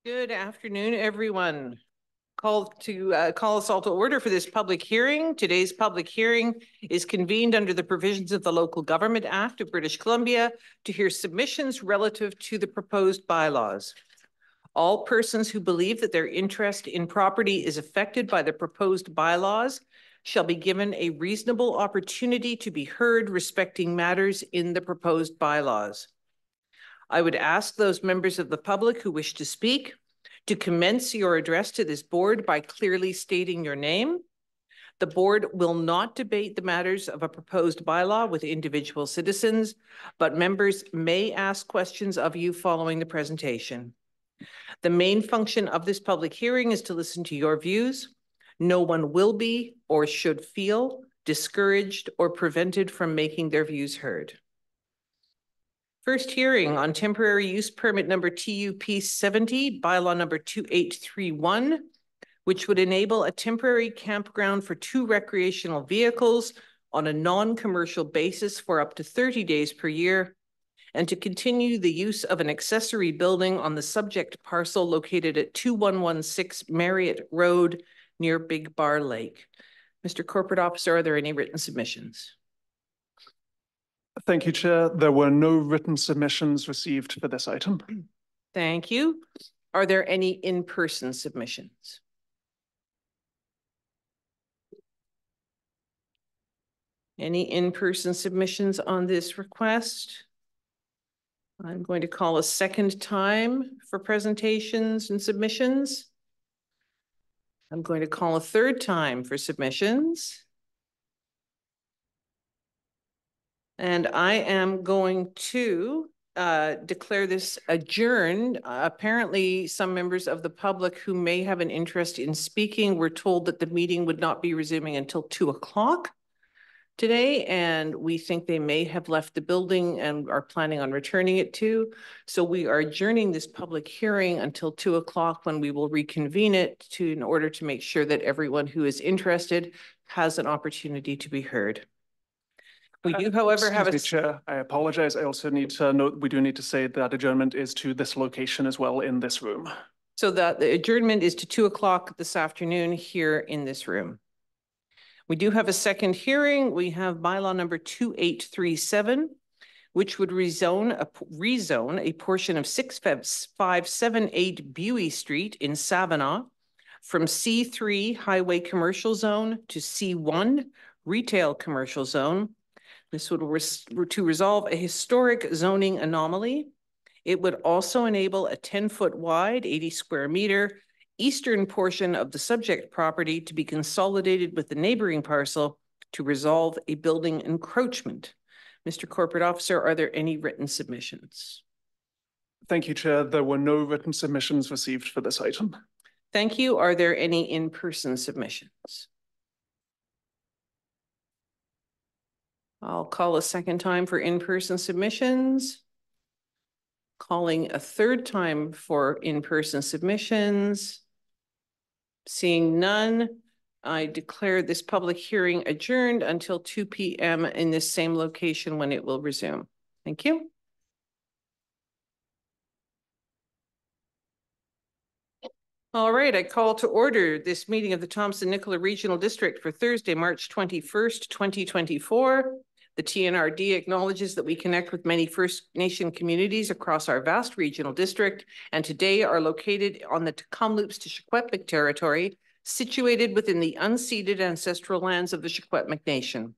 Good afternoon, everyone. Call us all to order for this public hearing. Today's public hearing is convened under the provisions of the Local Government Act of British Columbia to hear submissions relative to the proposed bylaws. All persons who believe that their interest in property is affected by the proposed bylaws shall be given a reasonable opportunity to be heard respecting matters in the proposed bylaws. I would ask those members of the public who wish to speak to commence your address to this board by clearly stating your name. The board will not debate the matters of a proposed bylaw with individual citizens, but members may ask questions of you following the presentation. The main function of this public hearing is to listen to your views. No one will be or should feel discouraged or prevented from making their views heard. First hearing on temporary use permit number TUP 70, bylaw number 2831, which would enable a temporary campground for 2 recreational vehicles on a non-commercial basis for up to 30 days per year, and to continue the use of an accessory building on the subject parcel located at 2116 Marriott Road near Big Bar Lake. Mr. Corporate Officer, are there any written submissions? Thank you, Chair. There were no written submissions received for this item. Thank you. Are there any in-person submissions? Any in-person submissions on this request? I'm going to call a second time for presentations and submissions. I'm going to call a third time for submissions. And I am going to declare this adjourned. Apparently, some members of the public who may have an interest in speaking were told that the meeting would not be resuming until 2 o'clock today, and we think they may have left the building and are planning on returning at 2. So we are adjourning this public hearing until 2 o'clock, when we will reconvene it in order to make sure that everyone who is interested has an opportunity to be heard. We do, however, have a... Chair, I apologize. I also need to note, we do need to say that adjournment is to this location as well in this room. So that the adjournment is to 2 o'clock this afternoon here in this room. We do have a second hearing. We have bylaw number 2837, which would rezone a portion of 6578 Buey Street in Savannah from C3 Highway Commercial Zone to C1 Retail Commercial Zone. This would to resolve a historic zoning anomaly. It would also enable a 10-foot wide, 80 square meter eastern portion of the subject property to be consolidated with the neighboring parcel to resolve a building encroachment. Mr. Corporate Officer, are there any written submissions? Thank you, Chair. There were no written submissions received for this item. Thank you. Are there any in-person submissions? I'll call a second time for in-person submissions. Calling a third time for in-person submissions. Seeing none, I declare this public hearing adjourned until 2 p.m. in this same location when it will resume. Thank you. All right, I call to order this meeting of the Thompson-Nicola Regional District for Thursday, March 21st, 2024. The TNRD acknowledges that we connect with many First Nation communities across our vast regional district, and today are located on the Kamloops to Secwepemc territory, situated within the unceded ancestral lands of the Secwepemc Nation.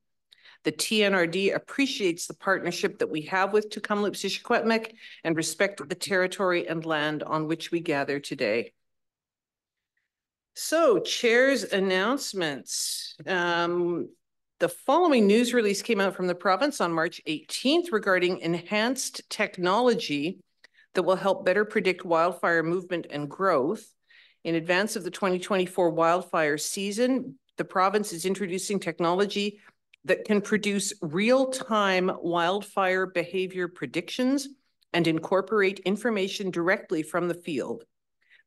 The TNRD appreciates the partnership that we have with Kamloops to Secwepemc and respect the territory and land on which we gather today. So, Chair's announcements. The following news release came out from the province on March 18th regarding enhanced technology that will help better predict wildfire movement and growth. In advance of the 2024 wildfire season, the province is introducing technology that can produce real-time wildfire behavior predictions and incorporate information directly from the field.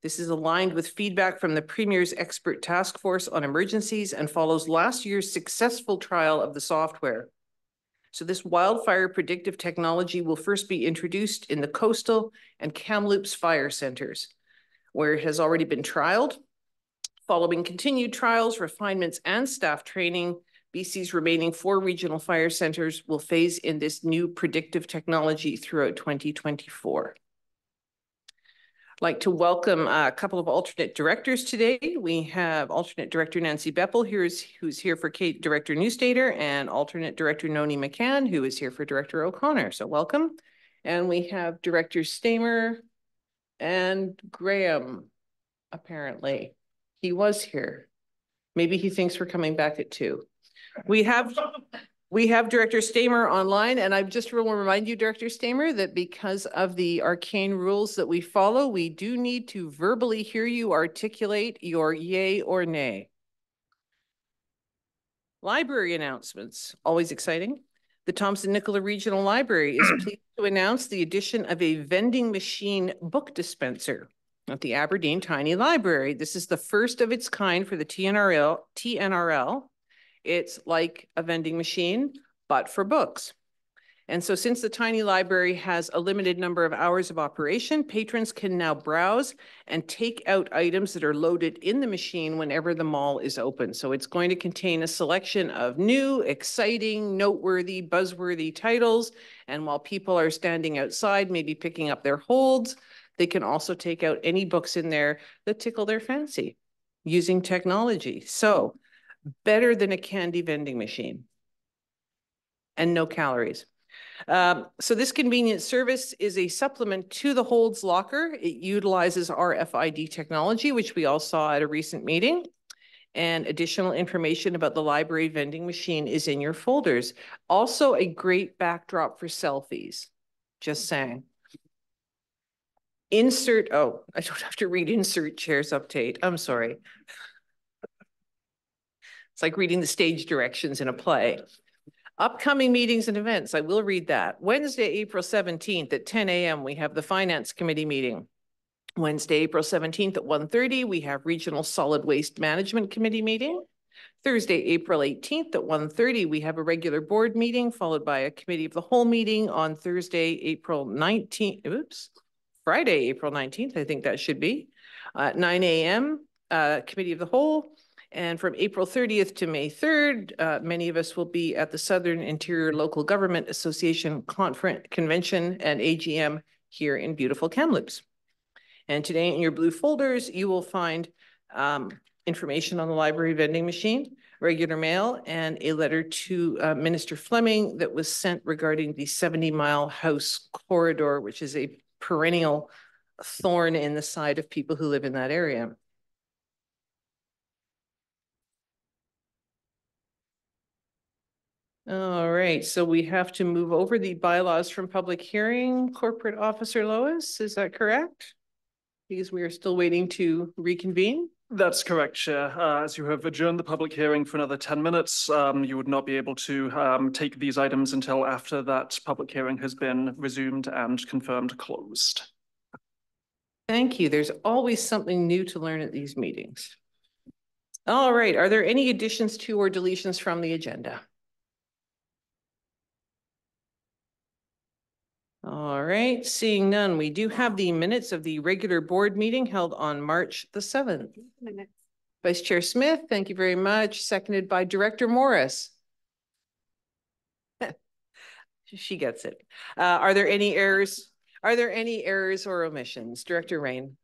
This is aligned with feedback from the Premier's expert task force on emergencies and follows last year's successful trial of the software. So this wildfire predictive technology will first be introduced in the coastal and Kamloops fire centers. where it has already been trialed. Following continued trials, refinements, and staff training, BC's remaining 4 regional fire centres will phase in this new predictive technology throughout 2024. I'd like to welcome a couple of alternate directors today. We have alternate director Nancy Beppel, who's here for Director Newstater, and alternate director Noni McCann, who is here for Director O'Connor. So welcome. And we have Director Stamer and Graham, apparently. He was here. Maybe he thinks we're coming back at 2. We have Director Stamer online, and I just want to remind you, Director Stamer, that because of the arcane rules that we follow, we do need to verbally hear you articulate your yay or nay. Library announcements, always exciting. The Thompson-Nicola Regional Library is pleased to announce the addition of a vending machine book dispenser at the Aberdeen Tiny Library. This is the first of its kind for the TNRL. It's like a vending machine, but for books. And so since the Tiny Library has a limited number of hours of operation, patrons can now browse and take out items that are loaded in the machine whenever the mall is open. So it's going to contain a selection of new, exciting, noteworthy, buzzworthy titles. And while people are standing outside, maybe picking up their holds, they can also take out any books in there that tickle their fancy using technology. So better than a candy vending machine and no calories. So this convenient service is a supplement to the holds locker. It utilizes RFID technology, which we all saw at a recent meeting. And additional information about the library vending machine is in your folders. Also a great backdrop for selfies, just saying. I don't have to read insert chairs update. I'm sorry. It's like reading the stage directions in a play. Upcoming meetings and events, I will read that. Wednesday, April 17th at 10 a.m., we have the Finance Committee meeting. Wednesday, April 17th at 1:30, we have Regional Solid Waste Management Committee meeting. Thursday, April 18th at 1:30, we have a regular board meeting followed by a Committee of the Whole meeting on Thursday, April 19th. Friday, April 19th, I think that should be, 9 a.m., Committee of the Whole. And from April 30th to May 3rd, many of us will be at the Southern Interior Local Government Association Convention and AGM here in beautiful Kamloops. And today in your blue folders, you will find information on the library vending machine, regular mail, and a letter to Minister Fleming that was sent regarding the 70-mile house corridor, which is a perennial thorn in the side of people who live in that area. All right, so we have to move over the bylaws from public hearing. Corporate Officer Lois, is that correct? Because we are still waiting to reconvene. That's correct, Chair. As you have adjourned the public hearing for another 10 minutes, you would not be able to take these items until after that public hearing has been resumed and confirmed closed. Thank you. There's always something new to learn at these meetings. All right, are there any additions to or deletions from the agenda? All right, seeing none, we do have the minutes of the regular board meeting held on March the 7th. Vice Chair Smith, thank you very much. Seconded by Director Morris. She gets it. Are there any errors? Are there any errors or omissions? Director Rain.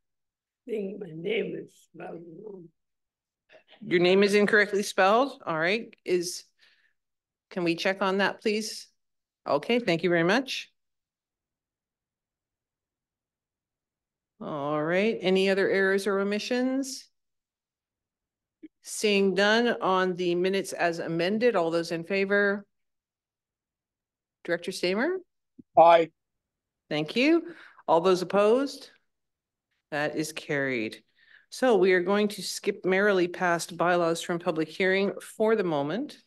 My name is spelled wrong. Your name is incorrectly spelled. All right. Can we check on that, please? Okay, thank you very much. All right, any other errors or omissions? Seeing none on the minutes as amended, all those in favor? Director Stamer? Aye. Thank you. All those opposed? That is carried. So we are going to skip merrily past bylaws from public hearing for the moment.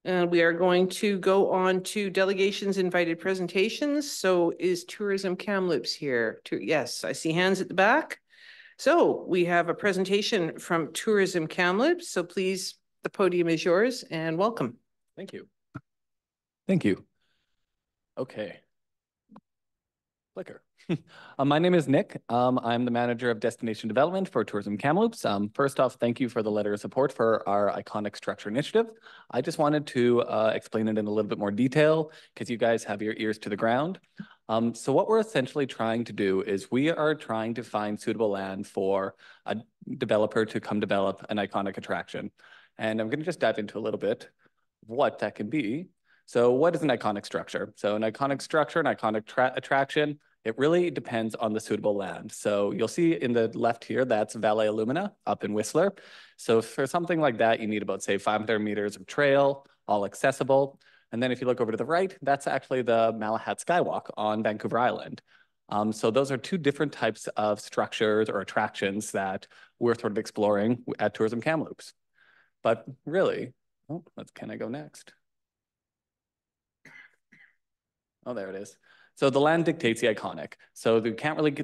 And we are going to go on to delegations invited presentations. So is Tourism Kamloops here? Yes, I see hands at the back. So we have a presentation from Tourism Kamloops. So please, the podium is yours and welcome. Thank you. Thank you. Okay. Clicker. My name is Nick. I'm the manager of destination development for Tourism Kamloops. First off, thank you for the letter of support for our iconic structure initiative. I just wanted to explain it in a little bit more detail because you guys have your ears to the ground. So what we're essentially trying to do is we are trying to find suitable land for a developer to come develop an iconic attraction. And I'm going to just dive into a little bit of what that can be. So what is an iconic structure? So an iconic structure, an iconic attraction, it really depends on the suitable land. So you'll see in the left here, that's Valley Illumina up in Whistler. So for something like that, you need about, say, 500 meters of trail, all accessible. And then if you look over to the right, that's actually the Malahat Skywalk on Vancouver Island. So those are two different types of structures or attractions that we're sort of exploring at Tourism Kamloops. But really, can I go next? Oh, there it is. So the land dictates the iconic. So the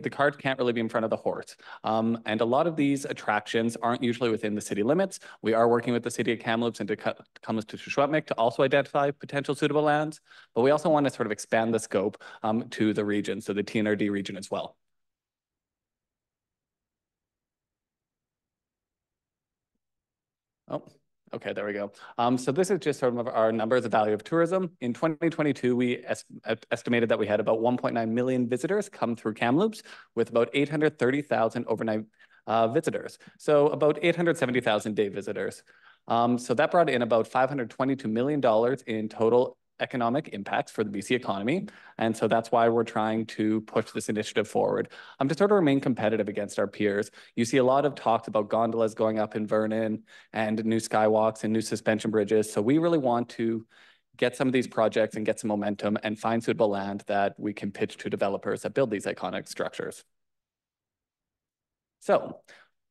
cart can't really be in front of the horse. And a lot of these attractions aren't usually within the city limits. We are working with the city of Kamloops and Kamloops to Shuswapnik to also identify potential suitable lands. But we also want to sort of expand the scope to the region, so the TNRD region as well. Oh. Okay, there we go. So this is just sort of our numbers of value of tourism. In 2022, we estimated that we had about 1.9 million visitors come through Kamloops with about 830,000 overnight visitors. So about 870,000 day visitors. So that brought in about $522 million in total economic impacts for the BC economy. And so that's why we're trying to push this initiative forward. To sort of remain competitive against our peers. You see a lot of talks about gondolas going up in Vernon and new skywalks and new suspension bridges. So we really want to get some of these projects and get some momentum and find suitable land that we can pitch to developers that build these iconic structures. So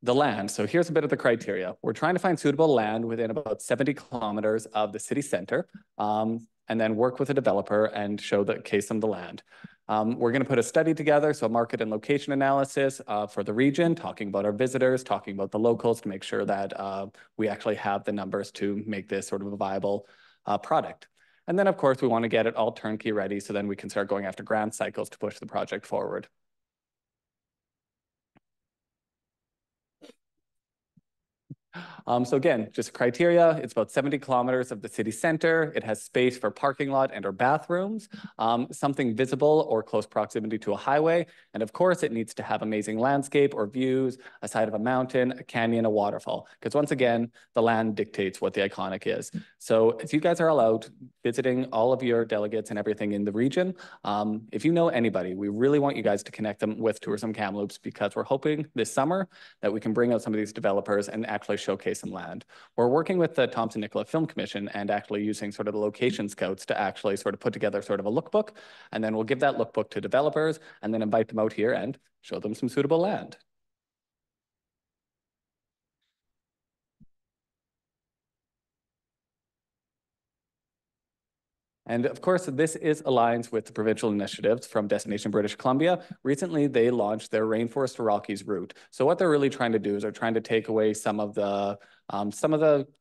the land. So here's a bit of the criteria. We're trying to find suitable land within about 70 kilometers of the city center. And then work with a developer and show the case on the land. We're going to put a study together, so a market and location analysis for the region, talking about our visitors, talking about the locals to make sure that we actually have the numbers to make this sort of a viable product. And then, of course, we want to get it all turnkey ready so then we can start going after grant cycles to push the project forward. So again, just criteria, it's about 70 kilometers of the city center. It has space for parking lot and or bathrooms, something visible or close proximity to a highway. And of course, it needs to have amazing landscape or views, a side of a mountain, a canyon, a waterfall. Because once again, the land dictates what the iconic is. So if you guys are all out visiting all of your delegates and everything in the region, if you know anybody, we really want you guys to connect them with Tourism Kamloops because we're hoping this summer that we can bring out some of these developers and actually showcase some land. We're working with the Thompson-Nicola Film Commission and actually using sort of the location scouts to actually sort of put together sort of a lookbook. And then we'll give that lookbook to developers and then invite them out here and show them some suitable land. And of course, this aligns with the provincial initiatives from Destination British Columbia. Recently, they launched their Rainforest to Rockies route. So what they're really trying to do is they're trying to take away some of the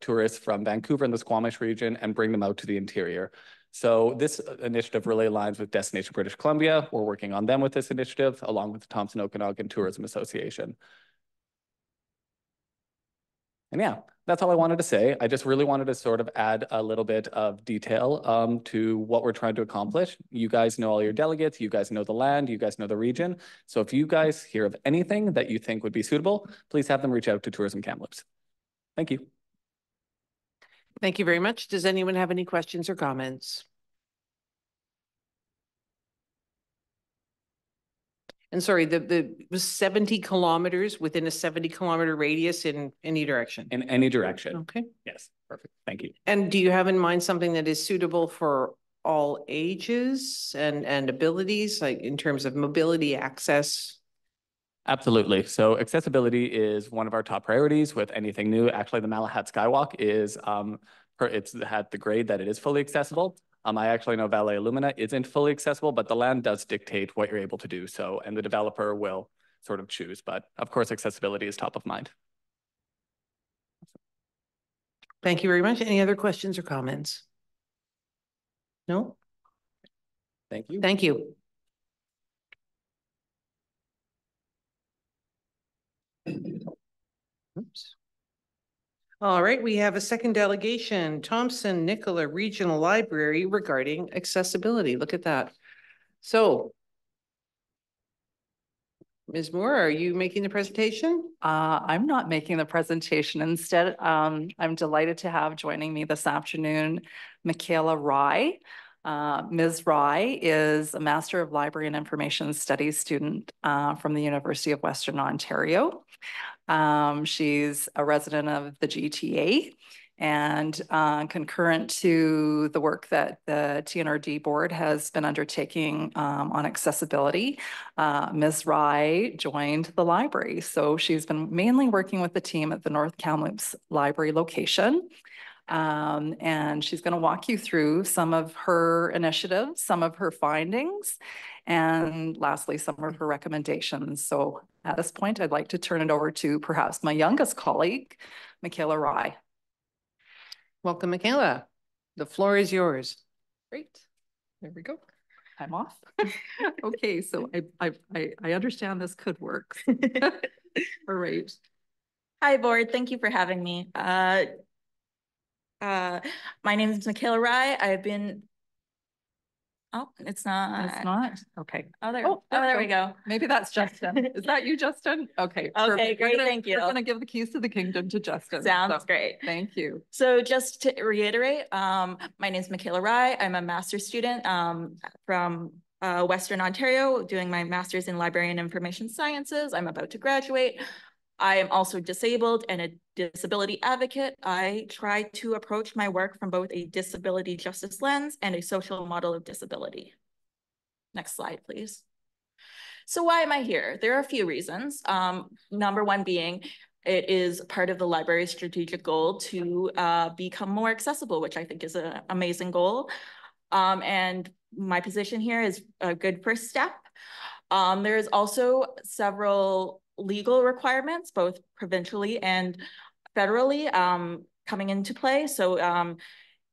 tourists from Vancouver and the Squamish region and bring them out to the interior. So this initiative really aligns with Destination British Columbia. We're working on them with this initiative, along with the Thompson-Nicola Tourism Association. And yeah, that's all I wanted to say. I just really wanted to sort of add a little bit of detail to what we're trying to accomplish. You guys know all your delegates, you guys know the land, you guys know the region. So if you guys hear of anything that you think would be suitable, please have them reach out to Tourism Kamloops. Thank you. Thank you very much. Does anyone have any questions or comments? And sorry, the 70 kilometers within a 70-kilometer radius in any direction? In any direction. Okay. Yes, perfect. Thank you. And do you have in mind something that is suitable for all ages and abilities, like in terms of mobility, access? Absolutely. So accessibility is one of our top priorities with anything new. Actually, the Malahat Skywalk is, it's had the grade that it is fully accessible. I actually know Valley Illumina isn't fully accessible, but the land does dictate what you're able to do. So, and the developer will sort of choose, but of course, accessibility is top of mind. Thank you very much. Any other questions or comments? No? Thank you. Thank you. Oops. All right, we have a second delegation, Thompson-Nicola Regional Library regarding accessibility. Look at that. So, Ms. Moore, are you making the presentation? I'm not making the presentation. Instead, I'm delighted to have joining me this afternoon, Michaela Rye. Ms. Rye is a Master of Library and Information Studies student from the University of Western Ontario. She's a resident of the GTA, and concurrent to the work that the TNRD board has been undertaking on accessibility, Ms. Rye joined the library. So she's been mainly working with the team at the North Kamloops Library location. And she's going to walk you through some of her initiatives, some of her findings, and lastly, some of her recommendations. So at this point, I'd like to turn it over to perhaps my youngest colleague, Michaela Rye. Welcome, Michaela. The floor is yours. Great. There we go. I'm off. Okay, so I understand this could work. All right. Hi, board. Thank you for having me. My name is Michaela Rye. I've been. Oh, it's not. It's not. Okay. Oh, there we go. Maybe that's Justin. Is that you, Justin? Okay. Okay, perfect. great. Thank you. We're going to give the keys to the kingdom to Justin. Sounds great. Thank you. So just to reiterate, my name is Michaela Rye. I'm a master's student from Western Ontario, doing my master's in library and information sciences. I'm about to graduate. I am also disabled and a disability advocate. I try to approach my work from both a disability justice lens and a social model of disability. Next slide, please. So why am I here? There are a few reasons. Number one being, it is part of the library's strategic goal to become more accessible, which I think is an amazing goal. And my position here is a good first step. There is also several legal requirements, both provincially and federally, coming into play. So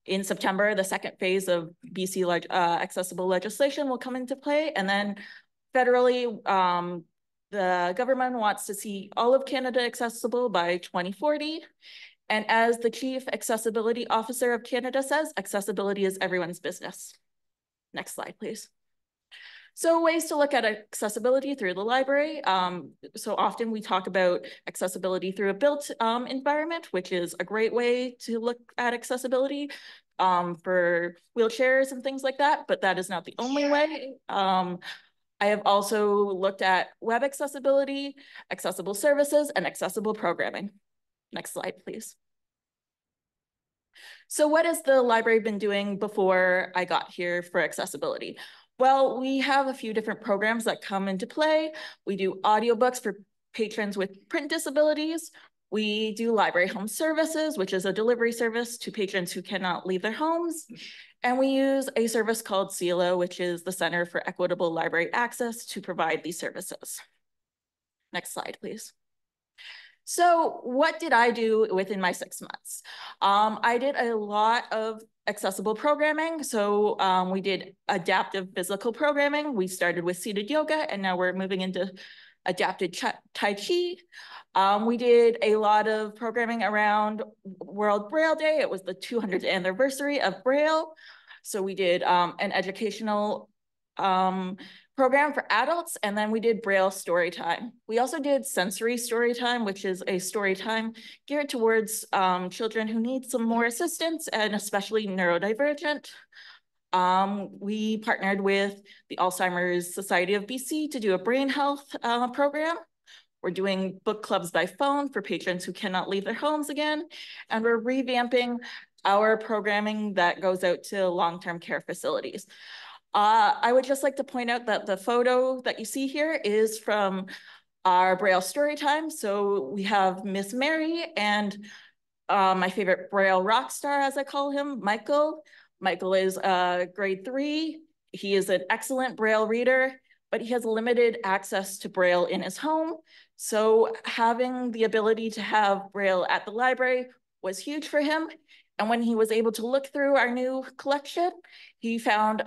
in September, the second phase of BC accessible legislation will come into play. And then federally, the government wants to see all of Canada accessible by 2040. And as the Chief Accessibility Officer of Canada says, accessibility is everyone's business. Next slide, please. So ways to look at accessibility through the library. So often we talk about accessibility through a built environment, which is a great way to look at accessibility for wheelchairs and things like that, but that is not the only way. I have also looked at web accessibility, accessible services, and accessible programming. Next slide, please. So what has the library been doing before I got here for accessibility? Well, we have a few different programs that come into play. We do audiobooks for patrons with print disabilities. We do library home services, which is a delivery service to patrons who cannot leave their homes. And we use a service called CELO, which is the Center for Equitable Library Access, to provide these services. Next slide, please. So what did I do within my 6 months? I did a lot of accessible programming. So we did adaptive physical programming. We started with seated yoga, and now we're moving into adapted Tai Chi. We did a lot of programming around World Braille Day. It was the 200th anniversary of Braille. So we did an educational program for adults, and then we did Braille story time. We also did sensory story time, which is a story time geared towards children who need some more assistance, and especially neurodivergent. We partnered with the Alzheimer's Society of BC to do a brain health program. We're doing book clubs by phone for patrons who cannot leave their homes again. And we're revamping our programming that goes out to long-term care facilities. I would just like to point out that the photo that you see here is from our Braille story time. So we have Miss Mary and my favorite Braille rock star, as I call him, Michael. Michael is grade 3. He is an excellent Braille reader, but he has limited access to Braille in his home. So having the ability to have Braille at the library was huge for him. And when he was able to look through our new collection, he found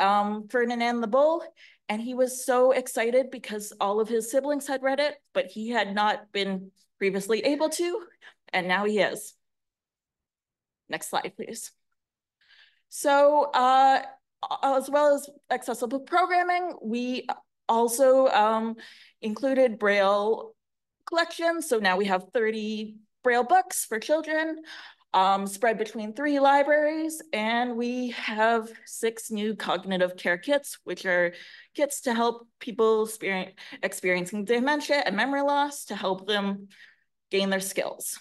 Ferdinand the Bull, And he was so excited because all of his siblings had read it, but he had not been previously able to, and now he is. Next slide, please. So as well as accessible programming, we also included Braille collections. So now we have 30 Braille books for children, spread between 3 libraries, and we have 6 new cognitive care kits, which are kits to help people experiencing dementia and memory loss to help them gain their skills.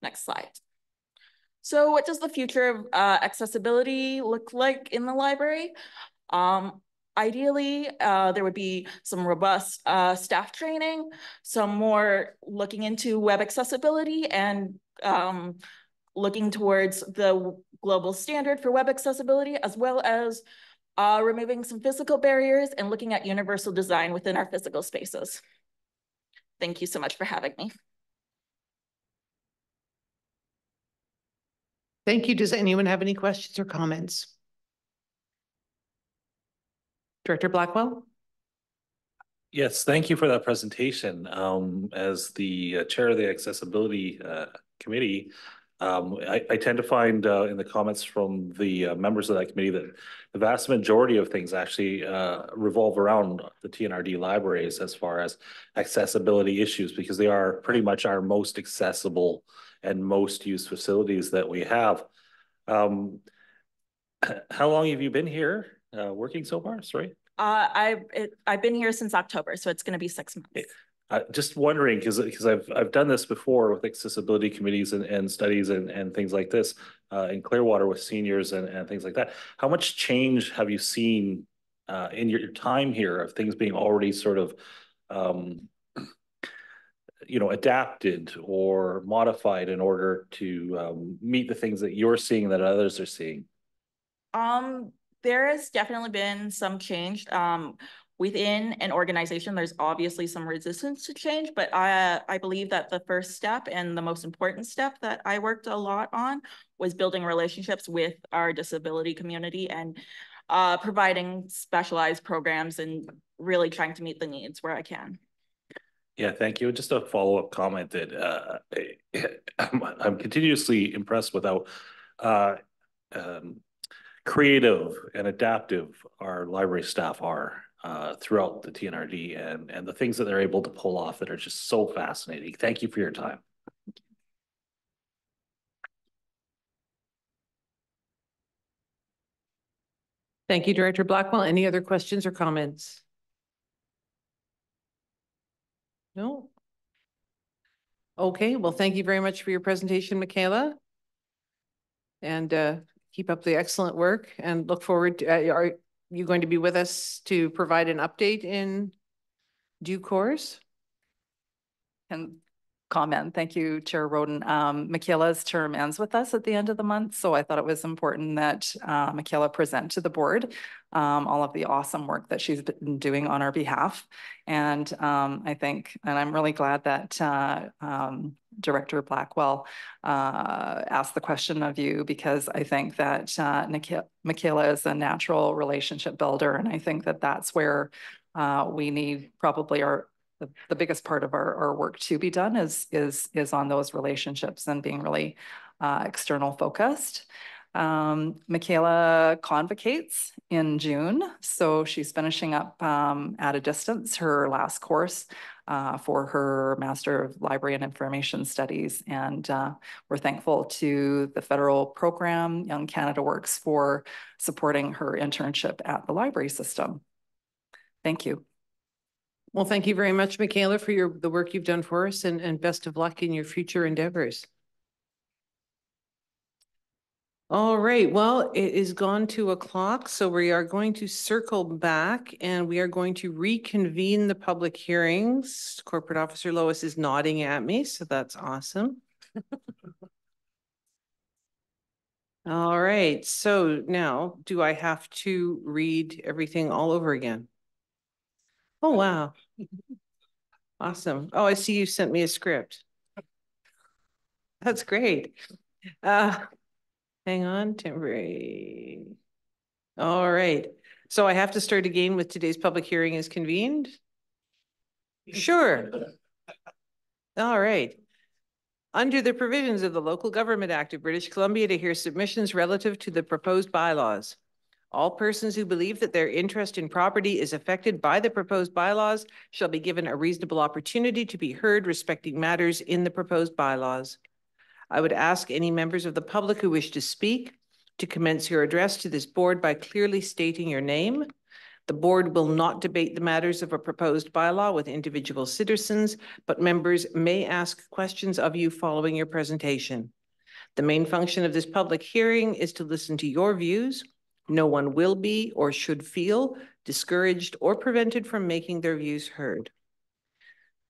Next slide. So what does the future of accessibility look like in the library? Ideally, there would be some robust staff training, some more looking into web accessibility and looking towards the global standard for web accessibility, as well as removing some physical barriers and looking at universal design within our physical spaces. Thank you so much for having me. Thank you. Does anyone have any questions or comments? Director Blackwell? Yes, thank you for that presentation. As the chair of the accessibility committee, I tend to find in the comments from the members of that committee that the vast majority of things actually revolve around the TNRD libraries as far as accessibility issues, because they are pretty much our most accessible and most used facilities that we have. How long have you been here working so far? Sorry. I've been here since October, so it's going to be 6 months. Just wondering, because I've done this before with accessibility committees and studies and things like this in Clearwater with seniors and things like that. How much change have you seen in your time here of things being already sort of adapted or modified in order to meet the things that you're seeing that others are seeing? There has definitely been some change. Within an organization, there's obviously some resistance to change, but I believe that the first step and the most important step that I worked a lot on was building relationships with our disability community and providing specialized programs and really trying to meet the needs where I can. Yeah, thank you. Just a follow-up comment that I'm continuously impressed with how creative and adaptive our library staff are throughout the TNRD and the things that they're able to pull off that are just so fascinating. Thank you for your time. Thank you, Director Blackwell. Any other questions or comments? No? Okay, well, thank you very much for your presentation, Michaela. And keep up the excellent work and look forward to, are you going to be with us to provide an update in due course? And comment. Thank you, Chair Roden. Michaela's term ends with us at the end of the month, so I thought it was important that Michaela present to the board all of the awesome work that she's been doing on our behalf. And I think, and I'm really glad that Director Blackwell asked the question of you, because I think that Michaela is a natural relationship builder, and I think that that's where we need probably the biggest part of our work to be done is on those relationships and being really external focused. Michaela convocates in June, so she's finishing up at a distance her last course for her Master of Library and Information Studies, and we're thankful to the federal program Young Canada Works for supporting her internship at the library system. Thank you. Well, thank you very much, Michaela, for the work you've done for us, and best of luck in your future endeavors. All right, well, it is gone 2 o'clock, so we are going to circle back and we are going to reconvene the public hearings. Corporate Officer Lois is nodding at me, so that's awesome. All right, so now do I have to read everything all over again? Oh, wow. Awesome. Oh, I see you sent me a script. That's great. Hang on, temporary. All right. So I have to start again with today's public hearing is convened? Sure. All right. Under the provisions of the Local Government Act of British Columbia to hear submissions relative to the proposed bylaws. All persons who believe that their interest in property is affected by the proposed bylaws shall be given a reasonable opportunity to be heard respecting matters in the proposed bylaws. I would ask any members of the public who wish to speak to commence your address to this board by clearly stating your name. The board will not debate the matters of a proposed bylaw with individual citizens, but members may ask questions of you following your presentation. The main function of this public hearing is to listen to your views. No one will be or should feel discouraged or prevented from making their views heard.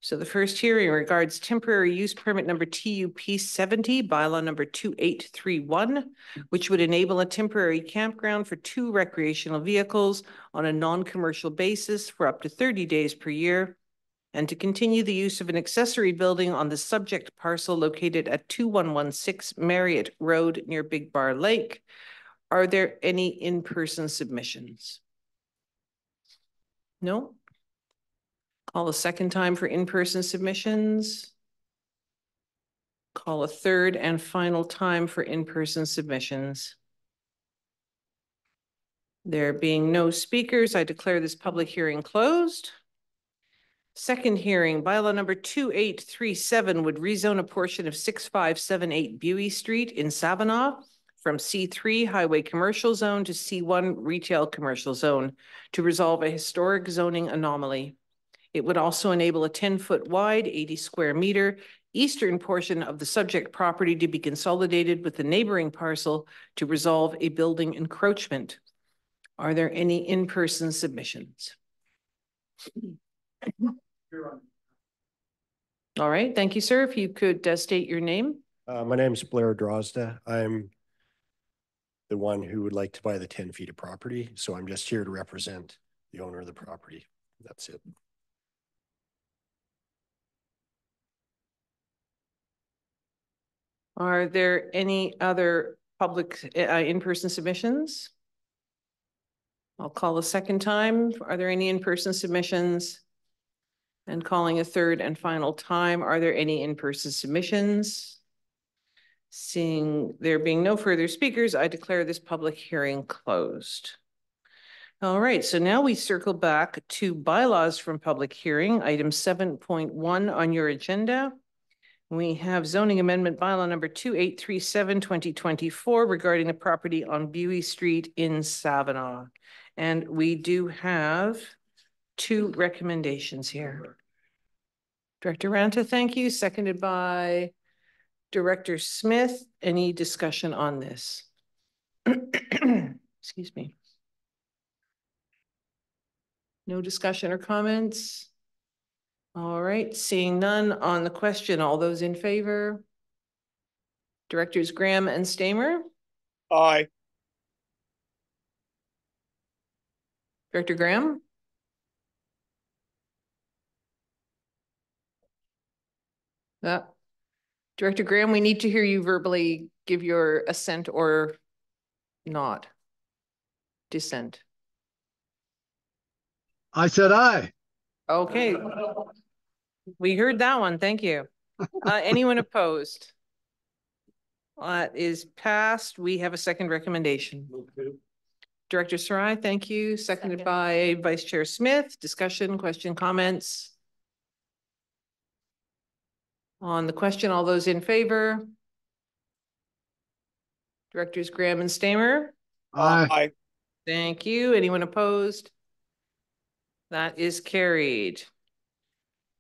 So the first hearing regards temporary use permit number TUP 70, bylaw number 2831, which would enable a temporary campground for 2 recreational vehicles on a non-commercial basis for up to 30 days per year, and to continue the use of an accessory building on the subject parcel located at 2116 Marriott Road near Big Bar Lake. Are there any in-person submissions? No? Call a second time for in-person submissions. Call a third and final time for in-person submissions. There being no speakers, I declare this public hearing closed. Second hearing, bylaw number 2837 would rezone a portion of 6578 Buey Street in Savanaugh from C3 Highway Commercial Zone to C1 Retail Commercial Zone to resolve a historic zoning anomaly. It would also enable a 10-foot wide, 80 square meter eastern portion of the subject property to be consolidated with the neighboring parcel to resolve a building encroachment. Are there any in-person submissions? All right, thank you, sir. If you could state your name. My name is Blair Drozda. I'm the one who would like to buy the 10 feet of property. So I'm just here to represent the owner of the property. That's it. Are there any other public in-person submissions? I'll call a second time. Are there any in-person submissions? And calling a third and final time, are there any in-person submissions? Seeing there being no further speakers, I declare this public hearing closed. All right, so now we circle back to bylaws from public hearing, item 7.1 on your agenda. We have zoning amendment bylaw number 2837 2024 regarding the property on Buey Street in Savanaugh. And we do have 2 recommendations here. Director Ranta, thank you. Seconded by Director Smith. Any discussion on this? Excuse me. No discussion or comments? All right, seeing none on the question, all those in favor? Directors Graham and Stamer? Aye. Director Graham? Director Graham, we need to hear you verbally give your assent or not. Dissent. I said aye. Okay. We heard that one. Thank you. Anyone opposed? That is passed. We have a second recommendation. Director Sarai, thank you. Seconded by Vice Chair Smith. Discussion, question, comments? On the question, all those in favor? Directors Graham and Stamer? Aye. Thank you. Anyone opposed? That is carried.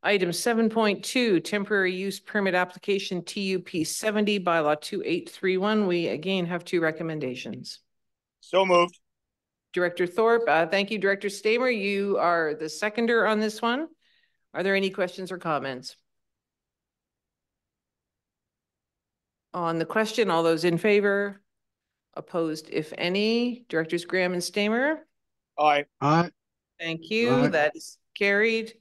Item 7.2, temporary use permit application TUP 70, bylaw 2831. We again have 2 recommendations. So moved. Director Thorpe, thank you. Director Stamer, you are the seconder on this one. Are there any questions or comments? On the question, all those in favor? Opposed, if any? Directors Graham and Stamer? Aye. Aye. Thank you. Aye. That is carried.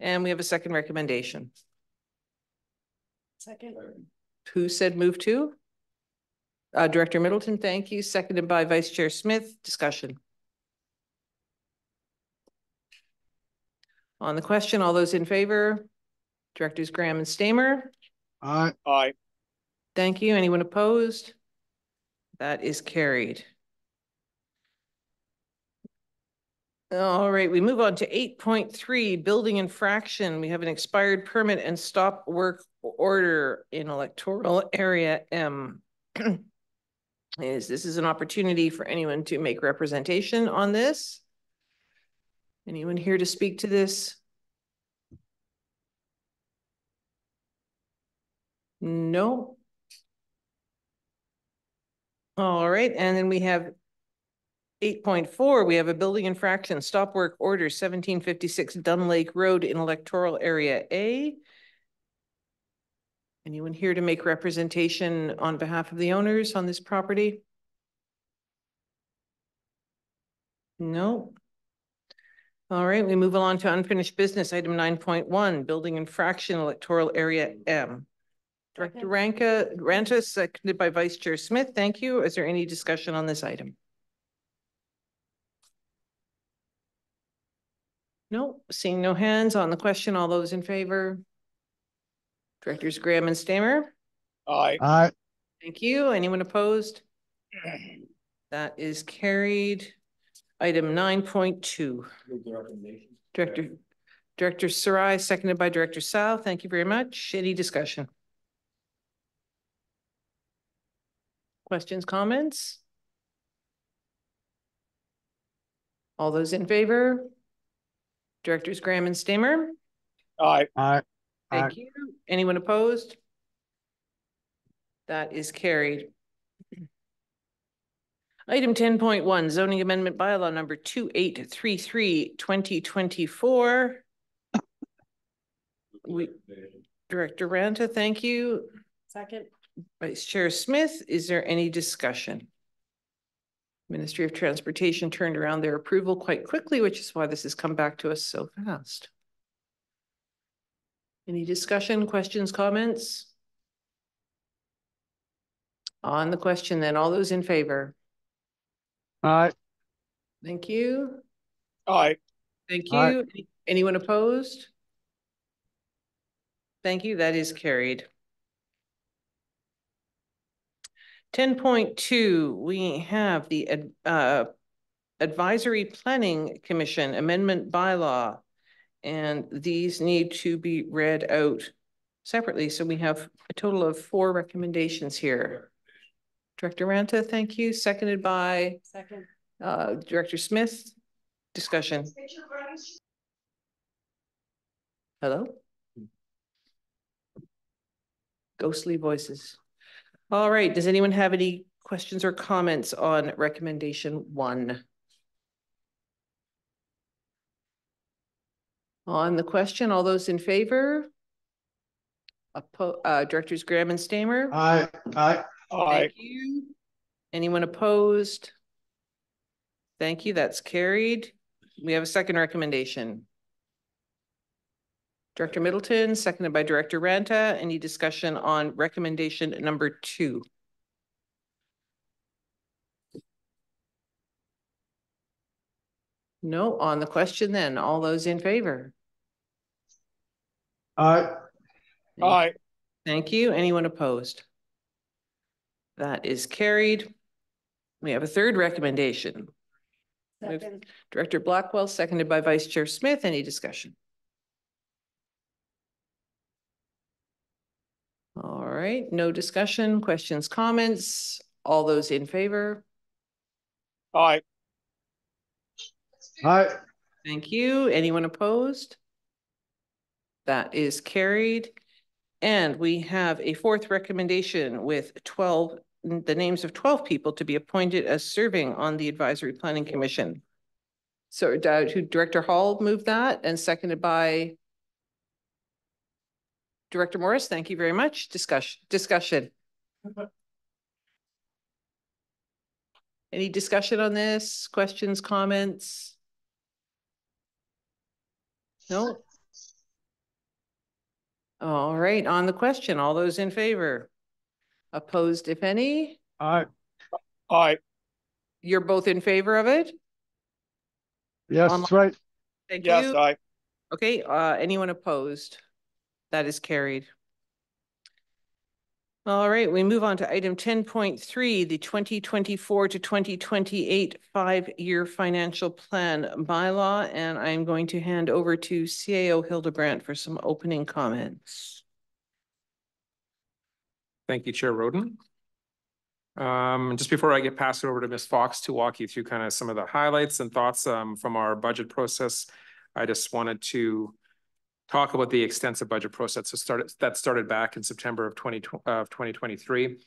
And we have a second recommendation. Second. Who said move to? Director Middleton, thank you. Seconded by Vice Chair Smith. Discussion. On the question, all those in favor? Directors Graham and Stamer? Aye. Aye. Thank you. Anyone opposed? That is carried. All right, we move on to 8.3, building infraction. We have an expired permit and stop work order in electoral area M. This is an opportunity for anyone to make representation on this. Anyone here to speak to this? No. All right, and then we have 8.4, we have a building infraction, stop work order 1756 Dunn Lake Road in electoral area A. Anyone here to make representation on behalf of the owners on this property? No. All right, we move on to unfinished business, item 9.1, building infraction, electoral area M. Director Ranta, seconded by Vice Chair Smith. Thank you. Is there any discussion on this item? No, seeing no hands on the question. All those in favor? Directors Graham and Stamer? Aye. Aye. Thank you. Anyone opposed? That is carried. Item 9.2. Director Sarai, seconded by Director Sal. Thank you very much. Any discussion? Questions, comments? All those in favor? Directors Graham and Stamer? Aye. Aye. Thank you. Anyone opposed? That is carried. Item 10.1, zoning amendment bylaw number 2833, 2024. Director Ranta, thank you. Second. Vice Chair Smith, is there any discussion? Ministry of Transportation turned around their approval quite quickly, which is why this has come back to us so fast. Any discussion, questions, comments? On the question then, all those in favor? Aye. Thank you. Aye. Thank Aye. you. Anyone opposed? Thank you. That is carried. 10.2, we have the Advisory Planning Commission Amendment Bylaw, and these need to be read out separately. So we have a total of 4 recommendations here. Director Ranta, thank you. Seconded by Director Smith. Discussion. Hello? Ghostly voices. All right, does anyone have any questions or comments on recommendation 1? On the question, all those in favor? Directors Graham and Stamer? Aye. Aye. Aye. Thank you. Anyone opposed? Thank you, that's carried. We have a second recommendation. Director Middleton, seconded by Director Ranta. Any discussion on recommendation number 2? No, on the question then, all those in favor? Aye. Aye. Thank you. Anyone opposed? That is carried. We have a third recommendation. Director Blackwell, seconded by Vice Chair Smith. Any discussion? All right, no discussion, questions, comments. All those in favor? Aye. Aye. Thank you. Anyone opposed? That is carried. And we have a fourth recommendation with the names of 12 people to be appointed as serving on the Advisory Planning Commission. So Director Hall moved that and seconded by Director Morris. Thank you very much. Discussion. Any discussion on this? Questions, comments? No? All right, on the question, all those in favor? Opposed, if any? Aye. Aye. You're both in favor of it? Yes, that's right. Thank Yes, you. aye. Okay, anyone opposed? That is carried. All right, we move on to item 10.3, the 2024 to 2028 5-year financial plan bylaw, and I'm going to hand over to CAO Hildebrandt for some opening comments. Thank you, Chair Roden. Just before I get passed it over to Ms. Fox to walk you through kind of some of the highlights and thoughts from our budget process, I just wanted to talk about the extensive budget process that started back in September of 2023.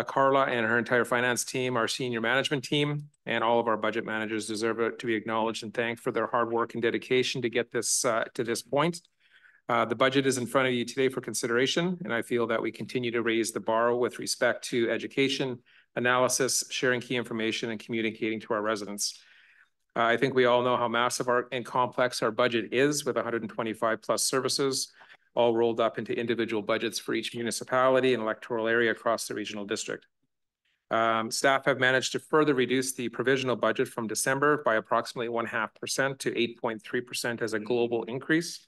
Carla and her entire finance team, our senior management team, and all of our budget managers deserve to be acknowledged and thanked for their hard work and dedication to get this to this point. The budget is in front of you today for consideration, and I feel that we continue to raise the bar with respect to education, analysis, sharing key information, and communicating to our residents. I think we all know how massive and complex our budget is, with 125 plus services, all rolled up into individual budgets for each municipality and electoral area across the regional district. Staff have managed to further reduce the provisional budget from December by approximately 0.5% to 8.3% as a global increase.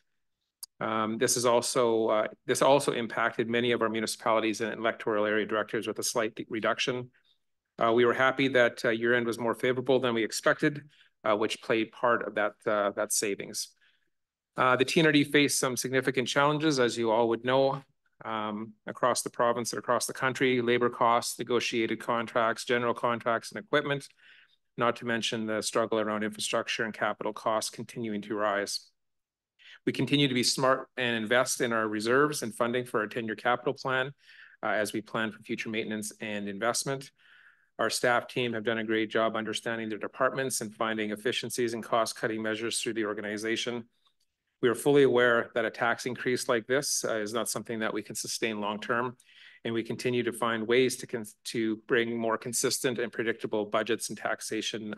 This also impacted many of our municipalities and electoral area directors with a slight reduction. We were happy that year-end was more favorable than we expected, which played part of that savings. The TNRD faced some significant challenges, as you all would know, across the province and across the country: labor costs, negotiated contracts, general contracts, and equipment, not to mention the struggle around infrastructure and capital costs continuing to rise. We continue to be smart and invest in our reserves and funding for our 10-year capital plan as we plan for future maintenance and investment. Our staff team have done a great job understanding their departments and finding efficiencies and cost-cutting measures through the organization. We are fully aware that a tax increase like this is not something that we can sustain long-term, and we continue to find ways to bring more consistent and predictable budgets and taxation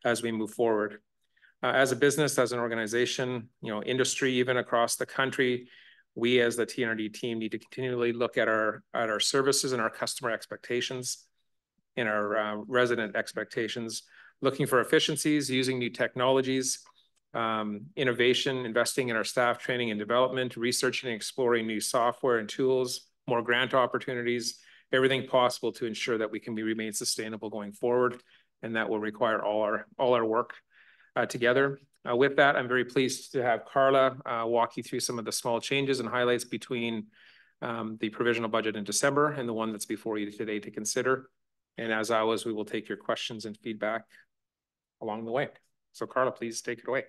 as we move forward. As a business, as an organization, industry, even across the country, we as the TNRD team need to continually look at our services and our customer expectations and our resident expectations, looking for efficiencies, using new technologies, innovation, investing in our staff training and development, researching and exploring new software and tools, more grant opportunities, everything possible to ensure that we can remain sustainable going forward, and that will require all our work together. With that, I'm very pleased to have Carla walk you through some of the small changes and highlights between the provisional budget in December and the one that's before you today to consider. And as always, we will take your questions and feedback along the way. So Carla, please take it away.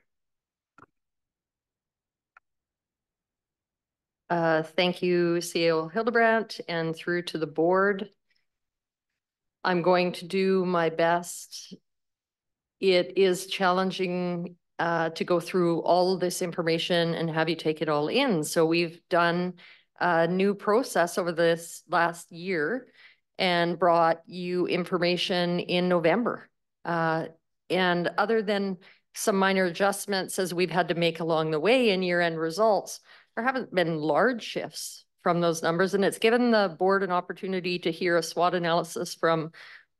Thank you, CEO Hildebrandt, and through to the board. I'm going to do my best. It is challenging to go through all of this information and have you take it all in. So we've done a new process over this last year and brought you information in November. And other than some minor adjustments as we've had to make along the way in year-end results, there haven't been large shifts from those numbers. And it's given the board an opportunity to hear a SWOT analysis from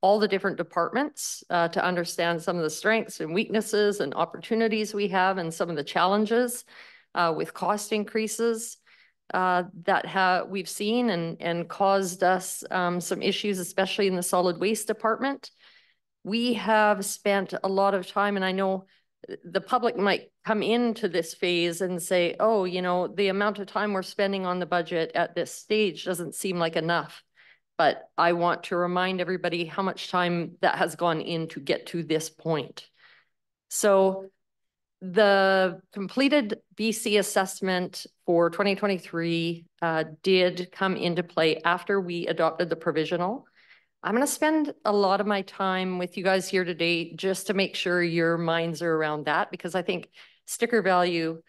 all the different departments to understand some of the strengths and weaknesses and opportunities we have and some of the challenges with cost increases that we've seen and caused us some issues, especially in the solid waste department. We have spent a lot of time, and I know the public might come into this phase and say, oh, the amount of time we're spending on the budget at this stage doesn't seem like enough. But I want to remind everybody how much time that has gone in to get to this point. So the completed BC assessment for 2023 did come into play after we adopted the provisional. I'm going to spend a lot of my time with you guys here today just to make sure your minds are around that, because I think sticker value,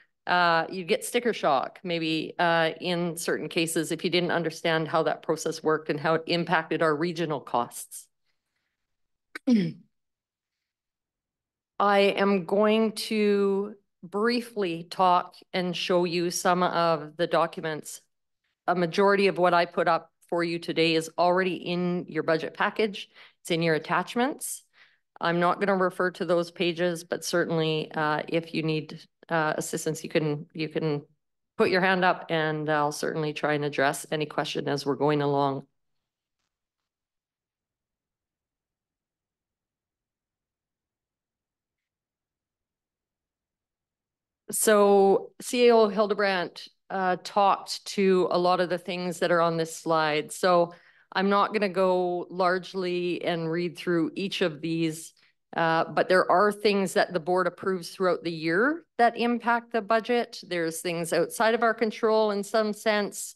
you get sticker shock maybe in certain cases if you didn't understand how that process worked and how it impacted our regional costs. I am going to briefly talk and show you some of the documents. A majority of what I put up for you today is already in your budget package. It's in your attachments. I'm not going to refer to those pages, but certainly if you need assistance, you can put your hand up and I'll certainly try and address any question as we're going along. So CAO Hildebrandt talked to a lot of the things that are on this slide. So I'm not going to go largely and read through each of these, but there are things that the board approves throughout the year that impact the budget. There's things outside of our control in some sense.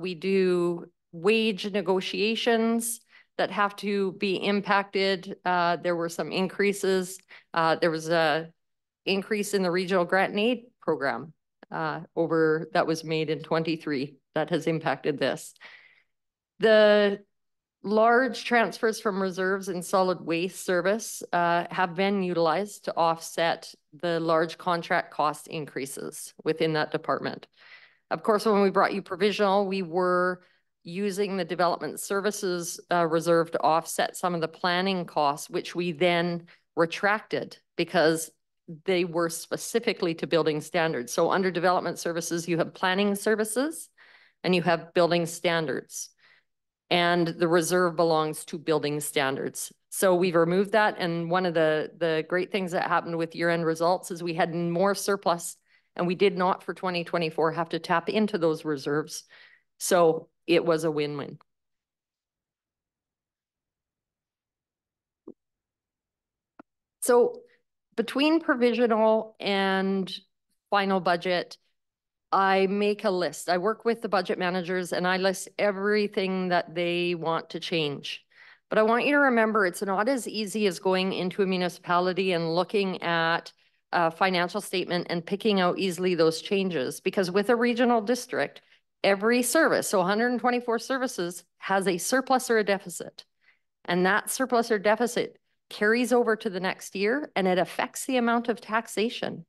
We do wage negotiations that have to be impacted. There were some increases. There was a increase in the regional grant and aid program that was made in 23 that has impacted this. The large transfers from reserves in solid waste service have been utilized to offset the large contract cost increases within that department. Of course, when we brought you provisional, we were using the development services reserve to offset some of the planning costs, which we then retracted because they were specifically to building standards. So under development services, you have planning services and you have building standards. And the reserve belongs to building standards. So we've removed that. And one of the great things that happened with year-end results is we had more surplus and we did not for 2024 have to tap into those reserves. So it was a win-win. So between provisional and final budget, I make a list. I work with the budget managers and I list everything that they want to change. But I want you to remember it's not as easy as going into a municipality and looking at a financial statement and picking out easily those changes, because with a regional district, every service, so 124 services, has a surplus or a deficit. And that surplus or deficit carries over to the next year and it affects the amount of taxation.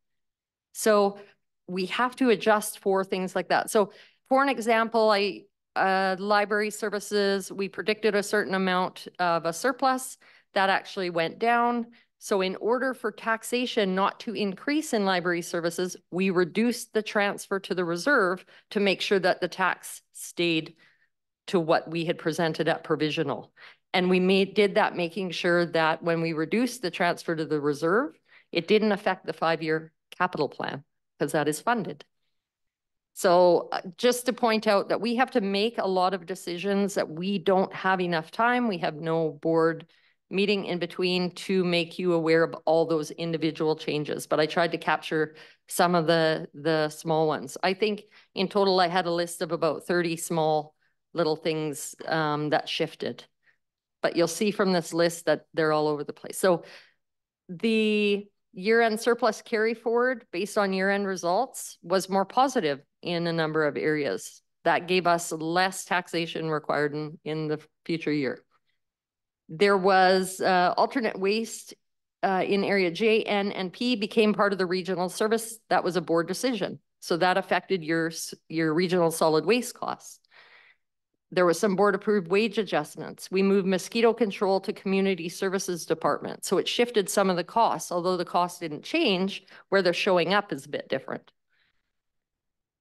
So we have to adjust for things like that. So for an example, library services, we predicted a certain amount of a surplus that actually went down. So in order for taxation not to increase in library services, we reduced the transfer to the reserve to make sure that the tax stayed to what we had presented at provisional. And we did that making sure that when we reduced the transfer to the reserve, it didn't affect the 5-year capital plan because that is funded. So just to point out that we have to make a lot of decisions that we don't have enough time. We have no board meeting in between to make you aware of all those individual changes. But I tried to capture some of the small ones. I think in total, I had a list of about 30 small little things that shifted. But you'll see from this list that they're all over the place. So the year-end surplus carry forward based on year-end results was more positive in a number of areas. That gave us less taxation required in the future year. There was alternate waste in area J, N, and P became part of the regional service. That was a board decision. So that affected your regional solid waste costs. There was some board approved wage adjustments. We moved mosquito control to community services department. So it shifted some of the costs, although the costs didn't change, where they're showing up is a bit different.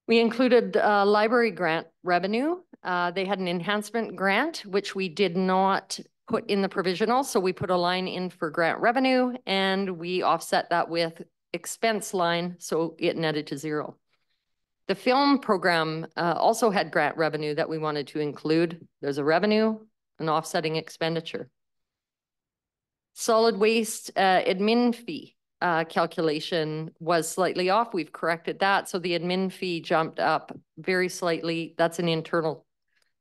We included library grant revenue. They had an enhancement grant, which we did not put in the provisional. So we put a line in for grant revenue and we offset that with expense line. So it netted to zero. The film program also had grant revenue that we wanted to include. There's a revenue, an offsetting expenditure. Solid waste admin fee calculation was slightly off. We've corrected that. So the admin fee jumped up very slightly. That's an internal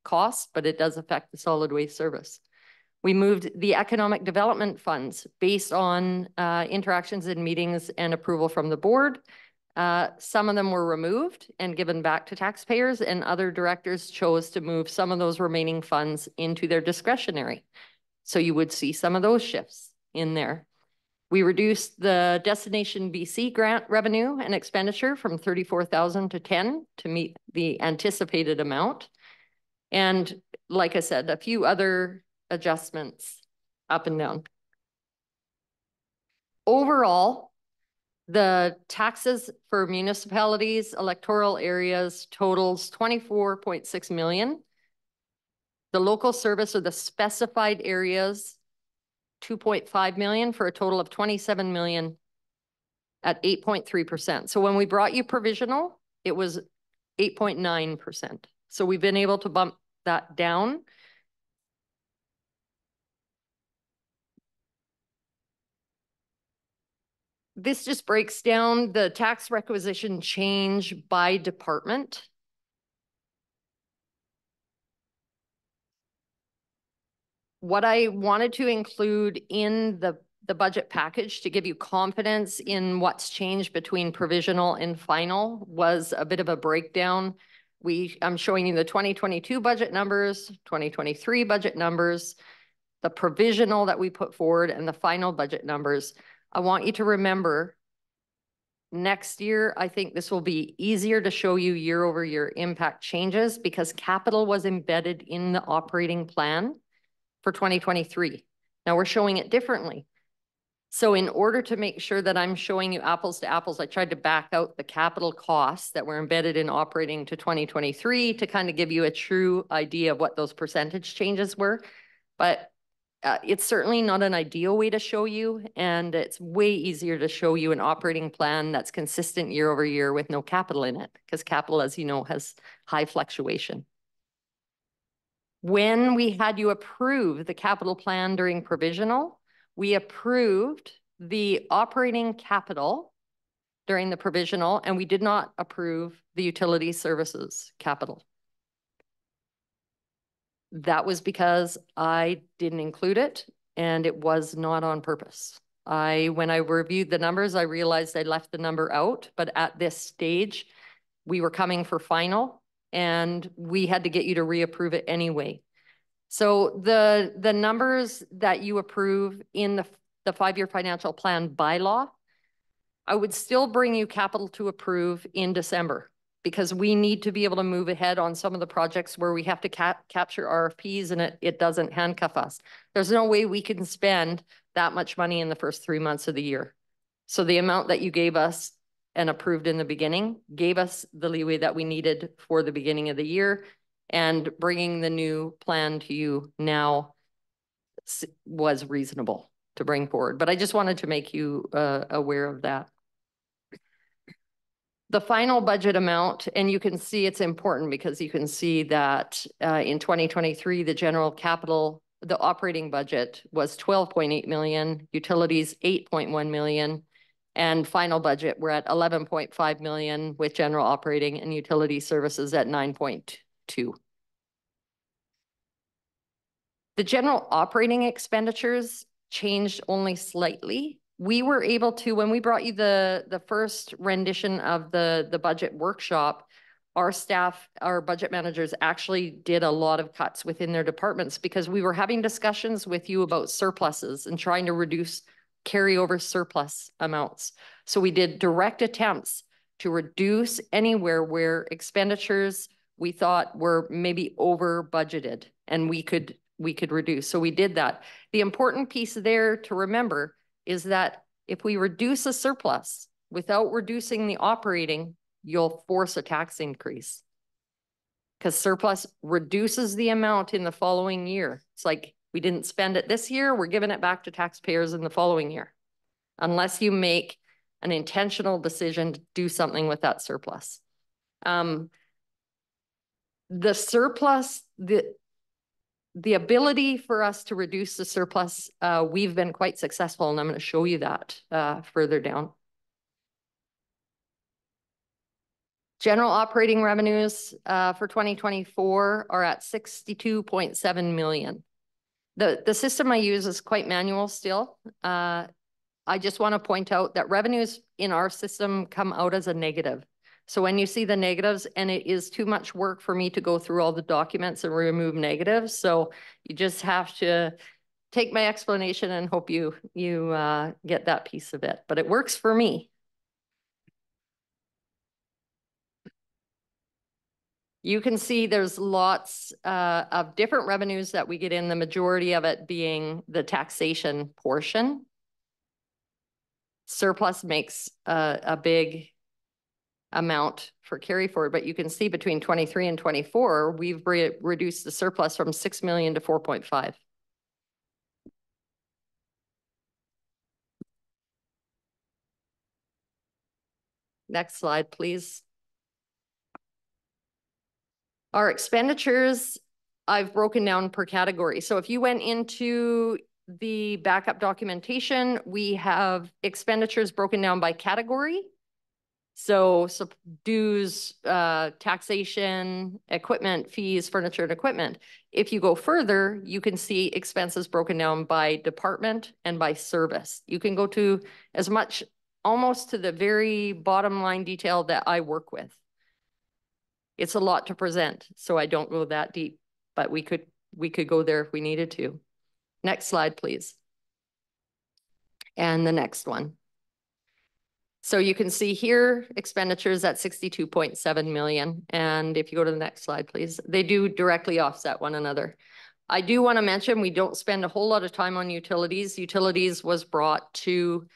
cost, but it does affect the solid waste service. We moved the economic development funds based on interactions and meetings and approval from the board. Some of them were removed and given back to taxpayers, and other directors chose to move some of those remaining funds into their discretionary. So you would see some of those shifts in there. We reduced the Destination BC grant revenue and expenditure from 34,000 to 10 to meet the anticipated amount. And like I said, a few other adjustments up and down. Overall, The taxes for municipalities, electoral areas totals 24.6 million. The local service or the specified areas, 2.5 million for a total of 27 million at 8.3%. So when we brought you provisional, it was 8.9%. So we've been able to bump that down. This just breaks down the tax requisition change by department. What I wanted to include in the budget package to give you confidence in what's changed between provisional and final was a bit of a breakdown. I'm showing you the 2022 budget numbers, 2023 budget numbers, the provisional that we put forward, and the final budget numbers. I want you to remember next year, I think this will be easier to show you year over year impact changes because capital was embedded in the operating plan for 2023. Now we're showing it differently. So in order to make sure that I'm showing you apples to apples, I tried to back out the capital costs that were embedded in operating to 2023 to kind of give you a true idea of what those percentage changes were. But it's certainly not an ideal way to show you, and it's way easier to show you an operating plan that's consistent year over year with no capital in it, because capital, as you know, has high fluctuation. When we had you approve the capital plan during provisional, we approved the operating capital during the provisional, and we did not approve the utility services capital. That was because I didn't include it, and it was not on purpose. When I reviewed the numbers, I realized I left the number out, but at this stage, we were coming for final, and we had to get you to reapprove it anyway. So the numbers that you approve in the 5-year financial plan bylaw, I would still bring you capital to approve in December, because we need to be able to move ahead on some of the projects where we have to capture RFPs and it doesn't handcuff us. There's no way we can spend that much money in the first 3 months of the year. So the amount that you gave us and approved in the beginning gave us the leeway that we needed for the beginning of the year, and bringing the new plan to you now was reasonable to bring forward. But I just wanted to make you aware of that. The final budget amount, and you can see it's important because you can see that in 2023, the general capital, the operating budget was 12.8 million, utilities 8.1 million, and final budget, we're at 11.5 million with general operating and utility services at 9.2. The general operating expenditures changed only slightly. We were able to, when we brought you the first rendition of the budget workshop, our staff, our budget managers actually did a lot of cuts within their departments because we were having discussions with you about surpluses and trying to reduce carryover surplus amounts. So we did direct attempts to reduce anywhere where expenditures we thought were maybe over budgeted and we could reduce. So we did that. The important piece there to remember is that if we reduce a surplus without reducing the operating, you'll force a tax increase. Because surplus reduces the amount in the following year. It's like, we didn't spend it this year, we're giving it back to taxpayers in the following year. Unless you make an intentional decision to do something with that surplus. The surplus, the ability for us to reduce the surplus, we've been quite successful, and I'm going to show you that further down. General operating revenues for 2024 are at 62.7 million. The system I use is quite manual still. I just want to point out that revenues in our system come out as a negative. So when you see the negatives, and it is too much work for me to go through all the documents and remove negatives. So you just have to take my explanation and hope you get that piece of it. But it works for me. You can see there's lots of different revenues that we get in, the majority of it being the taxation portion. Surplus makes a big amount for carry forward, but you can see between 23 and 24, we've reduced the surplus from 6 million to 4.5. Next slide, please. Our expenditures, I've broken down per category. So if you went into the backup documentation, we have expenditures broken down by category. So dues, taxation, equipment, fees, furniture and equipment. If you go further, you can see expenses broken down by department and by service. You can go to as much, almost to the very bottom line detail that I work with. It's a lot to present, so I don't go that deep, but we could go there if we needed to. Next slide, please. And the next one. So you can see here, expenditures at 62.7 million. And if you go to the next slide, please, they do directly offset one another. I do want to mention, we don't spend a whole lot of time on utilities. Utilities was brought to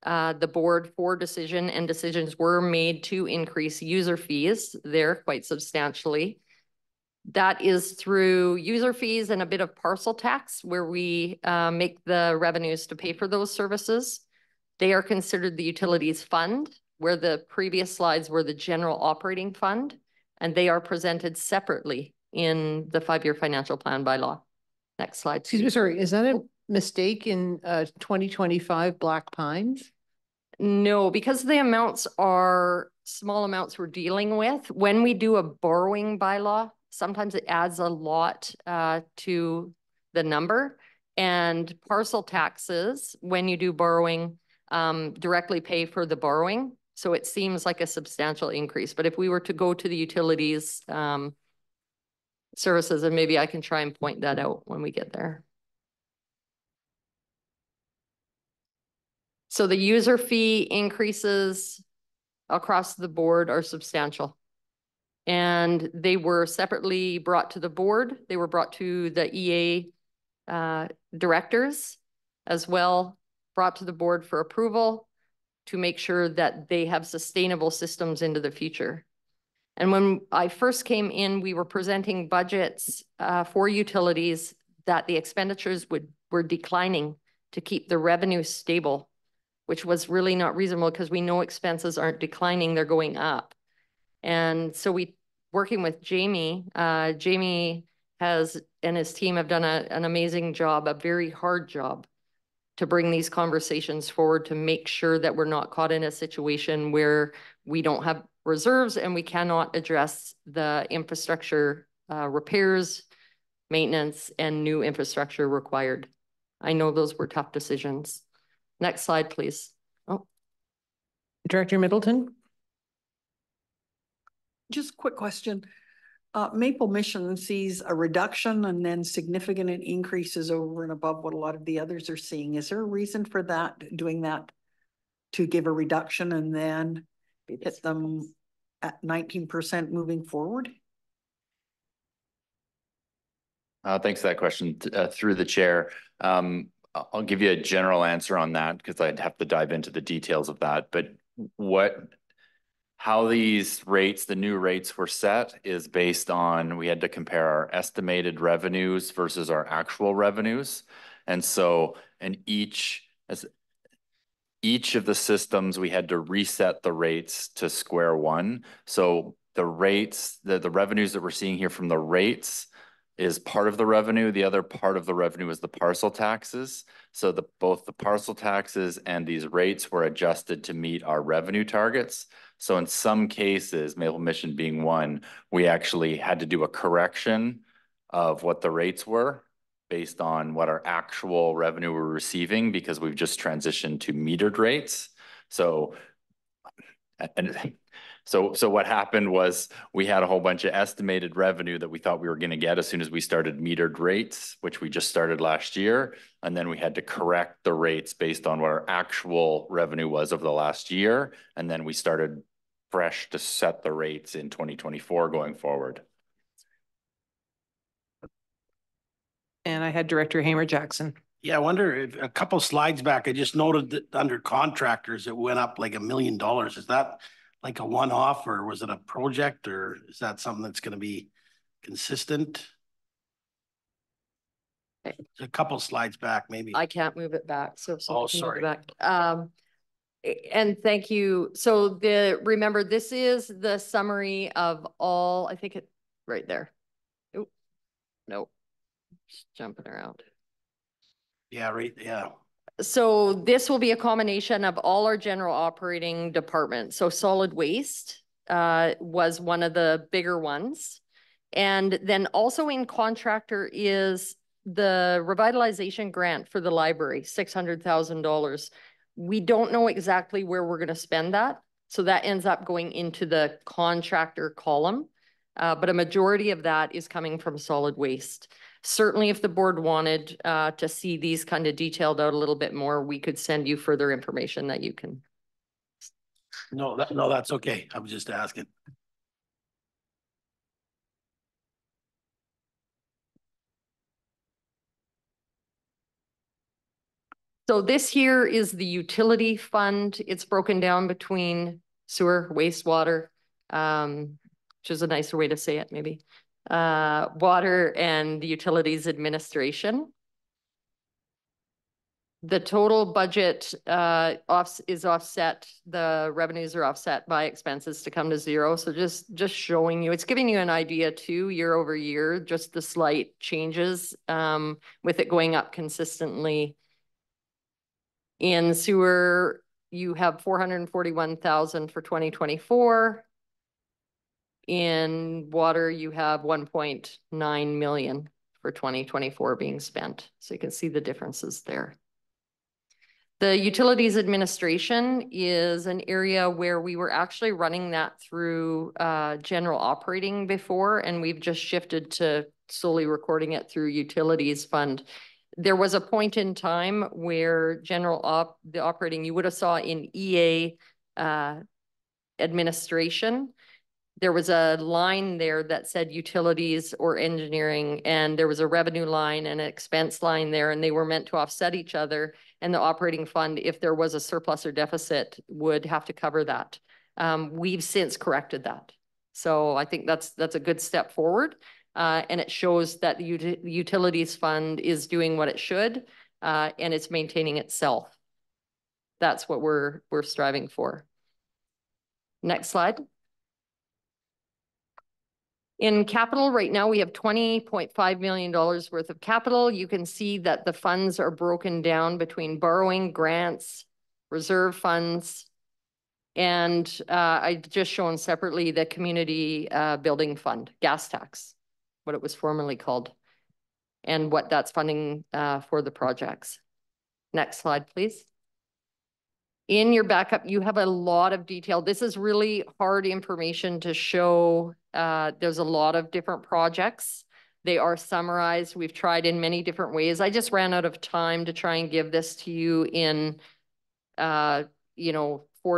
the board for decision, and decisions were made to increase user fees there quite substantially. That is through user fees and a bit of parcel tax, where we make the revenues to pay for those services. They are considered the utilities fund, where the previous slides were the general operating fund, and they are presented separately in the 5-year financial plan by law. Next slide. Excuse me, sorry, is that a mistake in 2025 Black Pines? No, because the amounts are small amounts we're dealing with. When we do a borrowing bylaw, sometimes it adds a lot to the number. And parcel taxes, when you do borrowing, directly pay for the borrowing. So it seems like a substantial increase. But if we were to go to the utilities services, and maybe I can try and point that out when we get there. So the user fee increases across the board are substantial. And they were separately brought to the board. They were brought to the EA directors as well, brought to the board for approval to make sure that they have sustainable systems into the future. And when I first came in, we were presenting budgets for utilities that the expenditures were declining to keep the revenue stable, which was really not reasonable because we know expenses aren't declining, they're going up. And so working with Jamie, Jamie and his team have done an amazing job, a very hard job to bring these conversations forward to make sure that we're not caught in a situation where we don't have reserves and we cannot address the infrastructure repairs, maintenance, and new infrastructure required. I know those were tough decisions. Next slide, please. Oh. Director Middleton. Just a quick question. Maple Mission sees a reduction and then significant increases over and above what a lot of the others are seeing. Is there a reason for that, doing that to give a reduction and then hit them at 19% moving forward? Thanks for that question through the chair. I'll give you a general answer on that because I'd have to dive into the details of that. But how these rates, the new rates were set is based on, we had to compare our estimated revenues versus our actual revenues. And so, each of the systems, we had to reset the rates to square one. So the rates, the revenues that we're seeing here from the rates is part of the revenue. The other part of the revenue is the parcel taxes. So both the parcel taxes and these rates were adjusted to meet our revenue targets. So in some cases, Maple Mission being one, we actually had to do a correction of what the rates were based on what our actual revenue we're receiving, because we've just transitioned to metered rates. So what happened was we had a whole bunch of estimated revenue that we thought we were going to get as soon as we started metered rates, which we just started last year. And then we had to correct the rates based on what our actual revenue was over the last year. And then we started fresh to set the rates in 2024 going forward. And I had Director Hamer-Jackson. Yeah, I wonder if a couple slides back, I just noted that under contractors, it went up like $1 million. Is that like a one-off or was it a project or is that something that's going to be consistent? A couple slides back, maybe. I can't move it back, so. Oh, can move it sorry. back. And thank you. So remember, this is the summary of all, I think it, right there. Oh, no, just jumping around. Yeah, right. Yeah. So this will be a combination of all our general operating departments. So solid waste was one of the bigger ones. And then also in contractor is the revitalization grant for the library, $600,000. We don't know exactly where we're going to spend that. So that ends up going into the contractor column. But a majority of that is coming from solid waste. Certainly, if the board wanted to see these kind of detailed out a little bit more, we could send you further information that you can. No, that's okay. I was just asking. So this here is the utility fund. It's broken down between sewer, wastewater, which is a nicer way to say it, maybe. Water and the utilities administration. The total budget is offset. The revenues are offset by expenses to come to zero. So just showing you, it's giving you an idea too, year over year, just the slight changes with it going up consistently. In sewer, you have 441,000 for 2024. In water, you have 1.9 million for 2024 being spent. So you can see the differences there. The utilities administration is an area where we were actually running that through general operating before, and we've just shifted to solely recording it through utilities fund. There was a point in time where the operating, you would have saw in EA administration, there was a line there that said utilities or engineering, and there was a revenue line and an expense line there, and they were meant to offset each other. And the operating fund, if there was a surplus or deficit, would have to cover that. We've since corrected that. So I think that's a good step forward. And it shows that the utilities fund is doing what it should, and it's maintaining itself. That's what we're striving for. Next slide. In capital right now, we have $20.5 million worth of capital. You can see that the funds are broken down between borrowing, grants, reserve funds, and I've just shown separately the community building fund, gas tax, what it was formerly called, and what that's funding for the projects. Next slide, please. In your backup, you have a lot of detail. This is really hard information to show. There's a lot of different projects. They are summarized. We've tried in many different ways. I just ran out of time to try and give this to you in, 4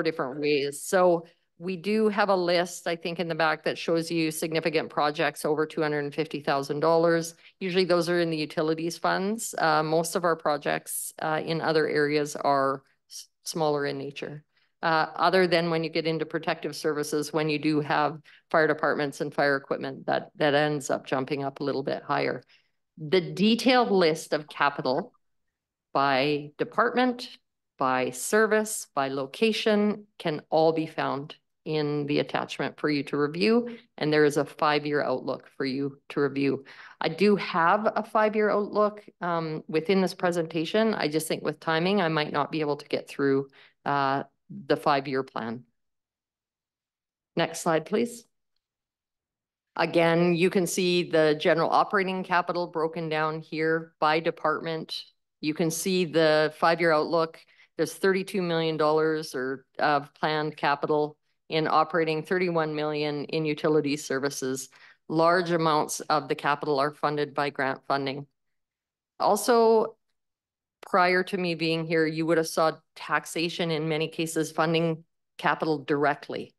different ways. So we do have a list, I think, in the back that shows you significant projects over $250,000. Usually those are in the utilities funds. Most of our projects in other areas are smaller in nature, other than when you get into protective services, when you do have fire departments and fire equipment, that ends up jumping up a little bit higher. The detailed list of capital by department, by service, by location can all be found in the attachment for you to review. And there is a 5-year outlook for you to review. I do have a 5-year outlook within this presentation. I just think with timing, I might not be able to get through the 5-year plan. Next slide, please. Again, you can see the general operating capital broken down here by department. You can see the 5-year outlook. There's $32 million of planned capital in operating, 31 million in utility services. Large amounts of the capital are funded by grant funding. Also, prior to me being here, you would have saw taxation in many cases funding capital directly.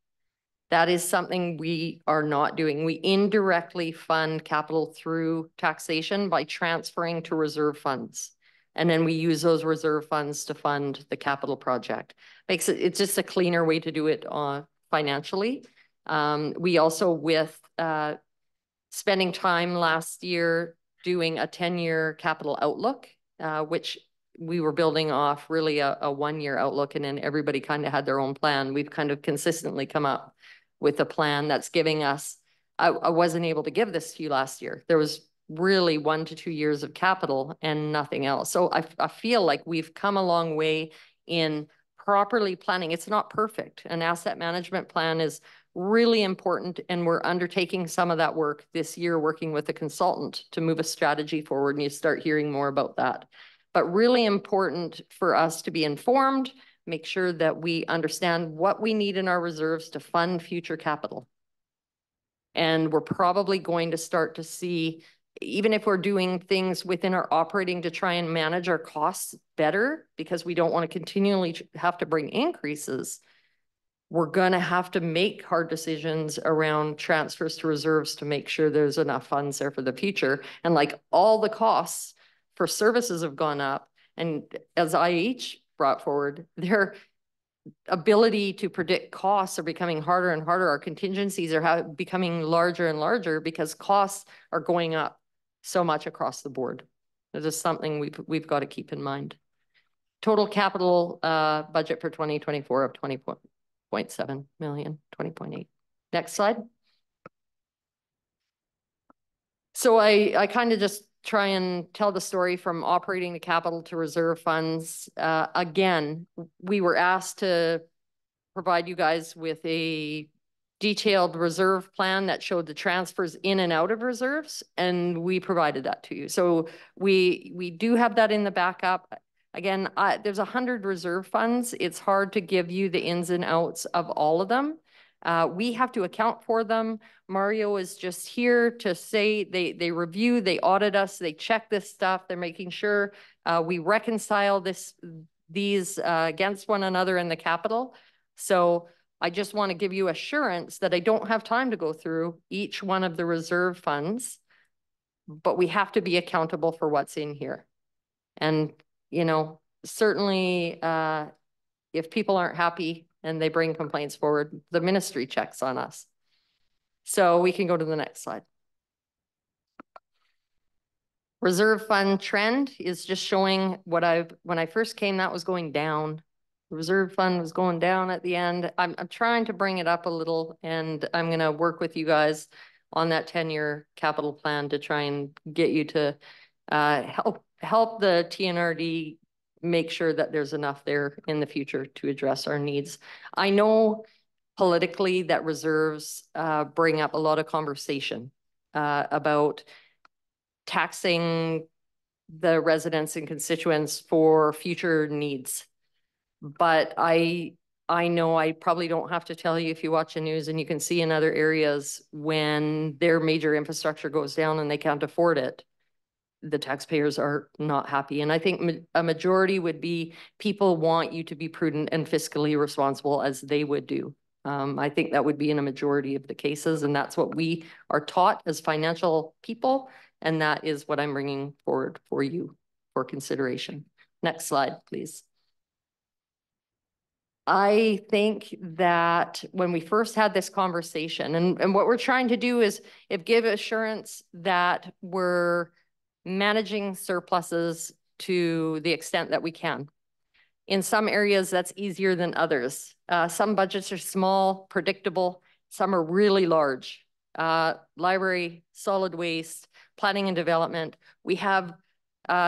That is something we are not doing. We indirectly fund capital through taxation by transferring to reserve funds. And then we use those reserve funds to fund the capital project. It's just a cleaner way to do it financially. We also, with spending time last year doing a 10-year capital outlook, which we were building off really a 1-year outlook, and then everybody kind of had their own plan. We've kind of consistently come up with a plan that's giving us, I wasn't able to give this to you last year. There was really 1 to 2 years of capital and nothing else. So I feel like we've come a long way in properly planning. It's not perfect. An asset management plan is really important, and we're undertaking some of that work this year, working with a consultant to move a strategy forward, and you start hearing more about that. But really important for us to be informed, make sure that we understand what we need in our reserves to fund future capital. And we're probably going to start to see, even if we're doing things within our operating to try and manage our costs better, because we don't want to continually have to bring increases, we're going to have to make hard decisions around transfers to reserves to make sure there's enough funds there for the future. And like all the costs for services have gone up, and as IH brought forward, their ability to predict costs are becoming harder and harder. Our contingencies are becoming larger and larger because costs are going up so much across the board. This is something we've got to keep in mind. Total capital budget for 2024 of 20.7 million, 20.8. Next slide. So I kind of just try and tell the story from operating the capital to reserve funds. Again, we were asked to provide you guys with a detailed reserve plan that showed the transfers in and out of reserves, and we provided that to you. So we do have that in the backup. Again, there's 100 reserve funds. It's hard to give you the ins and outs of all of them. We have to account for them. Mario is just here to say they review, they audit us, they check this stuff. They're making sure we reconcile these against one another in the capital. So I just want to give you assurance that I don't have time to go through each one of the reserve funds, but we have to be accountable for what's in here. And, you know, certainly if people aren't happy and they bring complaints forward, the ministry checks on us. So we can go to the next slide. Reserve fund trend is just showing what when I first came, that was going down. The reserve fund was going down at the end. I'm trying to bring it up a little, and I'm going to work with you guys on that 10-year capital plan to try and get you to help the TNRD make sure that there's enough there in the future to address our needs. I know politically that reserves bring up a lot of conversation about taxing the residents and constituents for future needs. But I know I probably don't have to tell you if you watch the news, and you can see in other areas when their major infrastructure goes down and they can't afford it, the taxpayers are not happy. And I think a majority would be people want you to be prudent and fiscally responsible as they would do. I think that would be in a majority of the cases, and that's what we are taught as financial people, and that is what I'm bringing forward for you for consideration. Next slide, please. I think that when we first had this conversation, and what we're trying to do is give assurance that we're managing surpluses to the extent that we can. In some areas, that's easier than others. Some budgets are small, predictable. Some are really large. Library, solid waste, planning and development. We have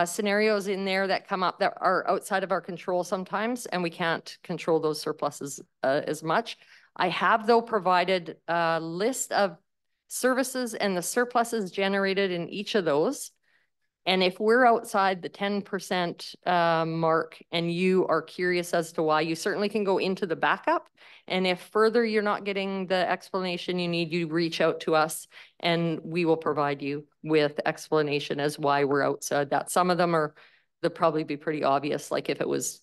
scenarios in there that come up that are outside of our control sometimes, and we can't control those surpluses as much. I have, though, provided a list of services and the surpluses generated in each of those. And if we're outside the 10% mark and you are curious as to why, you certainly can go into the backup. And if further you're not getting the explanation you need, you reach out to us and we will provide you with explanation as why we're outside that. Some of them they'll probably be pretty obvious, like if it was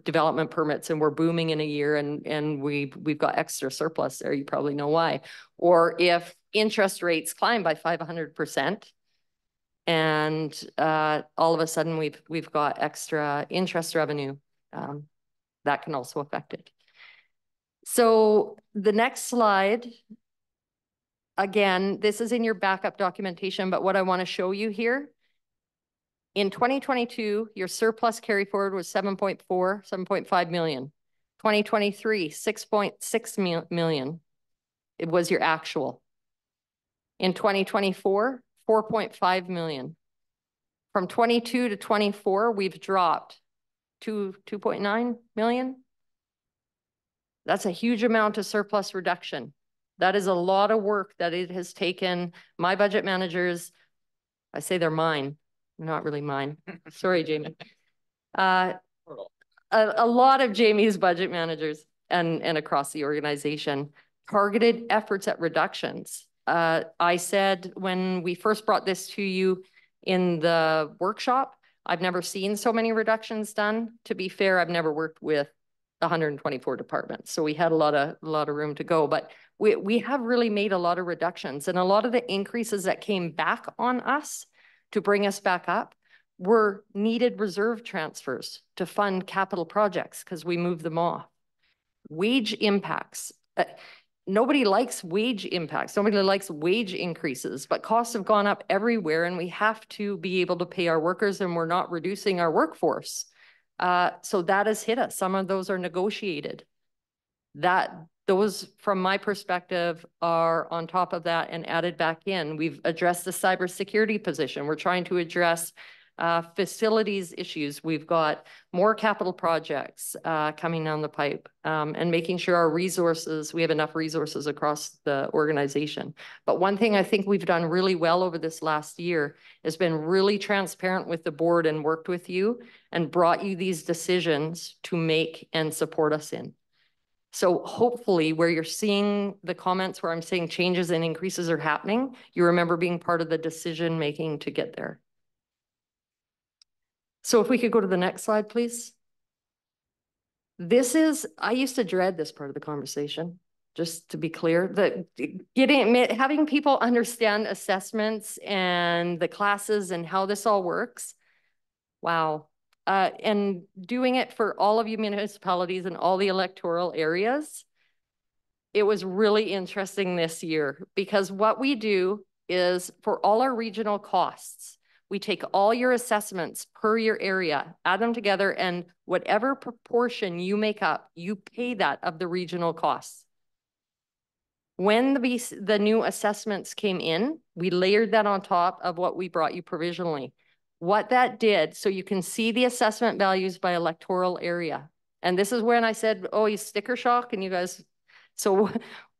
development permits and we're booming in a year and we've got extra surplus there, you probably know why. Or if interest rates climb by 500%, And all of a sudden we've got extra interest revenue that can also affect it. So the next slide, again, this is in your backup documentation, but what I want to show you here, in 2022, your surplus carry forward was 7.5 million. 2023, 6.6 million. It was your actual. In 2024, 4.5 million. From 22 to 24, we've dropped to 2.9 million. That's a huge amount of surplus reduction. That is a lot of work that it has taken my budget managers. I say they're mine, not really mine. Sorry, Jamie. A lot of Jamie's budget managers and across the organization targeted efforts at reductions. I said when we first brought this to you in the workshop, I've never seen so many reductions done. To be fair, I've never worked with 124 departments, so we had a lot of room to go. But we have really made a lot of reductions, and a lot of the increases that came back on us to bring us back up were needed reserve transfers to fund capital projects because we moved them off. Wage impacts. Nobody likes wage impacts. Nobody likes wage increases, but costs have gone up everywhere and we have to be able to pay our workers, and we're not reducing our workforce. So that has hit us. Some of those are negotiated. Those, from my perspective, are on top of that and added back in. We've addressed the cybersecurity position. We're trying to address facilities issues. We've got more capital projects coming down the pipe, and making sure our resources, we have enough resources across the organization. But one thing I think we've done really well over this last year has been really transparent with the board and worked with you and brought you these decisions to make and support us in. So hopefully where you're seeing the comments where I'm saying changes and increases are happening, you remember being part of the decision making to get there. So if we could go to the next slide, please. I used to dread this part of the conversation, just to be clear, that having people understand assessments and the classes and how this all works. Wow. And doing it for all of you municipalities and all the electoral areas, it was really interesting this year, because what we do is for all our regional costs, we take all your assessments per your area, add them together, and whatever proportion you make up, you pay that of the regional costs. When the new assessments came in, we layered that on top of what we brought you provisionally. What that did, so you can see the assessment values by electoral area. And this is when I said, oh, you sticker shock, and you guys, so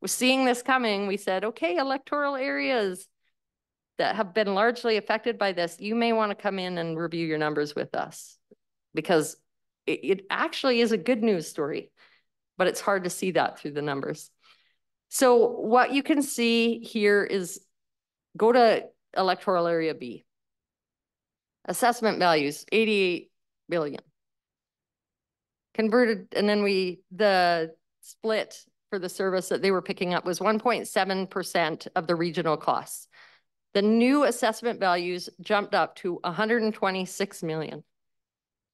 seeing this coming, we said, okay, electoral areas that have been largely affected by this, you may want to come in and review your numbers with us, because it actually is a good news story, but it's hard to see that through the numbers. So what you can see here is, go to electoral area B. Assessment values, 88 billion. Converted, and then the split for the service that they were picking up was 1.7% of the regional costs. The new assessment values jumped up to 126 million.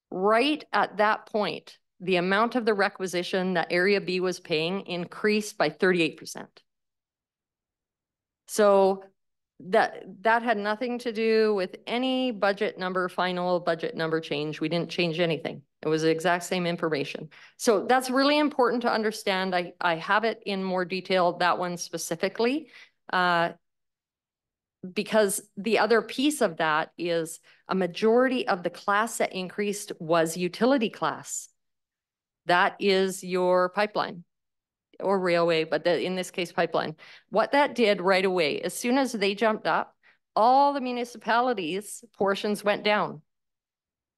Right at that point, the amount of the requisition that Area B was paying increased by 38%. So that had nothing to do with any final budget number change. We didn't change anything. It was the exact same information. So that's really important to understand. I have it in more detail, that one specifically, because the other piece of that is a majority of the class that increased was utility class. That is your pipeline or railway, but in this case, pipeline. What that did right away, as soon as they jumped up, all the municipalities' portions went down.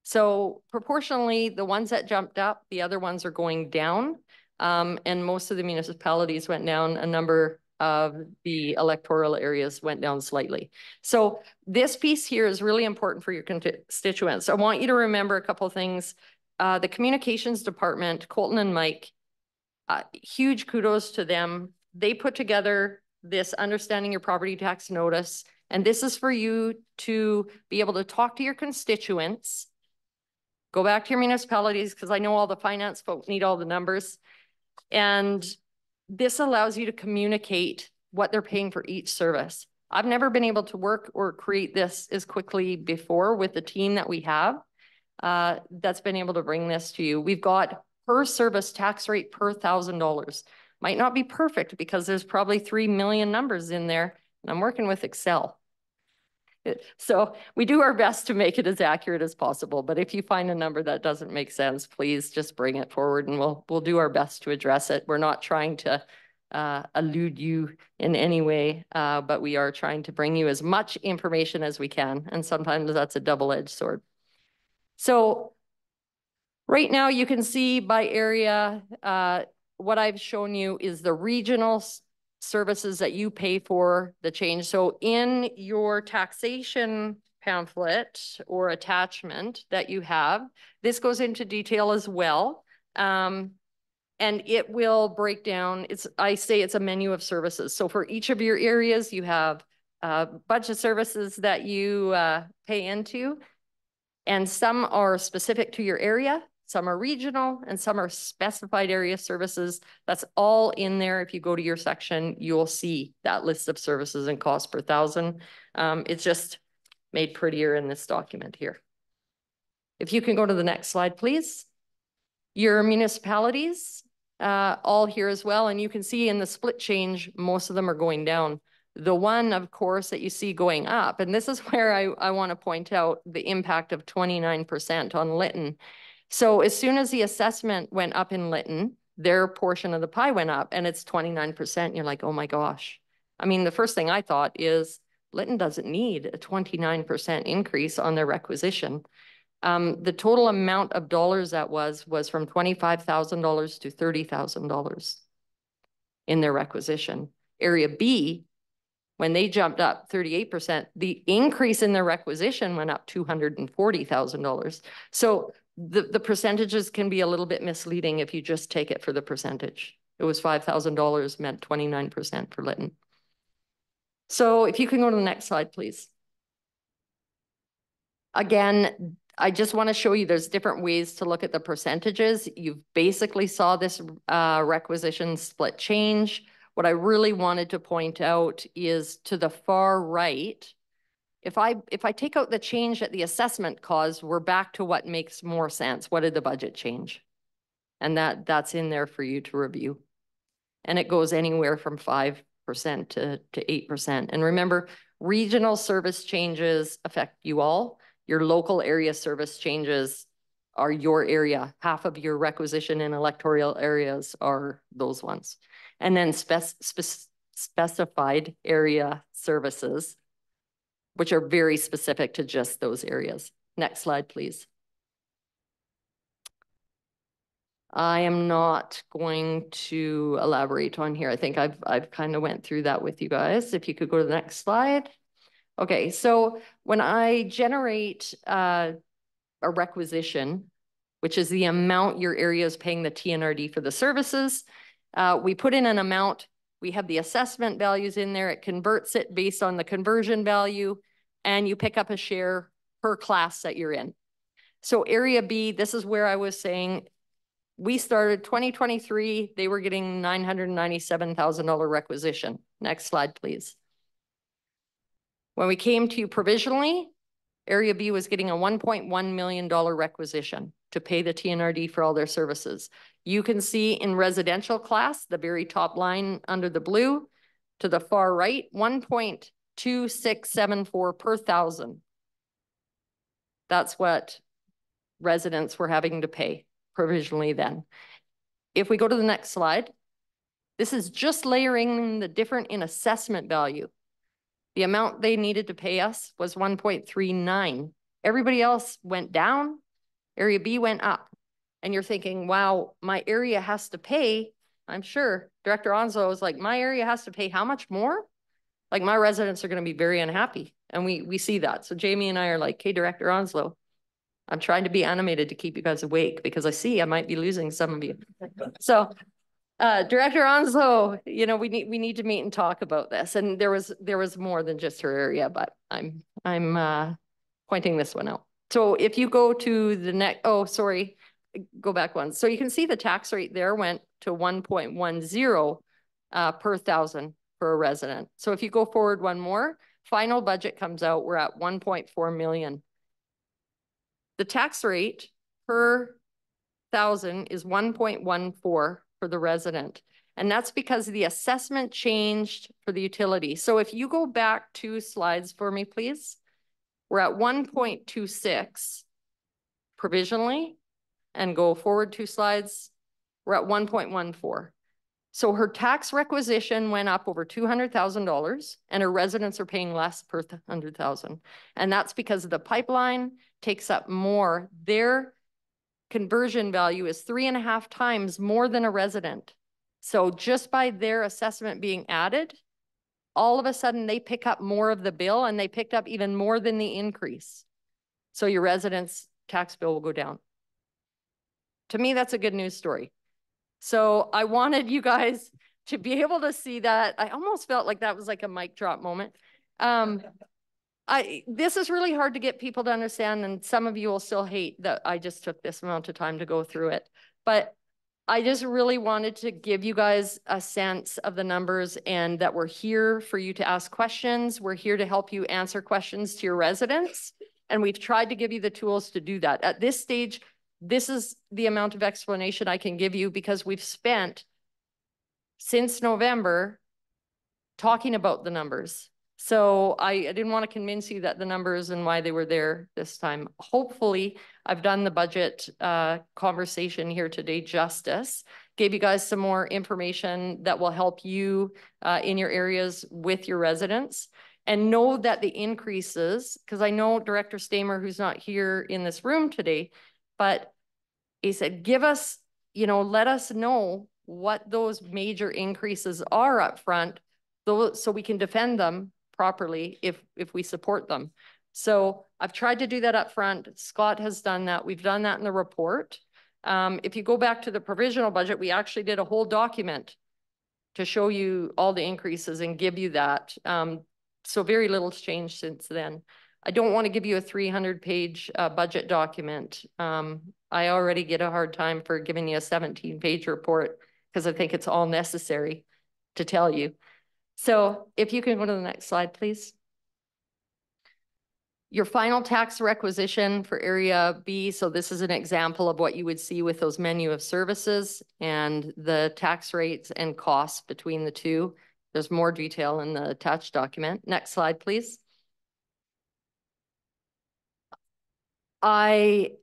So proportionally, the ones that jumped up, the other ones are going down. And most of the municipalities went down. A number of the electoral areas went down slightly. So this piece here is really important for your constituents. I want you to remember a couple of things. The communications department, Colton and Mike, huge kudos to them. They put together this understanding your property tax notice And this is for you to be able to talk to your constituents, go back to your municipalities, because I know all the finance folks need all the numbers. And this allows you to communicate what they're paying for each service. I've never been able to work or create this as quickly before with the team that we have that's been able to bring this to you. We've got per service tax rate per $1,000. Might not be perfect because there's probably 3 million numbers in there, and I'm working with Excel. So we do our best to make it as accurate as possible. But if you find a number that doesn't make sense, please just bring it forward and we'll do our best to address it. We're not trying to elude you in any way, but we are trying to bring you as much information as we can. And sometimes that's a double-edged sword. So right now you can see by area, what I've shown you is the regional services that you pay for the change. So in your taxation pamphlet or attachment that you have, this goes into detail as well. And it will break down, I say it's a menu of services. So for each of your areas, you have a bunch of services that you pay into, and some are specific to your area, some are regional, and some are specified area services. That's all in there. If you go to your section, you'll see that list of services and cost per thousand. It's just made prettier in this document here. If you can go to the next slide, please. Your municipalities, all here as well. And you can see in the split change, most of them are going down. The one, of course, that you see going up, and this is where I want to point out the impact of 29% on Lytton. So as soon as the assessment went up in Lytton, their portion of the pie went up and it's 29%. You're like, oh my gosh. I mean, the first thing I thought is Lytton doesn't need a 29% increase on their requisition. The total amount of dollars that was from $25,000 to $30,000 in their requisition. Area B, when they jumped up 38%, the increase in their requisition went up $240,000. So the percentages can be a little bit misleading if you just take it for the percentage. It was $5,000 meant 29% for Lytton. So if you can go to the next slide, please. Again, I just want to show you there's different ways to look at the percentages. You basically saw this requisition split change. What I really wanted to point out is to the far right, if I take out the change that the assessment caused, we're back to what makes more sense. What did the budget change? And that's in there for you to review. And it goes anywhere from 5% to 8%. And remember, regional service changes affect you all. Your local area service changes are your area. Half of your requisition in electoral areas are those ones. And then specified area services, which are very specific to just those areas. Next slide, please. I am not going to elaborate on here. I think I've kind of went through that with you guys. If you could go to the next slide. Okay, so when I generate a requisition, which is the amount your area is paying the TNRD for the services, we put in an amount, we have the assessment values in there, it converts it based on the conversion value, and you pick up a share per class that you're in. So area B, this is where I was saying, we started 2023, they were getting $997,000 requisition. Next slide, please. When we came to you provisionally, Area B was getting a $1.1 million requisition to pay the TNRD for all their services. You can see in residential class, the very top line under the blue, to the far right, 1.2674 per thousand. That's what residents were having to pay provisionally then. If we go to the next slide, this is just layering the different in assessment value. The amount they needed to pay us was 1.39. Everybody else went down, Area B went up. And you're thinking, wow, my area has to pay. I'm sure Director Onslow was like, my area has to pay how much more? Like my residents are going to be very unhappy. And we see that. So Jamie and I are like, hey, Director Onslow, I'm trying to be animated to keep you guys awake because I see I might be losing some of you. So Director Onslow, you know, we need to meet and talk about this. And there was more than just her area, but I'm pointing this one out. So if you go to the next, oh, sorry, go back one. So you can see the tax rate there went to 1.10 per thousand for a resident. So if you go forward one more, final budget comes out, we're at 1.4 million. The tax rate per thousand is 1.14 for the resident. And that's because the assessment changed for the utility. So if you go back 2 slides for me, please. We're at 1.26 provisionally, and go forward 2 slides. We're at 1.14. So her tax requisition went up over $200,000 and her residents are paying less per 100,000. And that's because the pipeline takes up more. Their conversion value is 3.5 times more than a resident. So just by their assessment being added, all of a sudden they pick up more of the bill, and they picked up even more than the increase. So your residents' tax bill will go down. To me, that's a good news story. So I wanted you guys to be able to see that. I almost felt like that was like a mic drop moment. This is really hard to get people to understand, and some of you will still hate that I just took this amount of time to go through it. But I just really wanted to give you guys a sense of the numbers, and that we're here for you to ask questions. We're here to help you answer questions to your residents. And we've tried to give you the tools to do that. At this stage, this is the amount of explanation I can give you, because we've spent since November talking about the numbers. So I didn't want to convince you that the numbers and why they were there this time. Hopefully, I've done the budget conversation here today justice, gave you guys some more information that will help you in your areas with your residents. And know that the increases, because I know Director Stamer, who's not here in this room today, but he said, give us, you know, let us know what those major increases are up front, so we can defend them properly if we support them. So I've tried to do that up front. Scott has done that. We've done that in the report. If you go back to the provisional budget, we actually did a whole document to show you all the increases and give you that. So very little's changed since then. I don't want to give you a 300-page budget document. I already get a hard time for giving you a 17-page report, because I think it's all necessary to tell you. So if you can go to the next slide, please. Your final tax requisition for Area B. So this is an example of what you would see with those menu of services and the tax rates and costs between the two. There's more detail in the attached document. Next slide, please. I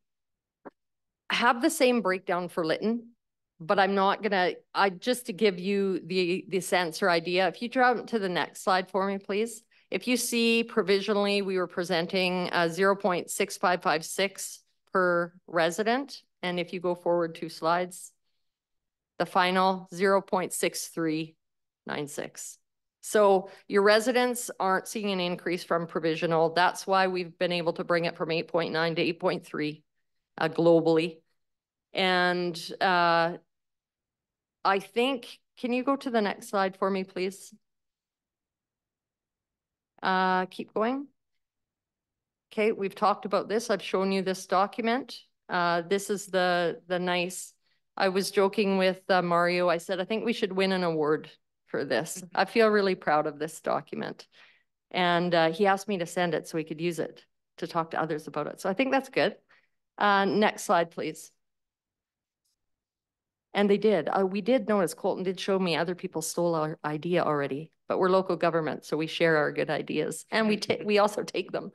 have the same breakdown for Lytton, but I'm not gonna, just to give you the sense or idea, if you drop to the next slide for me, please. If you see provisionally, we were presenting 0.6556 per resident. And if you go forward 2 slides, the final 0.6396. So your residents aren't seeing an increase from provisional. That's why we've been able to bring it from 8.9 to 8.3 globally. And I think, can you go to the next slide for me, please? Keep going. Okay, we've talked about this. I've shown you this document. This is the nice, I was joking with Mario. I said, I think we should win an award for this. I feel really proud of this document. And he asked me to send it so he could use it to talk to others about it. So I think that's good. Next slide, please. And they did. We did notice, Colton did show me other people stole our idea already, but we're local government, so we share our good ideas, and we also take them.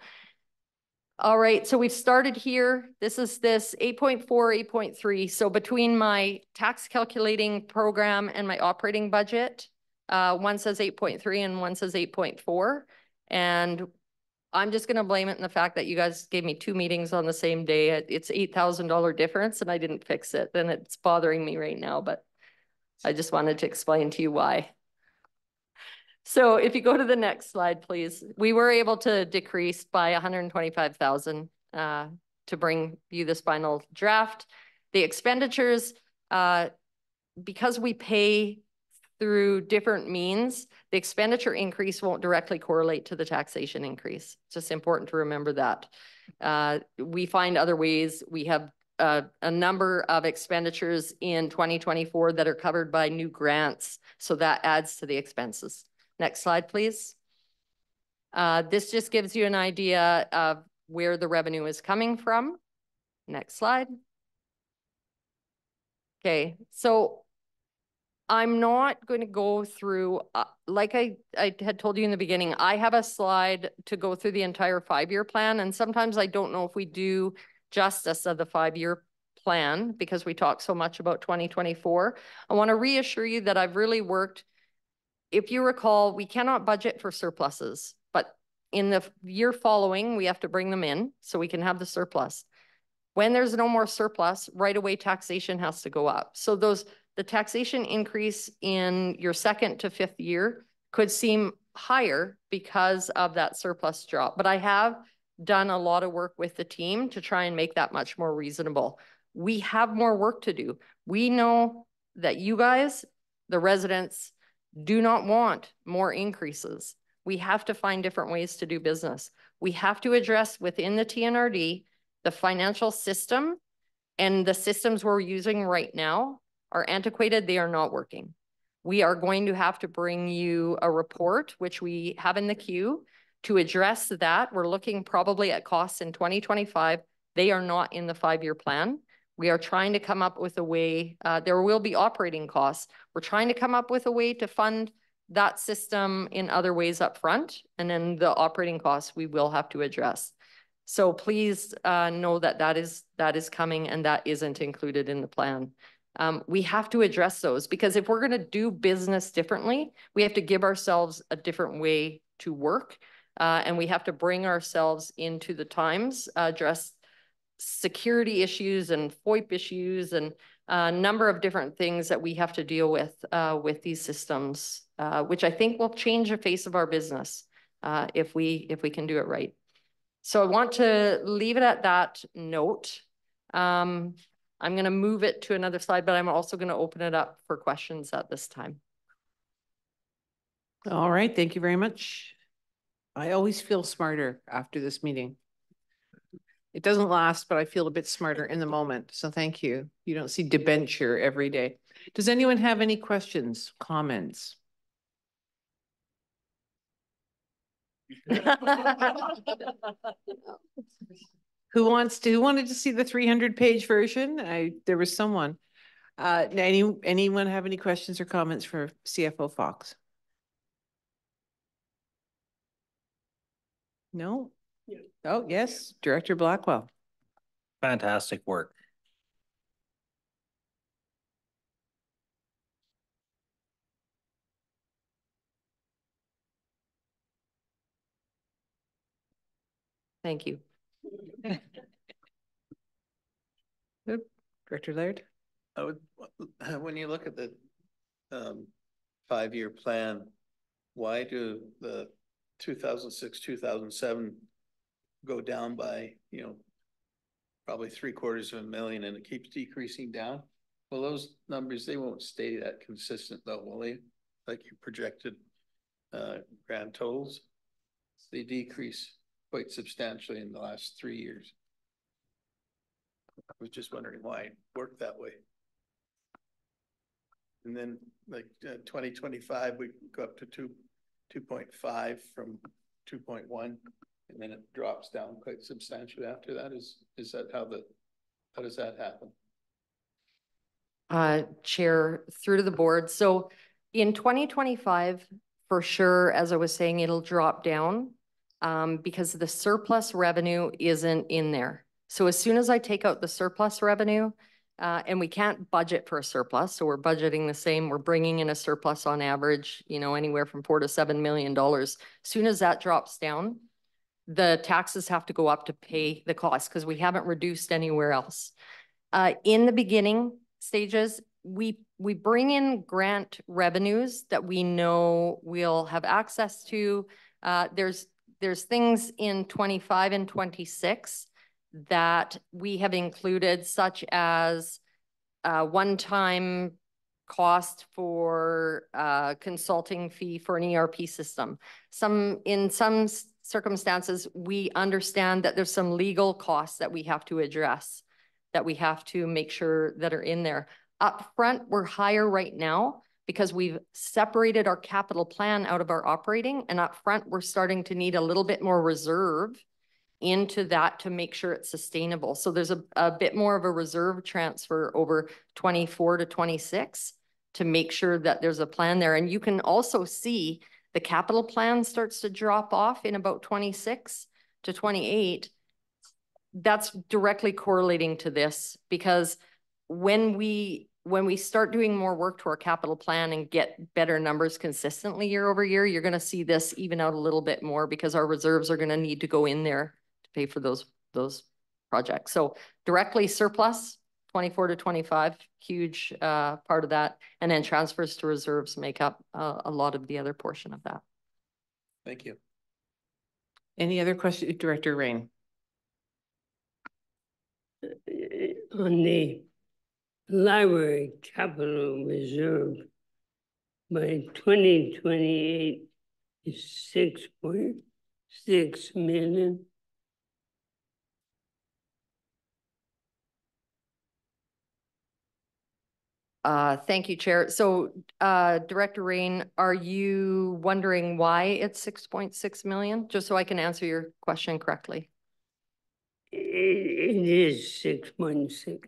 All right, so we've started here. This is 8.4, 8.3. So between my tax calculating program and my operating budget, one says 8.3 and one says 8.4. And I'm just gonna blame it in the fact that you guys gave me 2 meetings on the same day. It's $8,000 difference and I didn't fix it. And it's bothering me right now, but I just wanted to explain to you why. So if you go to the next slide, please. We were able to decrease by 125,000 to bring you this final draft. The expenditures, because we pay through different means, the expenditure increase won't directly correlate to the taxation increase. It's just important to remember that. We find other ways. We have a number of expenditures in 2024 that are covered by new grants, so that adds to the expenses. Next slide, please. This just gives you an idea of where the revenue is coming from. Next slide. Okay, so I'm not going to go through, like I had told you in the beginning, I have a slide to go through the entire 5-year plan. And sometimes I don't know if we do justice of the 5-year plan because we talk so much about 2024. I want to reassure you that I've really worked. If you recall, we cannot budget for surpluses, but in the year following, we have to bring them in so we can have the surplus. When there's no more surplus, right away taxation has to go up. So the taxation increase in your 2nd to 5th year could seem higher because of that surplus drop. But I have done a lot of work with the team to try and make that much more reasonable. We have more work to do. We know that you guys, the residents, do not want more increases. We have to find different ways to do business. We have to address within the TNRD the financial system, and the systems we're using right now are antiquated. They are not working. We are going to have to bring you a report, which we have in the queue, to address that. We're looking probably at costs in 2025. They are not in the 5-year plan. We are trying to come up with a way, there will be operating costs. We're trying to come up with a way to fund that system in other ways up front, and then the operating costs we will have to address. So please know that that is coming, and that isn't included in the plan. We have to address those, because if we're going to do business differently, we have to give ourselves a different way to work, and we have to bring ourselves into the times, address security issues and FOIP issues and a number of different things that we have to deal with these systems, which I think will change the face of our business if we can do it right. So I want to leave it at that note. I'm going to move it to another slide, but I'm also going to open it up for questions at this time. All right, thank you very much. I always feel smarter after this meeting. It doesn't last, but I feel a bit smarter in the moment. So thank you. You don't see debenture every day. Does anyone have any questions, comments? Who wanted to see the 300-page version? There was someone. Anyone have any questions or comments for CFO Fox? No? Yeah. Oh, yes, Director Blackwell. Fantastic work. Thank you. Good. Director Laird? When you look at the 5-year plan, why do the 2006, 2007 go down by, probably $750,000 and it keeps decreasing down? Well, those numbers, they won't stay that consistent though, will they? Like you projected grand totals, they decrease quite substantially in the last 3 years. I was just wondering why it worked that way. And then like 2025, we go up to 2.5 from 2.1, and then it drops down quite substantially after that. Is that how does that happen? Chair, through to the board. So in 2025, for sure, as I was saying, it'll drop down because the surplus revenue isn't in there. So as soon as I take out the surplus revenue, and we can't budget for a surplus, so we're budgeting the same, we're bringing in a surplus on average, anywhere from $4 to $7 million. As soon as that drops down, the taxes have to go up to pay the cost because we haven't reduced anywhere else. In the beginning stages, we bring in grant revenues that we know we'll have access to. There's things in 25 and 26 that we have included, such as one-time cost for consulting fee for an ERP system. In some circumstances, we understand that there's some legal costs that we have to address, that we have to make sure that are in there. Up front, we're higher right now because we've separated our capital plan out of our operating, and up front, we're starting to need a little bit more reserve into that to make sure it's sustainable. So there's a bit more of a reserve transfer over 24 to 26 to make sure that there's a plan there. And you can also see the capital plan starts to drop off in about 26 to 28. That's directly correlating to this, because when we start doing more work to our capital plan and get better numbers consistently year over year, you're going to see this even out a little bit more, because our reserves are going to need to go in there to pay for those projects. So directly surplus 24 to 25, huge part of that. And then transfers to reserves make up a lot of the other portion of that. Thank you. Any other questions, Director Rain? On the library capital reserve, by 2028 is 6.6 million. Thank you, Chair. So, Director Rain, are you wondering why it's 6.6 million? Just so I can answer your question correctly. It is 6.6.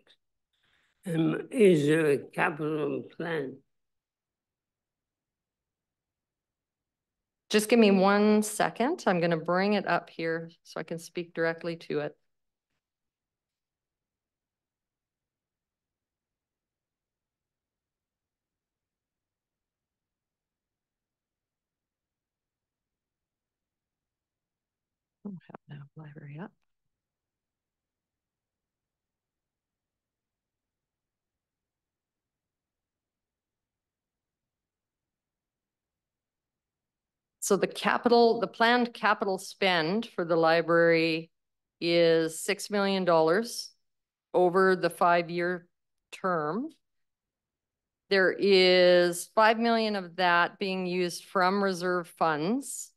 Is there a capital plan? Just give me 1 second. I'm going to bring it up here so I can speak directly to it. I don't have now library up. So the planned capital spend for the library is $6 million over the 5-year term. There is 5 million of that being used from reserve funds.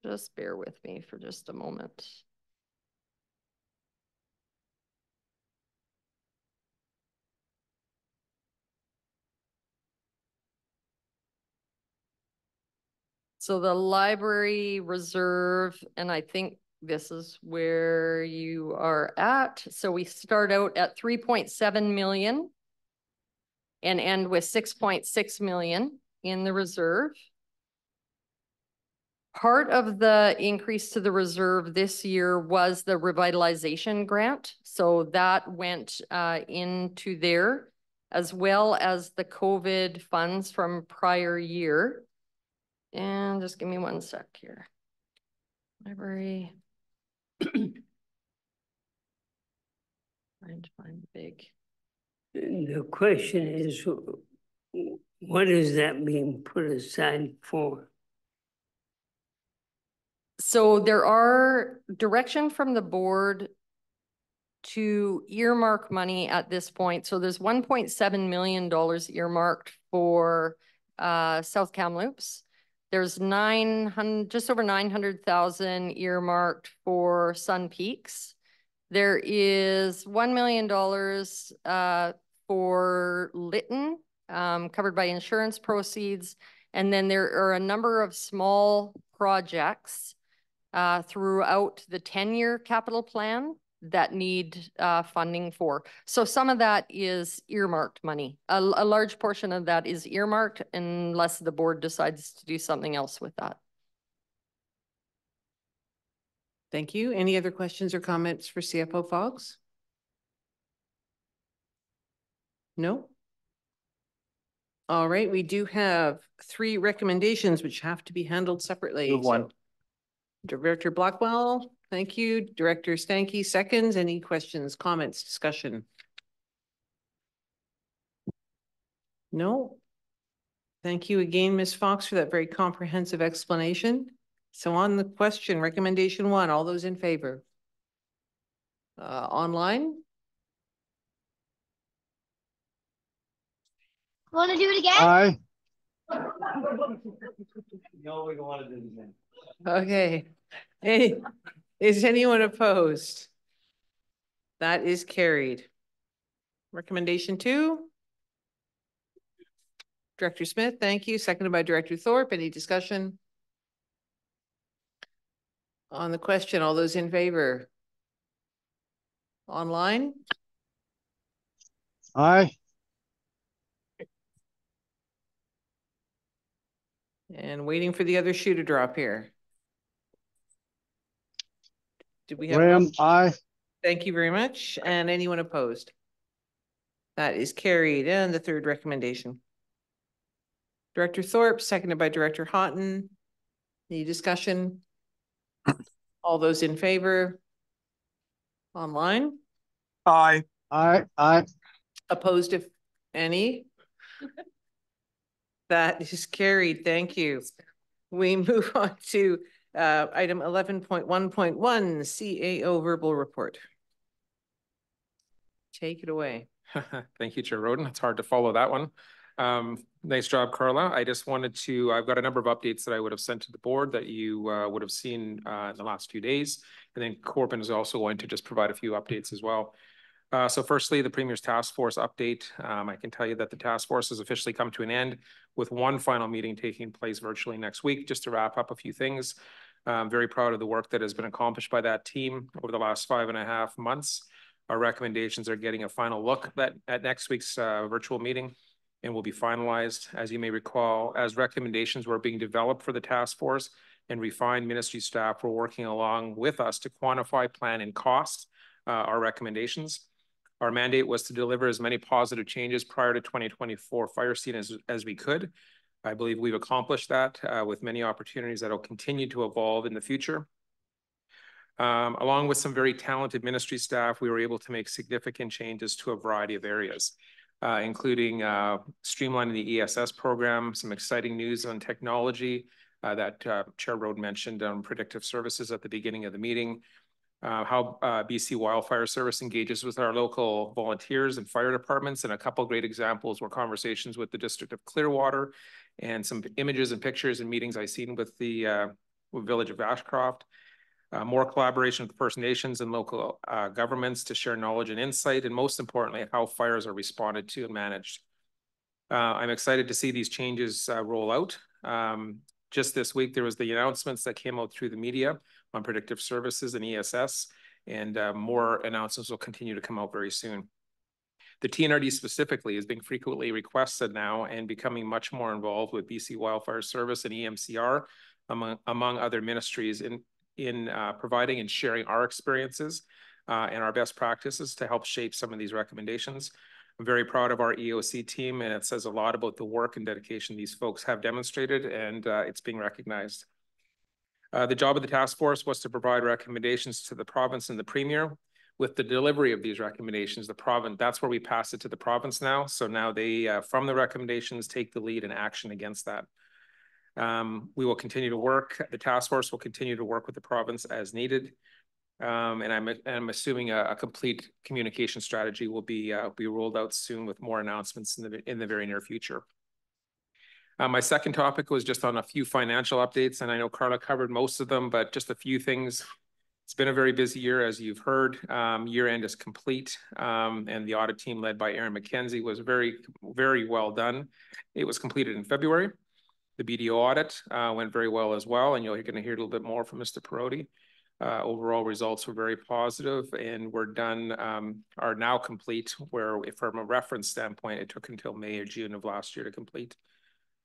Just bear with me for just a moment. So the library reserve, and I think this is where you are at. So we start out at 3.7 million and end with 6.6 million in the reserve. Part of the increase to the reserve this year was the revitalization grant. So that went into there, as well as the COVID funds from prior year. And just give me 1 sec here. Library. Trying to find the big. The question is, what is that being put aside for? So there are direction from the board to earmark money at this point. So there's $1.7 million earmarked for South Kamloops. There's just over 900,000 earmarked for Sun Peaks. There is $1 million for Lytton, covered by insurance proceeds. And then there are a number of small projects throughout the 10-year capital plan that need funding for. So some of that is earmarked money. A large portion of that is earmarked unless the board decides to do something else with that. Thank you. Any other questions or comments for CFO Fox? No? All right, we do have 3 recommendations which have to be handled separately. Move one. So, Director Blackwell, thank you. Director Stanky, seconds. Any questions, comments, discussion? No? Thank you again, Ms. Fox, for that very comprehensive explanation. So on the question, recommendation 1, all those in favor? Online? Want to do it again? Aye. No, we don't want to do it again. Okay. Is anyone opposed? That is carried. Recommendation 2. Director Smith, thank you. Seconded by Director Thorpe. Any discussion? On the question, all those in favor? Online? Aye. And waiting for the other shoe to drop here. Did we have? Graham, aye. Thank you very much. And anyone opposed? That is carried. And the third recommendation. Director Thorpe, seconded by Director Houghton. Any discussion? All those in favor? Online? Aye. Aye. Aye. Opposed, if any? That is carried. Thank you. We move on to item 11.1.1, CAO verbal report. Take it away. Thank you, Chair Roden. It's hard to follow that one. Nice job, Carla. I just wanted to, I've got a number of updates that I would have sent to the board that you would have seen in the last few days. And then Corbin is also going to just provide a few updates as well. So firstly, the Premier's task force update. I can tell you that the task force has officially come to an end with one final meeting taking place virtually next week, just to wrap up a few things. I'm very proud of the work that has been accomplished by that team over the last 5.5 months. Our recommendations are getting a final look at next week's virtual meeting and will be finalized. As you may recall, as recommendations were being developed for the task force and refined, ministry staff were working along with us to quantify, plan, and cost our recommendations. Our mandate was to deliver as many positive changes prior to 2024 fire season as we could. I believe we've accomplished that with many opportunities that will continue to evolve in the future. Along with some very talented ministry staff, we were able to make significant changes to a variety of areas, including streamlining the ESS program, some exciting news on technology that Chair Rode mentioned on predictive services at the beginning of the meeting, how BC Wildfire Service engages with our local volunteers and fire departments. And a couple of great examples were conversations with the District of Clearwater and some images and pictures and meetings I've seen with the Village of Ashcroft. More collaboration with First Nations and local governments to share knowledge and insight, and most importantly, how fires are responded to and managed. I'm excited to see these changes roll out. Just this week, there was the announcements that came out through the media on predictive services and ESS, and more announcements will continue to come out very soon. The TNRD specifically is being frequently requested now and becoming much more involved with BC Wildfire Service and EMCR, among other ministries, in providing and sharing our experiences and our best practices to help shape some of these recommendations. I'm very proud of our EOC team, and it says a lot about the work and dedication these folks have demonstrated, and it's being recognized. The job of the task force was to provide recommendations to the province and the Premier. With the delivery of these recommendations, the province, that's where we pass it to the province now. So now they, from the recommendations, take the lead and action against that. We will continue to work, the task force will continue to work with the province as needed. And I'm assuming a complete communication strategy will be rolled out soon with more announcements in the very near future. My second topic was just on a few financial updates, and I know Carla covered most of them, but just a few things. It's been a very busy year, as you've heard. Year end is complete, and the audit team led by Aaron McKenzie was very, very well done. It was completed in February. The BDO audit went very well as well, and you're going to hear a little bit more from Mr. Perotti. Overall results were very positive, and we're done, are now complete, where from a reference standpoint, it took until May or June of last year to complete.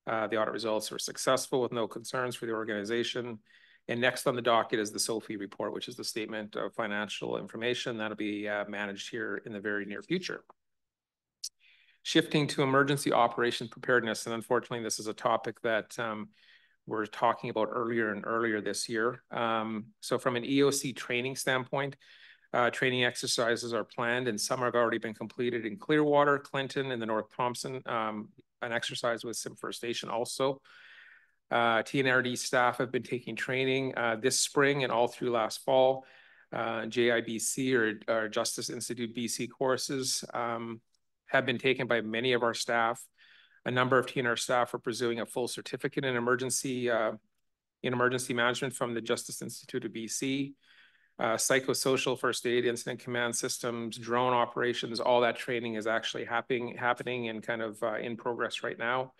The audit results were successful with no concerns for the organization. And next on the docket is the SOFI report, which is the statement of financial information that'll be managed here in the very near future. Shifting to emergency operation preparedness, and unfortunately, this is a topic that we're talking about earlier and earlier this year. So from an EOC training standpoint, training exercises are planned, and some have already been completed in Clearwater, Clinton, and the North Thompson an exercise with Sim First Station also. TNRD staff have been taking training this spring and all through last fall. JIBC or Justice Institute BC courses have been taken by many of our staff. A number of TNR staff are pursuing a full certificate in emergency management from the Justice Institute of BC. Psychosocial first aid, incident command systems, drone operations, all that training is actually happening and kind of in progress right now.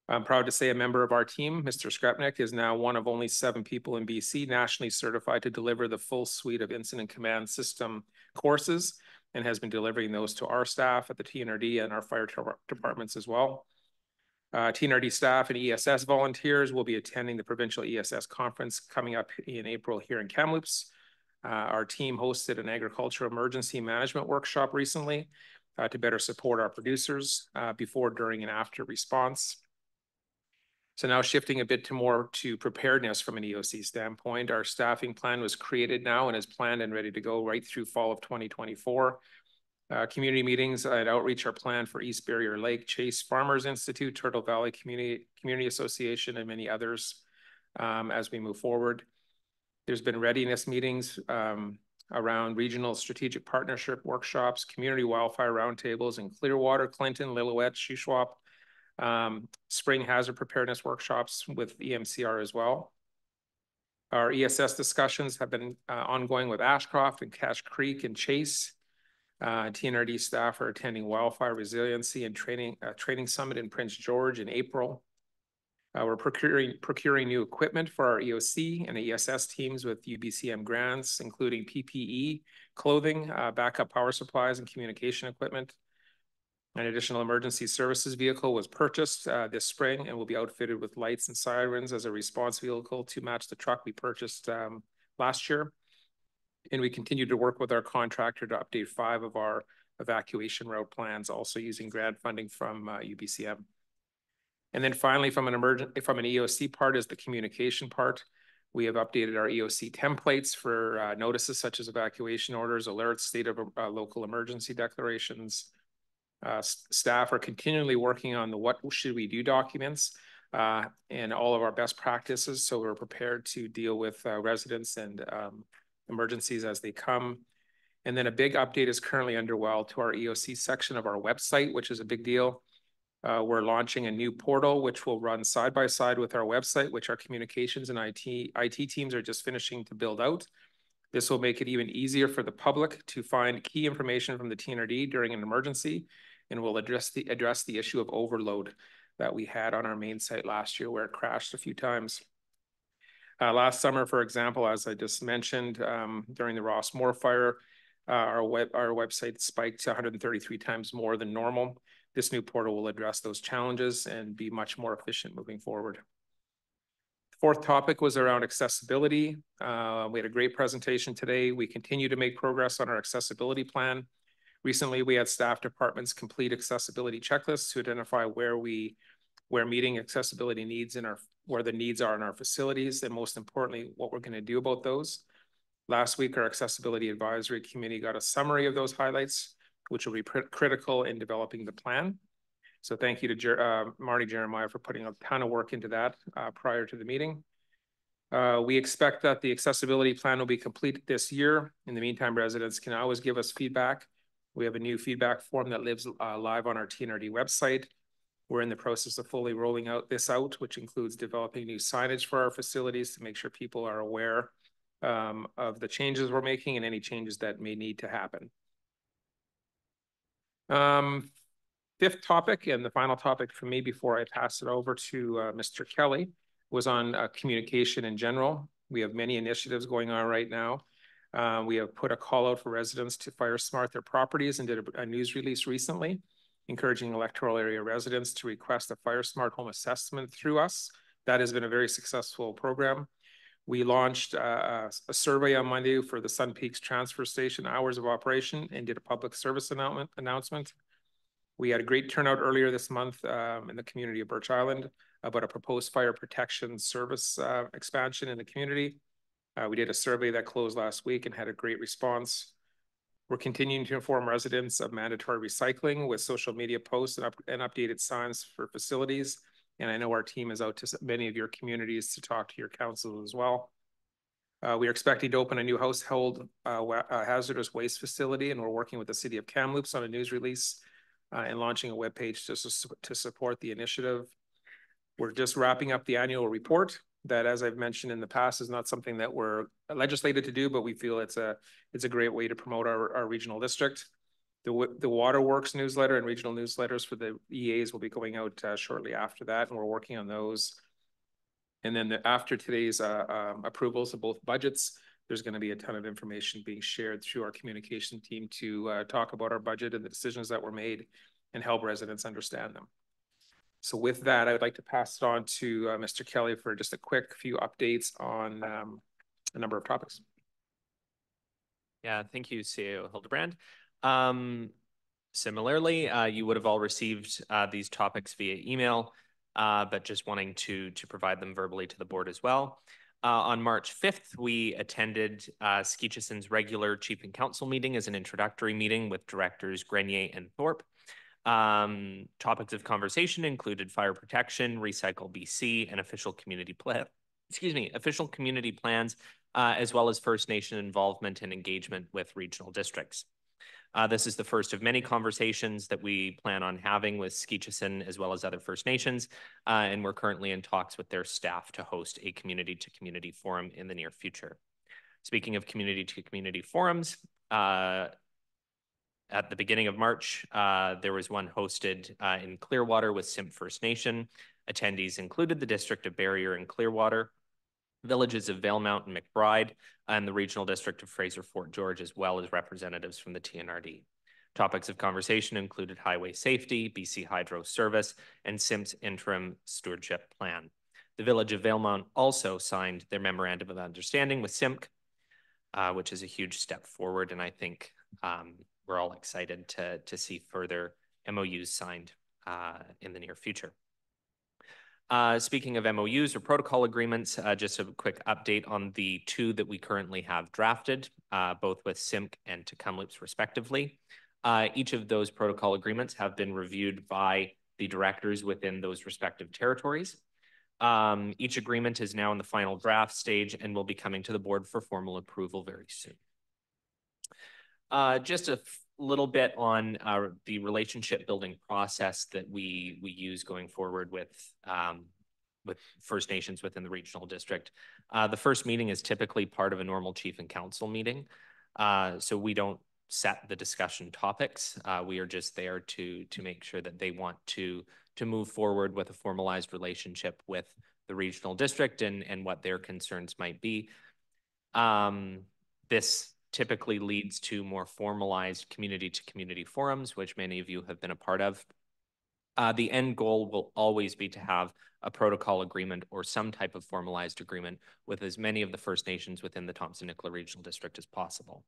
I'm proud to say a member of our team, Mr. Skrepnik, is now one of only 7 people in BC nationally certified to deliver the full suite of incident command system courses and has been delivering those to our staff at the TNRD and our fire departments as well. TNRD staff and ESS volunteers will be attending the provincial ESS conference coming up in April here in Kamloops. Our team hosted an agricultural emergency management workshop recently to better support our producers before, during, and after response. So now shifting a bit more to preparedness from an EOC standpoint, our staffing plan was created now and is planned and ready to go right through fall of 2024. Community meetings and outreach are planned for East Barrier Lake, Chase Farmers Institute, Turtle Valley Community Association, and many others as we move forward. There's been readiness meetings around regional strategic partnership workshops, community wildfire roundtables in Clearwater, Clinton, Lillooet, Shuswap, spring hazard preparedness workshops with EMCR as well. Our ESS discussions have been ongoing with Ashcroft and Cache Creek and Chase. TNRD staff are attending wildfire resiliency and training summit in Prince George in April. We're procuring new equipment for our EOC and ESS teams with UBCM grants, including PPE, clothing, backup power supplies, and communication equipment. An additional emergency services vehicle was purchased this spring and will be outfitted with lights and sirens as a response vehicle to match the truck we purchased last year. And we continue to work with our contractor to update 5 of our evacuation route plans, also using grant funding from UBCM. And then finally, from an EOC part is the communication part. We have updated our EOC templates for notices such as evacuation orders, alerts, state of local emergency declarations. Staff are continually working on the what should we do documents and all of our best practices, so we're prepared to deal with residents and emergencies as they come. And then a big update is currently underway to our EOC section of our website, which is a big deal. We're launching a new portal, which will run side by side with our website, which our communications and IT teams are just finishing to build out. This will make it even easier for the public to find key information from the TNRD during an emergency, and will address the issue of overload that we had on our main site last year where it crashed a few times. Last summer, for example, as I just mentioned, during the Ross Moore fire, our website spiked 133 times more than normal. This new portal will address those challenges and be much more efficient moving forward. The fourth topic was around accessibility. We had a great presentation today. We continue to make progress on our accessibility plan. Recently, we had staff departments complete accessibility checklists to identify where meeting accessibility needs where the needs are in our facilities, and most importantly, what we're going to do about those. Last week, our Accessibility Advisory Committee got a summary of those highlights, which will be critical in developing the plan. So thank you to Marty Jeremiah for putting a ton of work into that prior to the meeting. We expect that the accessibility plan will be completed this year. In the meantime, residents can always give us feedback. We have a new feedback form that lives live on our TNRD website. We're in the process of fully rolling this out, which includes developing new signage for our facilities to make sure people are aware of the changes we're making and any changes that may need to happen. Fifth topic and the final topic for me before I pass it over to Mr. Kelly was on communication in general. We have many initiatives going on right now. We have put a call out for residents to fire smart their properties and did a news release recently, encouraging electoral area residents to request a fire smart home assessment through us. That has been a very successful program. We launched a survey on Monday for the Sun Peaks transfer station hours of operation and did a public service announcement. We had a great turnout earlier this month in the community of Birch Island about a proposed fire protection service expansion in the community. We did a survey that closed last week and had a great response. We're continuing to inform residents of mandatory recycling with social media posts and updated signs for facilities. And I know our team is out to many of your communities to talk to your councils as well. We are expecting to open a new household hazardous waste facility, and we're working with the city of Kamloops on a news release and launching a webpage to support the initiative. We're just wrapping up the annual report that, as I've mentioned in the past, is not something that we're legislated to do, but we feel it's a great way to promote our regional district. The Waterworks newsletter and regional newsletters for the EAs will be going out shortly after that, and we're working on those. And then after today's approvals of both budgets, there's going to be a ton of information being shared through our communication team to talk about our budget and the decisions that were made and help residents understand them. So with that, I would like to pass it on to Mr. Kelly for just a quick few updates on a number of topics. Yeah, thank you, CEO Hildebrand. Similarly, you would have all received these topics via email, but just wanting to provide them verbally to the board as well. On March 5th, we attended Skeetcheson's regular Chief and Council meeting as an introductory meeting with directors Grenier and Thorpe. Topics of conversation included fire protection, Recycle BC, and official community plans, as well as First Nation involvement and engagement with regional districts. This is the first of many conversations that we plan on having with Skeetcheson as well as other First Nations, and we're currently in talks with their staff to host a community-to-community forum in the near future. Speaking of community-to-community forums, at the beginning of March, there was one hosted in Clearwater with Simp First Nation. Attendees included the District of Barrier and Clearwater, villages of Valemount and McBride, and the Regional District of Fraser-Fort George, as well as representatives from the TNRD. Topics of conversation included highway safety, BC Hydro Service, and Simp's interim stewardship plan. The village of Valemount also signed their memorandum of understanding with Simp, which is a huge step forward, and I think we're all excited to see further MOUs signed in the near future. Speaking of MOUs or protocol agreements, just a quick update on the two that we currently have drafted, both with Simp and Kamloops respectively. Each of those protocol agreements have been reviewed by the directors within those respective territories. Each agreement is now in the final draft stage and will be coming to the board for formal approval very soon. Just a little bit on the relationship building process that we use going forward with First Nations within the regional district. The first meeting is typically part of a normal chief and council meeting. So we don't set the discussion topics. We are just there to make sure that they want to move forward with a formalized relationship with the regional district and what their concerns might be. This typically leads to more formalized community-to-community forums, which many of you have been a part of. The end goal will always be to have a protocol agreement or some type of formalized agreement with as many of the First Nations within the Thompson-Nicola Regional District as possible.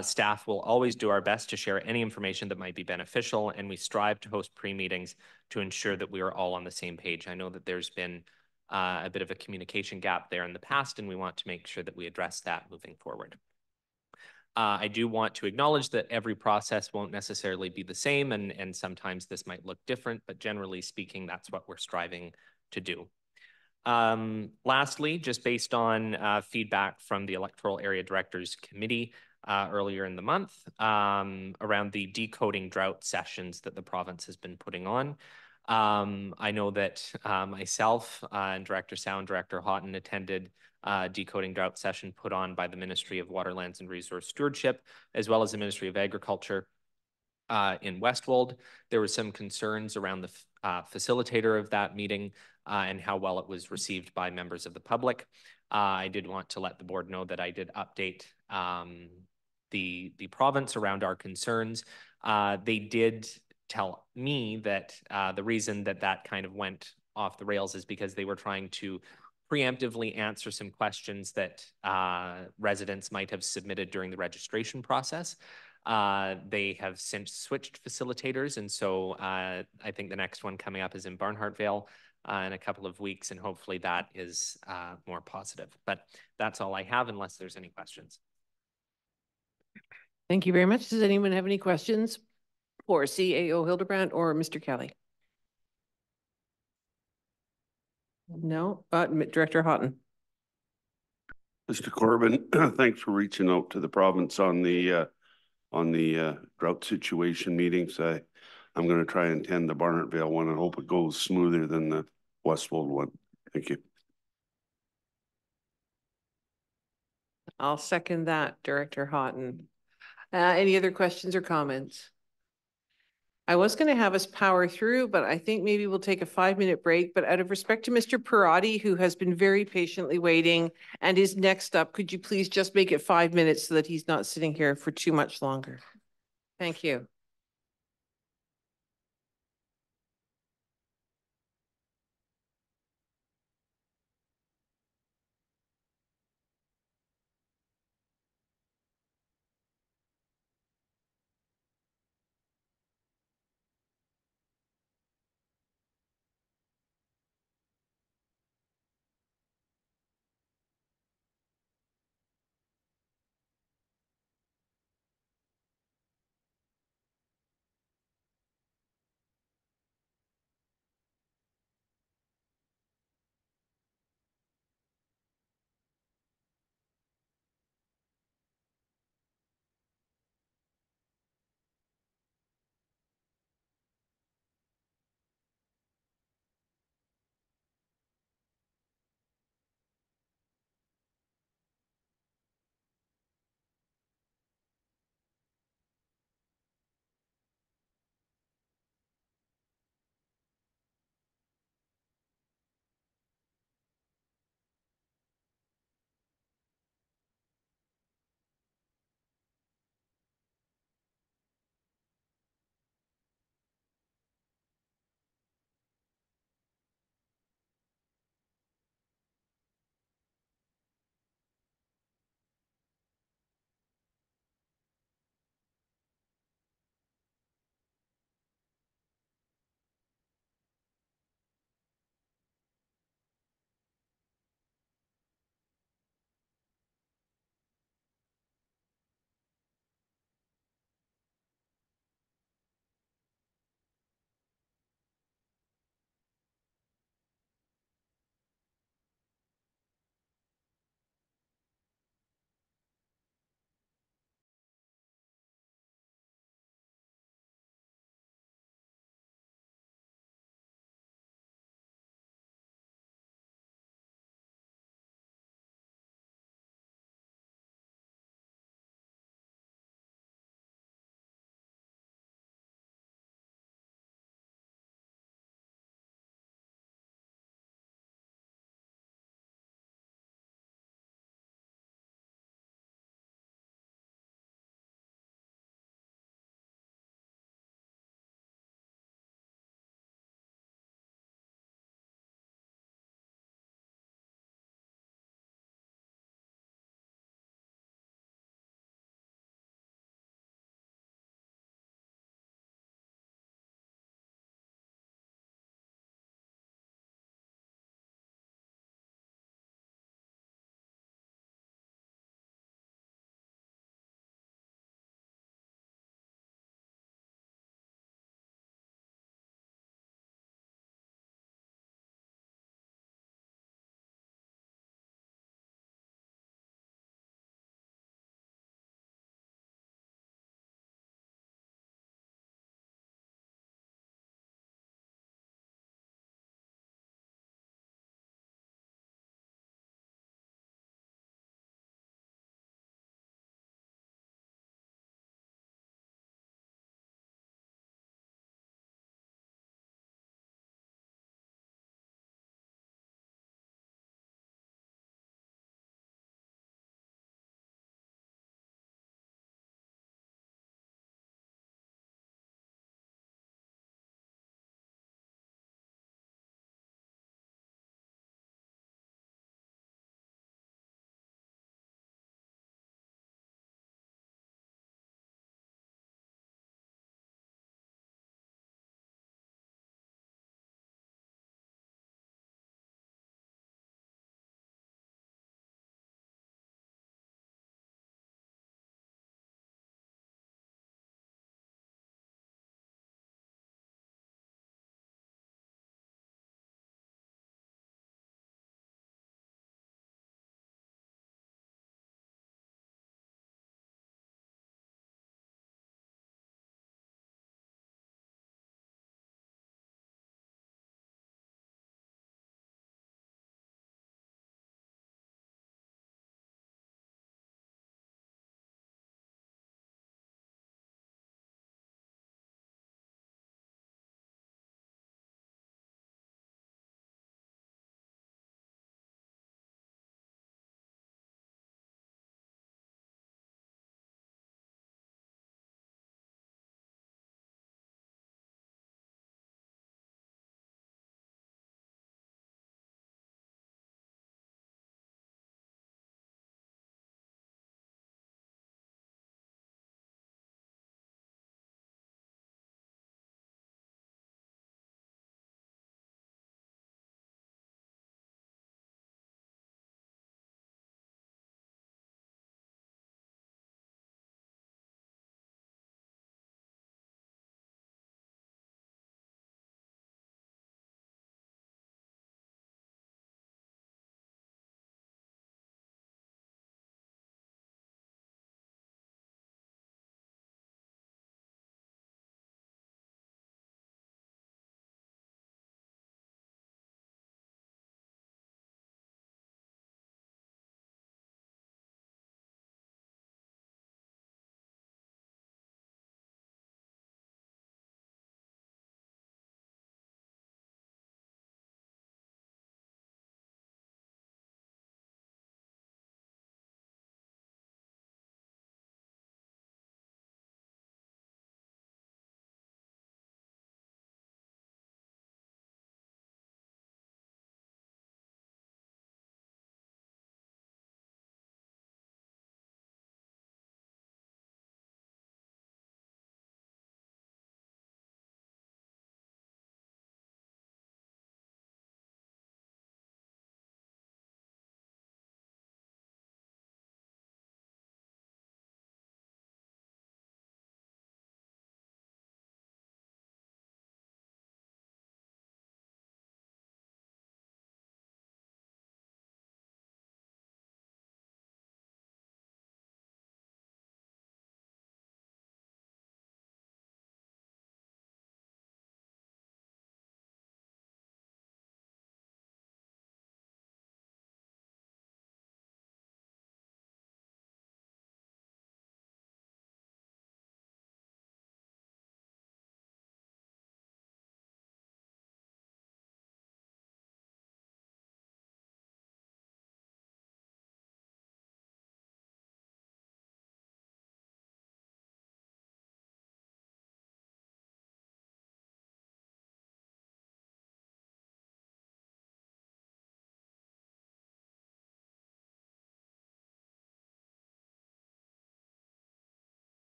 Staff will always do our best to share any information that might be beneficial, and we strive to host pre-meetings to ensure that we are all on the same page. I know that there's been a bit of a communication gap there in the past, and we want to make sure that we address that moving forward. I do want to acknowledge that every process won't necessarily be the same, and sometimes this might look different, but generally speaking, that's what we're striving to do. Lastly, just based on feedback from the Electoral Area Directors Committee earlier in the month around the decoding drought sessions that the province has been putting on, I know that myself and Director Sow and Director Houghton attended decoding drought session put on by the Ministry of Waterlands and Resource Stewardship, as well as the Ministry of Agriculture in Westwold. There were some concerns around the facilitator of that meeting and how well it was received by members of the public. I did want to let the board know that I did update the province around our concerns. They did tell me that the reason that kind of went off the rails is because they were trying to preemptively answer some questions that residents might have submitted during the registration process. They have since switched facilitators, and so I think the next one coming up is in Barnhart Vale in a couple of weeks, and hopefully that is more positive. But that's all I have, unless there's any questions. Thank you very much. Does anyone have any questions for CAO Hildebrandt or Mr. Kelly? No, Director Houghton. Mr. Corbin, thanks for reaching out to the province on the drought situation meetings. I'm going to try and attend the Barnartvale one and hope it goes smoother than the Westwold one. Thank you. I'll second that, Director Houghton. Any other questions or comments? I was going to have us power through, but I think maybe we'll take a 5-minute break. But out of respect to Mr. Parati, who has been very patiently waiting and is next up, could you please just make it 5 minutes so that he's not sitting here for too much longer? Thank you.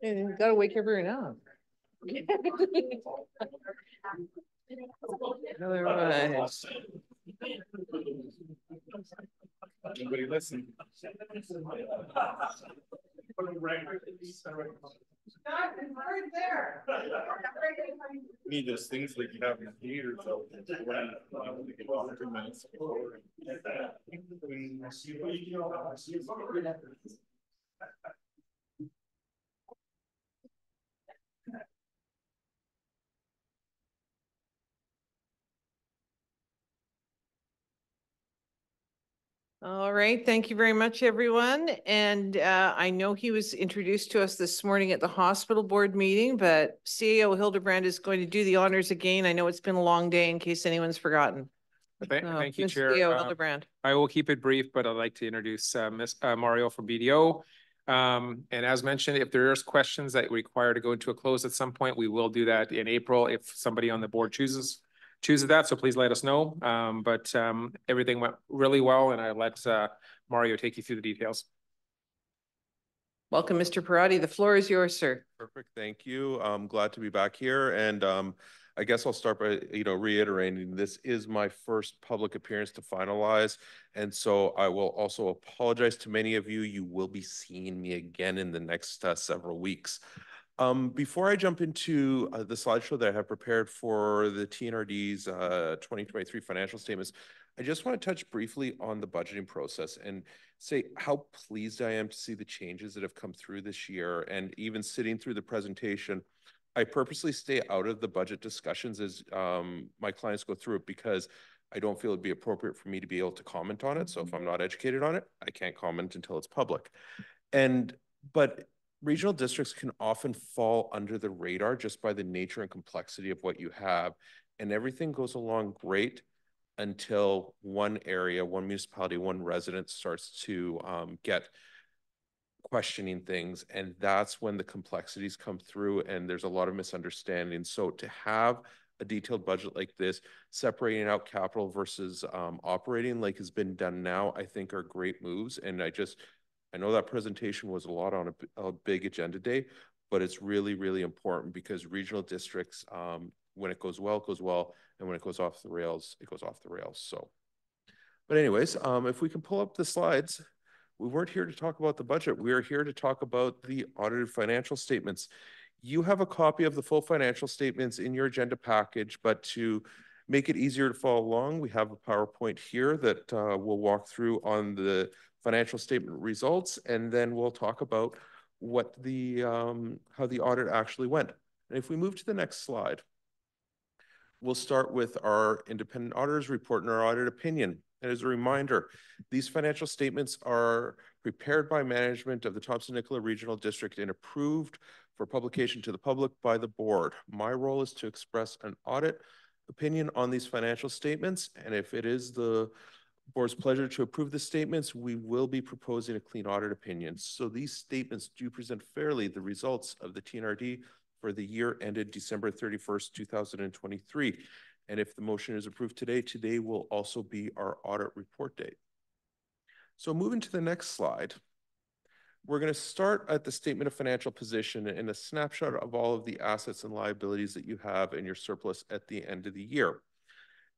You gotta wake everyone up. Otherwise. Everybody listen. Need those things like you have in the theater, so when we get off 2 minutes. All right, thank you very much, everyone. And I know he was introduced to us this morning at the hospital board meeting, but CAO Hildebrand is going to do the honors again. I know it's been a long day in case anyone's forgotten. Thank you, Ms. Chair. CAO Hildebrand. I will keep it brief, but I'd like to introduce Ms. Mario from BDO. And as mentioned, if there's questions that require to go into a close at some point, we will do that in April if somebody on the board chooses that. So please let us know. But everything went really well, and I let Mario take you through the details. Welcome, Mr. Parati. The floor is yours, sir. Perfect. Thank you. I'm glad to be back here. And I guess I'll start by, reiterating this is my first public appearance to finalize. And so I will also apologize to many of you. You will be seeing me again in the next several weeks. Before I jump into the slideshow that I have prepared for the TNRD's 2023 financial statements, I just want to touch briefly on the budgeting process and say how pleased I am to see the changes that have come through this year. And even sitting through the presentation, I purposely stay out of the budget discussions as my clients go through it because I don't feel it'd be appropriate for me to be able to comment on it. So if I'm not educated on it, I can't comment until it's public. But regional districts can often fall under the radar just by the nature and complexity of what you have. And everything goes along great until one area, one municipality, one resident starts to get questioning things. And that's when the complexities come through and there's a lot of misunderstanding. So to have a detailed budget like this, separating out capital versus operating like has been done now, I think are great moves. And I know that presentation was a lot on a big agenda day, but it's really, really important because regional districts, when it goes well, it goes well. And when it goes off the rails, it goes off the rails. So, but anyways, if we can pull up the slides, we weren't here to talk about the budget. We are here to talk about the audited financial statements. You have a copy of the full financial statements in your agenda package, but to make it easier to follow along, we have a PowerPoint here that we'll walk through on the financial statement results, and then we'll talk about what how the audit actually went. And if we move to the next slide, we'll start with our independent auditor's report and our audit opinion. And as a reminder, these financial statements are prepared by management of the Thompson-Nicola Regional District and approved for publication to the public by the board. My role is to express an audit opinion on these financial statements. And if it is the board's pleasure to approve the statements, we will be proposing a clean audit opinion. So these statements do present fairly the results of the TNRD for the year ended December 31st, 2023. And if the motion is approved today, today will also be our audit report date. So moving to the next slide, we're going to start at the statement of financial position and a snapshot of all of the assets and liabilities that you have in your surplus at the end of the year.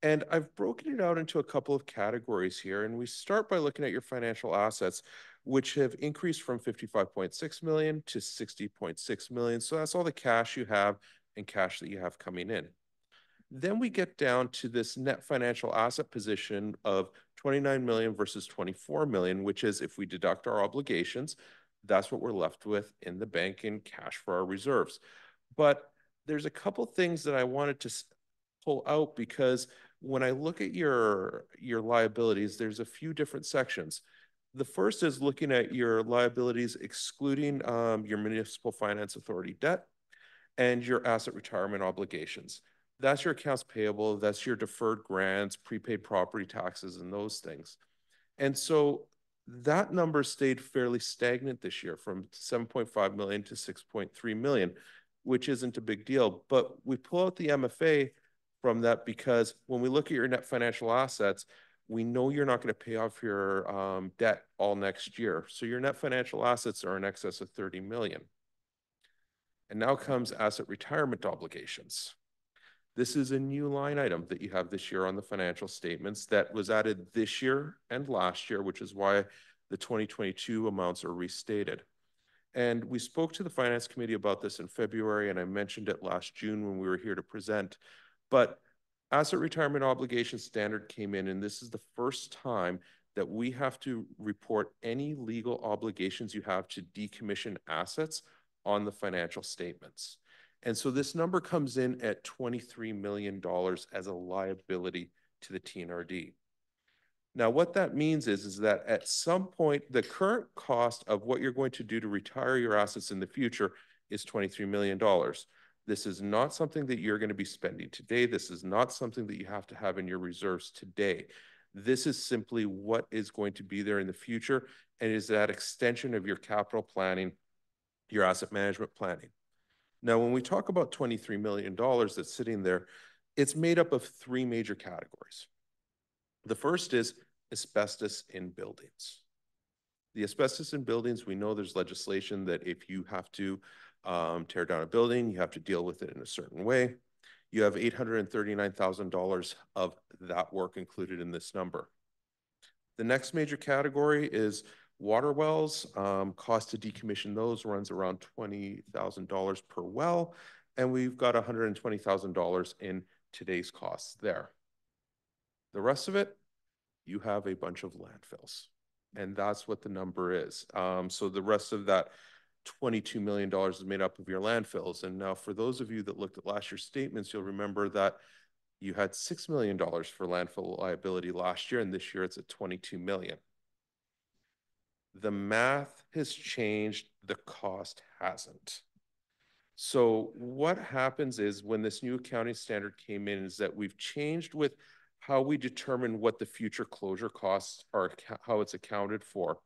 And I've broken it out into a couple of categories here. And we start by looking at your financial assets, which have increased from 55.6 million to 60.6 million. So that's all the cash you have and cash that you have coming in. Then we get down to this net financial asset position of 29 million versus 24 million, which is if we deduct our obligations, that's what we're left with in the bank in cash for our reserves. But there's a couple things that I wanted to pull out because when I look at your liabilities, there's a few different sections. The first is looking at your liabilities excluding your municipal finance authority debt and your asset retirement obligations. That's your accounts payable, that's your deferred grants, prepaid property taxes, and those things. And so that number stayed fairly stagnant this year from 7.5 million to 6.3 million, which isn't a big deal. But we pull out the MFA from that because when we look at your net financial assets, We know you're not going to pay off your debt all next year. So your net financial assets are in excess of 30 million. And now comes asset retirement obligations. This is a new line item that you have this year on the financial statements that was added this year and last year, which is why the 2022 amounts are restated. And we spoke to the Finance Committee about this in February, and I mentioned it last June when we were here to present. But asset retirement obligation standard came in, and this is the first time that we have to report any legal obligations you have to decommission assets on the financial statements. And so this number comes in at $23 million as a liability to the TNRD. Now, what that means is that at some point, the current cost of what you're going to do to retire your assets in the future is $23 million. This is not something that you're going to be spending today. This is not something that you have to have in your reserves today. This is simply what is going to be there in the future, and is that extension of your capital planning, your asset management planning. Now, when we talk about $23 million that's sitting there, it's made up of three major categories. The first is asbestos in buildings. The asbestos in buildings, we know there's legislation that if you have to tear down a building, you have to deal with it in a certain way. You have $839,000 of that work included in this number. The next major category is water wells. Cost to decommission those runs around $20,000 per well, and we've got $120,000 in today's costs there. The rest of it, you have a bunch of landfills, and that's what the number is. So the rest of that $22 million is made up of your landfills. And now for those of you that looked at last year's statements, you'll remember that you had $6 million for landfill liability last year, and this year it's at $22 million. The math has changed, the cost hasn't. So what happens is when this new accounting standard came in is that we've changed with how we determine what the future closure costs are, how it's accounted for.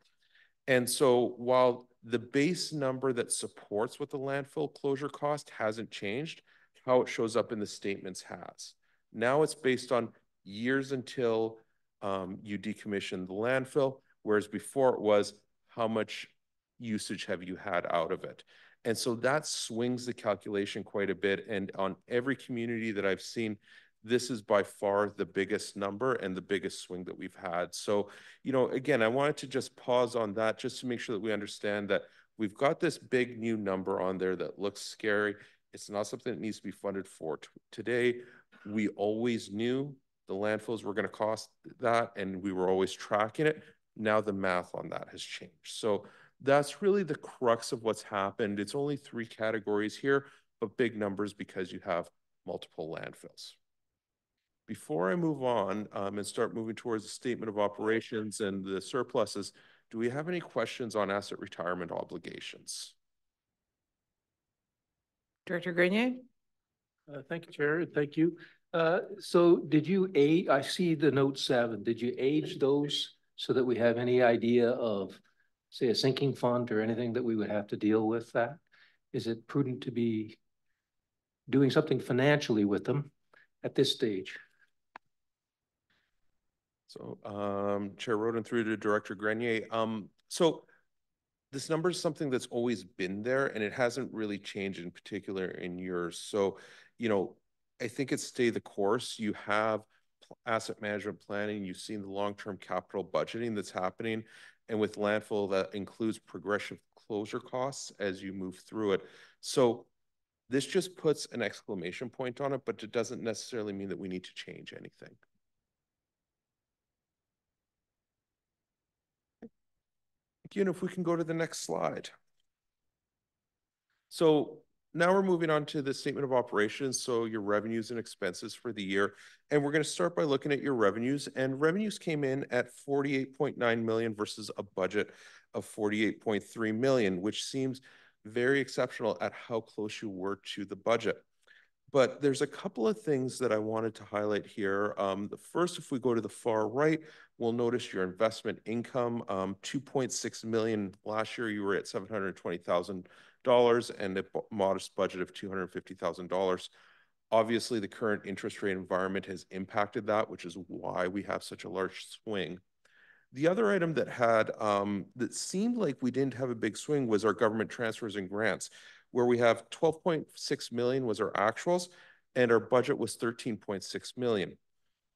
And so while the base number that supports what the landfill closure cost hasn't changed, how it shows up in the statements has. Now it's based on years until you decommission the landfill, whereas before it was how much usage have you had out of it. And so that swings the calculation quite a bit. And on every community that I've seen, this is by far the biggest number and the biggest swing that we've had. So, you know, again, I wanted to just pause on that just to make sure that we understand that we've got this big new number on there that looks scary. It's not something that needs to be funded for today. We always knew the landfills were going to cost that, and we were always tracking it. Now the math on that has changed. So that's really the crux of what's happened. It's only three categories here, but big numbers because you have multiple landfills. Before I move on and start moving towards the statement of operations and the surpluses, do we have any questions on asset retirement obligations? Director Grenier? Thank you, Chair. Thank you. So did you age, I see the note 7, did you age those so that we have any idea of, say, a sinking fund or anything that we would have to deal with that? Is it prudent to be doing something financially with them at this stage? So Chair Roden through to Director Grenier. So this number is something that's always been there, and it hasn't really changed in particular in years. So, you know, I think it's stay the course. You have asset management planning. You've seen the long-term capital budgeting that's happening. And with landfill, that includes progressive closure costs as you move through it. So this just puts an exclamation point on it, but it doesn't necessarily mean that we need to change anything. Again, if we can go to the next slide. So now we're moving on to the statement of operations. So your revenues and expenses for the year. And we're going to start by looking at your revenues. And revenues came in at 48.9 million versus a budget of 48.3 million, which seems very exceptional at how close you were to the budget. But there's a couple of things that I wanted to highlight here. The first, if we go to the far right, we'll notice your investment income, 2.6 million. Last year, you were at $720,000 and a modest budget of $250,000. Obviously, the current interest rate environment has impacted that, which is why we have such a large swing. The other item that had that seemed like we didn't have a big swing was our government transfers and grants, where we have 12.6 million was our actuals, and our budget was 13.6 million.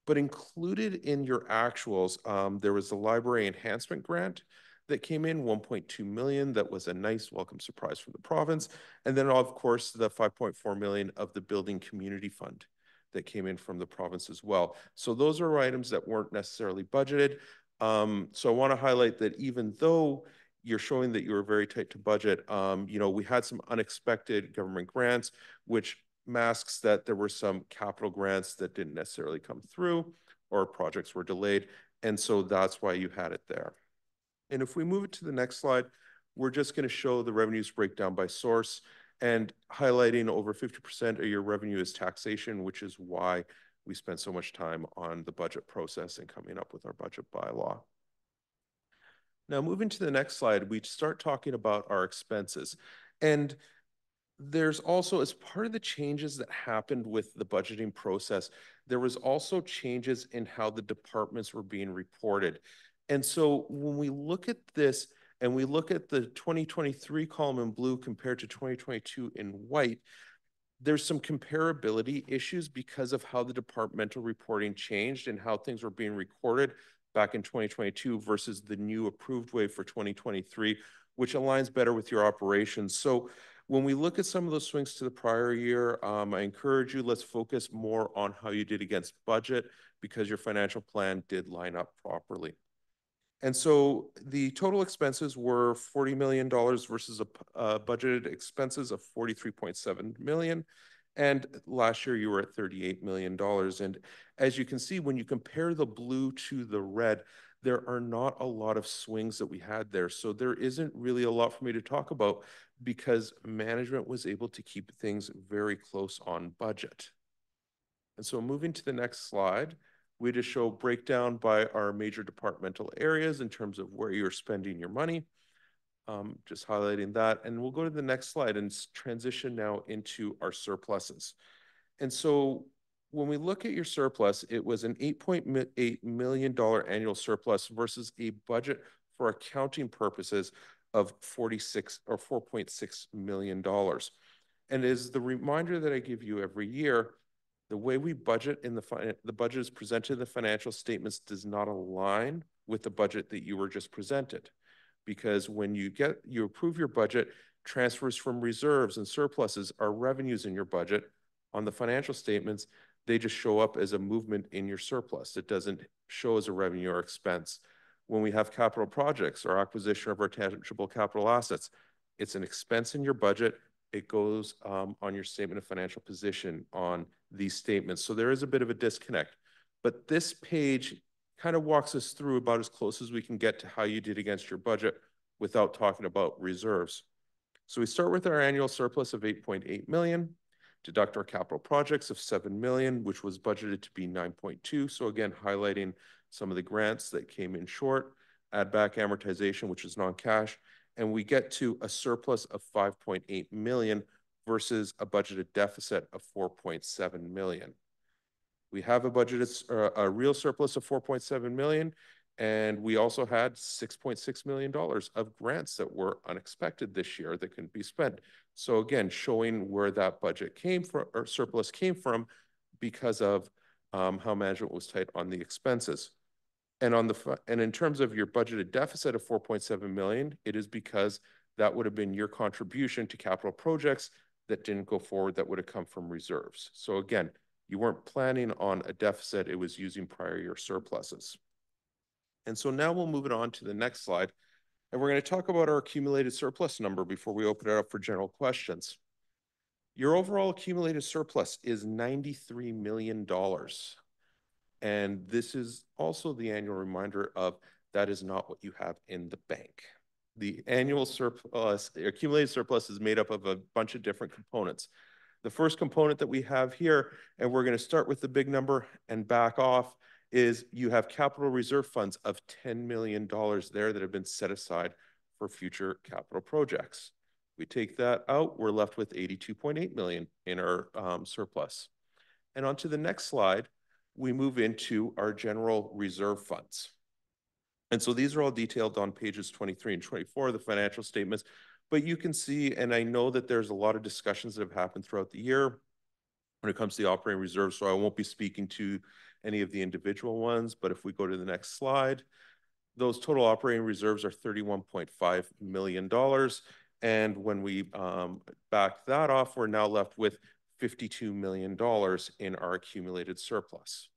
But included in your actuals, there was the library enhancement grant that came in, 1.2 million. That was a nice welcome surprise for the province. And then, of course, the 5.4 million of the building community fund that came in from the province as well. So those are items that weren't necessarily budgeted. So I want to highlight that even though you're showing that you were very tight to budget, you know, we had some unexpected government grants, which masks that there were some capital grants that didn't necessarily come through or projects were delayed. And so that's why you had it there. And if we move it to the next slide, we're just going to show the revenues breakdown by source and highlighting over 50% of your revenue is taxation, which is why we spent so much time on the budget process and coming up with our budget bylaw. Now, moving to the next slide, we start talking about our expenses. And there's also, as part of the changes that happened with the budgeting process, there was also changes in how the departments were being reported. And so when we look at this and we look at the 2023 column in blue compared to 2022 in white, there's some comparability issues because of how the departmental reporting changed and how things were being recorded back in 2022 versus the new approved way for 2023, which aligns better with your operations. So when we look at some of those swings to the prior year, I encourage you, let's focus more on how you did against budget because your financial plan did line up properly. And so the total expenses were $40 million versus a budgeted expenses of $43.7 million. And last year you were at $38 million. And as you can see, when you compare the blue to the red, there are not a lot of swings that we had there. So there isn't really a lot for me to talk about because management was able to keep things very close on budget. And so moving to the next slide, we just show breakdown by our major departmental areas in terms of where you're spending your money. Just highlighting that. And we'll go to the next slide and transition now into our surpluses. And so when we look at your surplus, it was an $8.8 million annual surplus versus a budget for accounting purposes of $4.6 million. And as the reminder that I give you every year, the way we budget in the budget is presented in the financial statements does not align with the budget that you were just presented. Because when you approve your budget, transfers from reserves and surpluses are revenues in your budget. On the financial statements, they just show up as a movement in your surplus. It doesn't show as a revenue or expense. When we have capital projects or acquisition of our tangible capital assets, it's an expense in your budget. It goes on your statement of financial position on these statements. So there is a bit of a disconnect. But this page kind of walks us through about as close as we can get to how you did against your budget without talking about reserves. So we start with our annual surplus of 8.8 million, deduct our capital projects of 7 million, which was budgeted to be 9.2. So again, highlighting some of the grants that came in short, add back amortization, which is non-cash, and we get to a surplus of 5.8 million versus a budgeted deficit of 4.7 million. We have a budgeted, a real surplus of 4.7 million, and we also had $6.6 million of grants that were unexpected this year that couldn't be spent. So again, showing where that budget came from or surplus came from because of how management was tight on the expenses. And in terms of your budgeted deficit of 4.7 million, it is because that would have been your contribution to capital projects that didn't go forward that would have come from reserves. So again, you weren't planning on a deficit, it was using prior year surpluses. And so now we'll move it on to the next slide. And we're going to talk about our accumulated surplus number before we open it up for general questions. Your overall accumulated surplus is $93 million. And this is also the annual reminder of that is not what you have in the bank. The annual surplus, the accumulated surplus is made up of a bunch of different components. The first component that we have here, and we're going to start with the big number and back off, is you have capital reserve funds of $10 million there that have been set aside for future capital projects. We take that out, we're left with $82.8 million in our surplus. And on to the next slide, we move into our general reserve funds. And so these are all detailed on pages 23 and 24 of the financial statements, but you can see, and I know that there's a lot of discussions that have happened throughout the year when it comes to the operating reserves, so I won't be speaking to any of the individual ones, but if we go to the next slide, those total operating reserves are $31.5 million. And when we back that off, we're now left with $52 million in our accumulated surplus.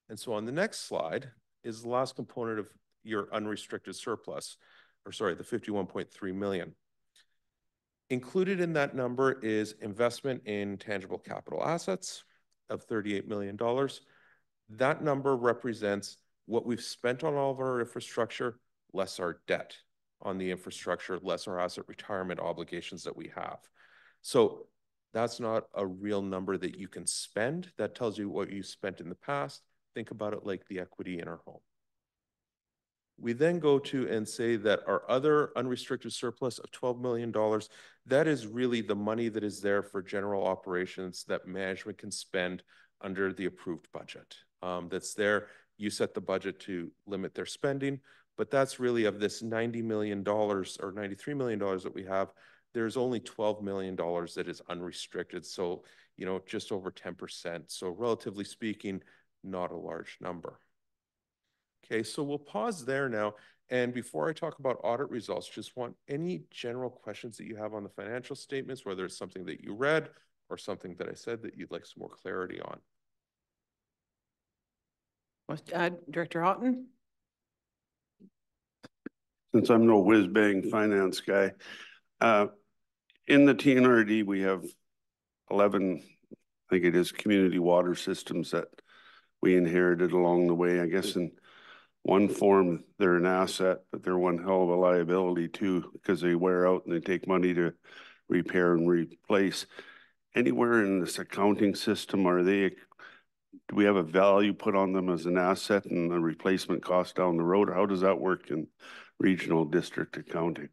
And so on the next slide is the last component of your unrestricted surplus, or sorry, the 51.3 million. Included in that number is investment in tangible capital assets of $38 million. That number represents what we've spent on all of our infrastructure, less our debt on the infrastructure, less our asset retirement obligations that we have. So that's not a real number that you can spend. That tells you what you spent in the past. Think about it like the equity in our home. We then go to and say that our other unrestricted surplus of $12 million, that is really the money that is there for general operations that management can spend under the approved budget. That's there. You set the budget to limit their spending, but that's really of this $90 million or $93 million that we have, there's only $12 million that is unrestricted. So, you know, just over 10%. So relatively speaking, not a large number. Okay, so we'll pause there now. And before I talk about audit results, just want any general questions that you have on the financial statements, whether it's something that you read or something that I said that you'd like some more clarity on. Director Houghton? Since I'm no whiz-bang finance guy, in the TNRD, we have 11, I think it is, community water systems that we inherited along the way. I guess in one form, they're an asset, but they're one hell of a liability too, because they wear out and they take money to repair and replace. Anywhere in this accounting system, do we have a value put on them as an asset and a replacement cost down the road? How does that work in regional district accounting?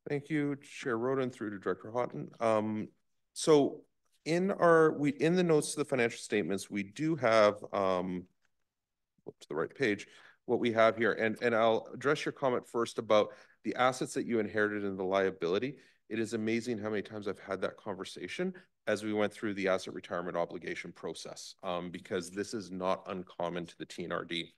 Thank you, Chair Roden, through to Director Houghton. So in the notes to the financial statements, we do have, flip to the right page, what we have here. And I'll address your comment first about the assets that you inherited and the liability. It is amazing how many times I've had that conversation as we went through the asset retirement obligation process, because this is not uncommon to the TNRD.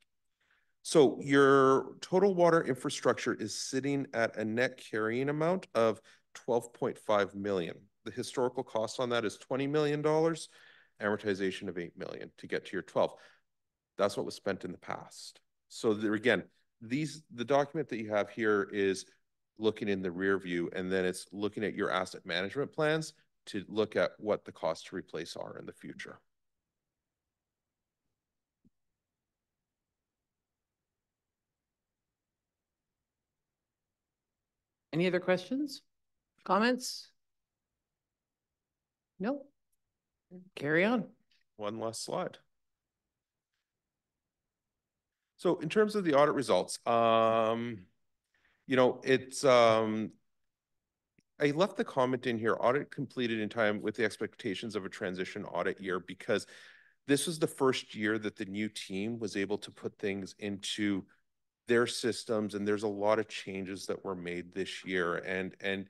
So your total water infrastructure is sitting at a net carrying amount of $12.5 million. The historical cost on that is $20 million, amortization of $8 million to get to your 12. That's what was spent in the past. So there, again, the document that you have here is looking in the rear view, and then it's looking at your asset management plans to look at what the costs to replace are in the future. Any other questions? Comments? No? Carry on. One last slide. So in terms of the audit results, you know, it's, I left the comment in here, audit completed in time with the expectations of a transition audit year, because this was the first year that the new team was able to put things into their systems, and there's a lot of changes that were made this year. And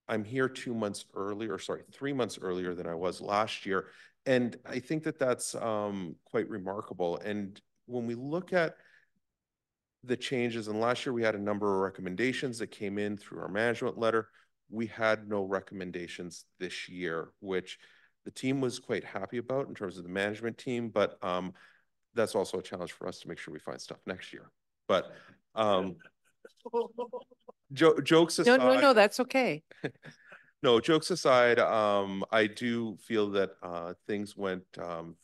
I'm here 2 months earlier, or sorry, 3 months earlier than I was last year. And I think that that's quite remarkable. And when we look at the changes, and last year we had a number of recommendations that came in through our management letter. We had no recommendations this year, which the team was quite happy about in terms of the management team, but that's also a challenge for us to make sure we find stuff next year. But jokes aside. No, that's okay. No, jokes aside, I do feel that things went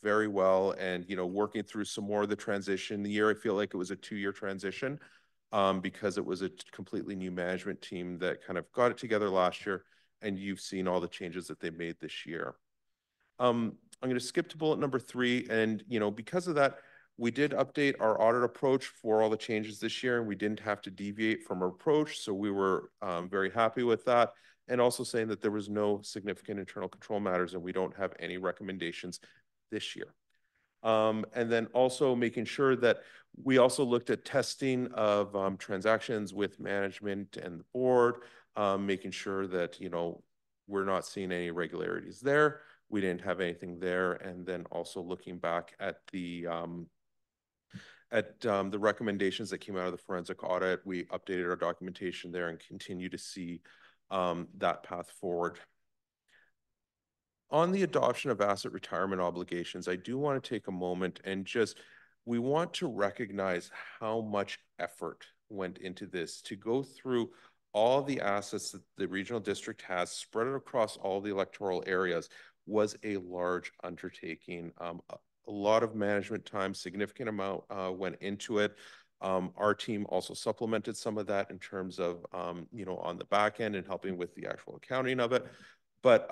very well, and, you know, working through some more of the transition the year, I feel like it was a 2-year transition because it was a completely new management team that kind of got it together last year, and you've seen all the changes that they made this year. I'm going to skip to bullet number 3, and, you know, because of that, we did update our audit approach for all the changes this year, and we didn't have to deviate from our approach, so we were very happy with that. and also saying that there was no significant internal control matters and we don't have any recommendations this year. And then also making sure that we also looked at testing of transactions with management and the board, making sure that, you know, we're not seeing any irregularities there. We didn't have anything there. And then also looking back at the recommendations that came out of the forensic audit, we updated our documentation there and continue to see that path forward. On the adoption of asset retirement obligations, I do want to take a moment and we want to recognize how much effort went into this to go through all the assets that the regional district has spread across all the electoral areas was a large undertaking. A lot of management time, significant amount went into it. Our team also supplemented some of that in terms of, you know, on the back end and helping with the actual accounting of it. But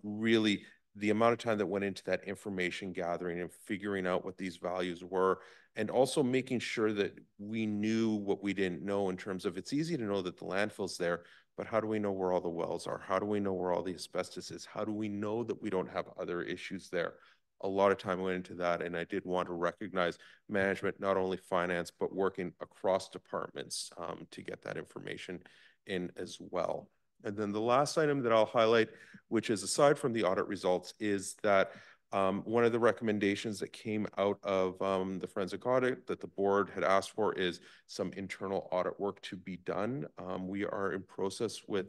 really, the amount of time that went into that information gathering and figuring out what these values were, and also making sure that we knew what we didn't know in terms of, it's easy to know that the landfill's there, but how do we know where all the wells are? How do we know where all the asbestos is? How do we know that we don't have other issues there? A lot of time went into that, and I did want to recognize management, not only finance, but working across departments to get that information in as well. And then the last item that I'll highlight, which is aside from the audit results, is that one of the recommendations that came out of the forensic audit that the board had asked for is some internal audit work to be done. We are in process with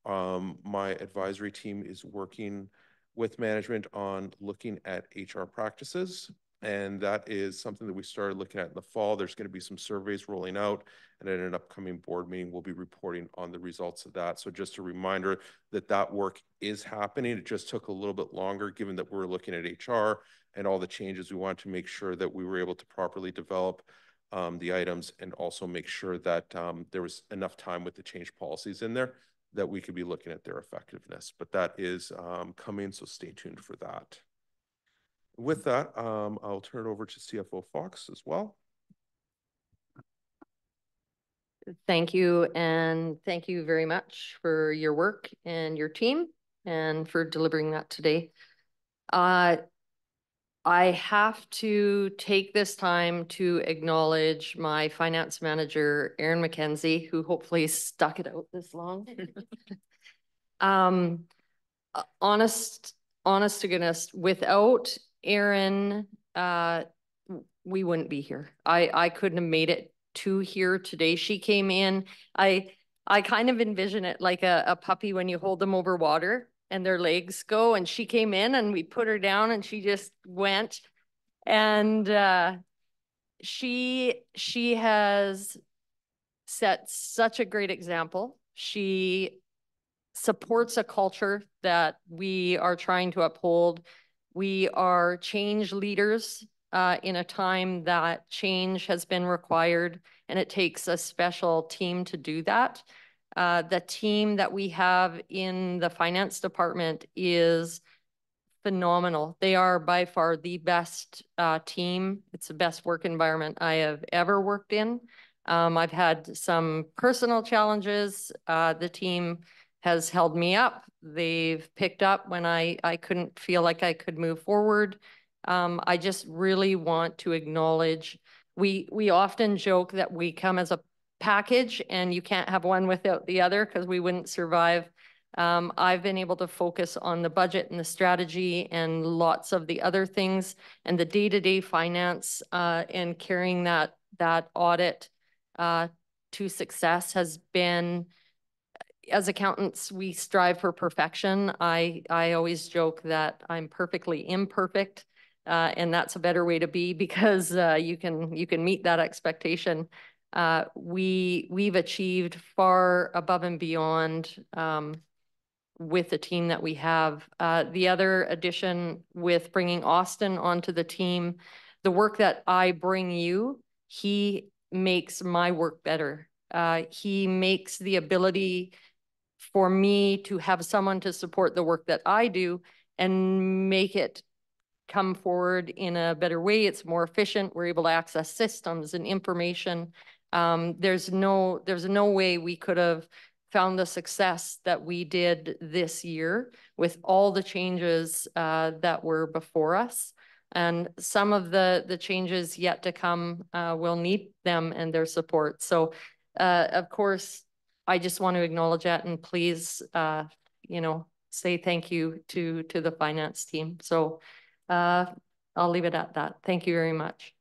my advisory team is working with management on looking at HR practices. And that is something that we started looking at in the fall. There's going to be some surveys rolling out, and at an upcoming board meeting, we'll be reporting on the results of that. So just a reminder that that work is happening. It just took a little bit longer given that we're looking at HR and all the changes. We wanted to make sure that we were able to properly develop the items and also make sure that there was enough time with the change policies in there that we could be looking at their effectiveness. But that is coming, so stay tuned for that. With that, I'll turn it over to CFO Fox as well. Thank you, and thank you very much for your work and your team and for delivering that today. I have to take this time to acknowledge my finance manager, Erin McKenzie, who hopefully stuck it out this long. Honest to goodness, without Erin, we wouldn't be here. I couldn't have made it to here today. She came in. I kind of envision it like a puppy when you hold them over water and their legs go, and she came in and we put her down and she just went. And she has set such a great example. She supports a culture that we are trying to uphold. We are change leaders in a time that change has been required, and it takes a special team to do that. The team that we have in the finance department is phenomenal. They are by far the best team. It's the best work environment I have ever worked in. I've had some personal challenges. The team has held me up. They've picked up when I couldn't feel like I could move forward. I just really want to acknowledge, we often joke that we come as a package and you can't have one without the other because we wouldn't survive. I've been able to focus on the budget and the strategy and lots of the other things, and the day-to-day finance and carrying that audit to success has been, as accountants, we strive for perfection. I always joke that I'm perfectly imperfect, and that's a better way to be because you can meet that expectation. We've achieved far above and beyond with the team that we have. The other addition with bringing Austin onto the team, the work that I bring you, he makes my work better. He makes the ability for me to have someone to support the work that I do and make it come forward in a better way. It's more efficient. We're able to access systems and information. There's no way we could have found the success that we did this year with all the changes that were before us. And some of the changes yet to come will need them and their support. So of course, I just want to acknowledge that, and please, you know, say thank you to the finance team. So I'll leave it at that. Thank you very much.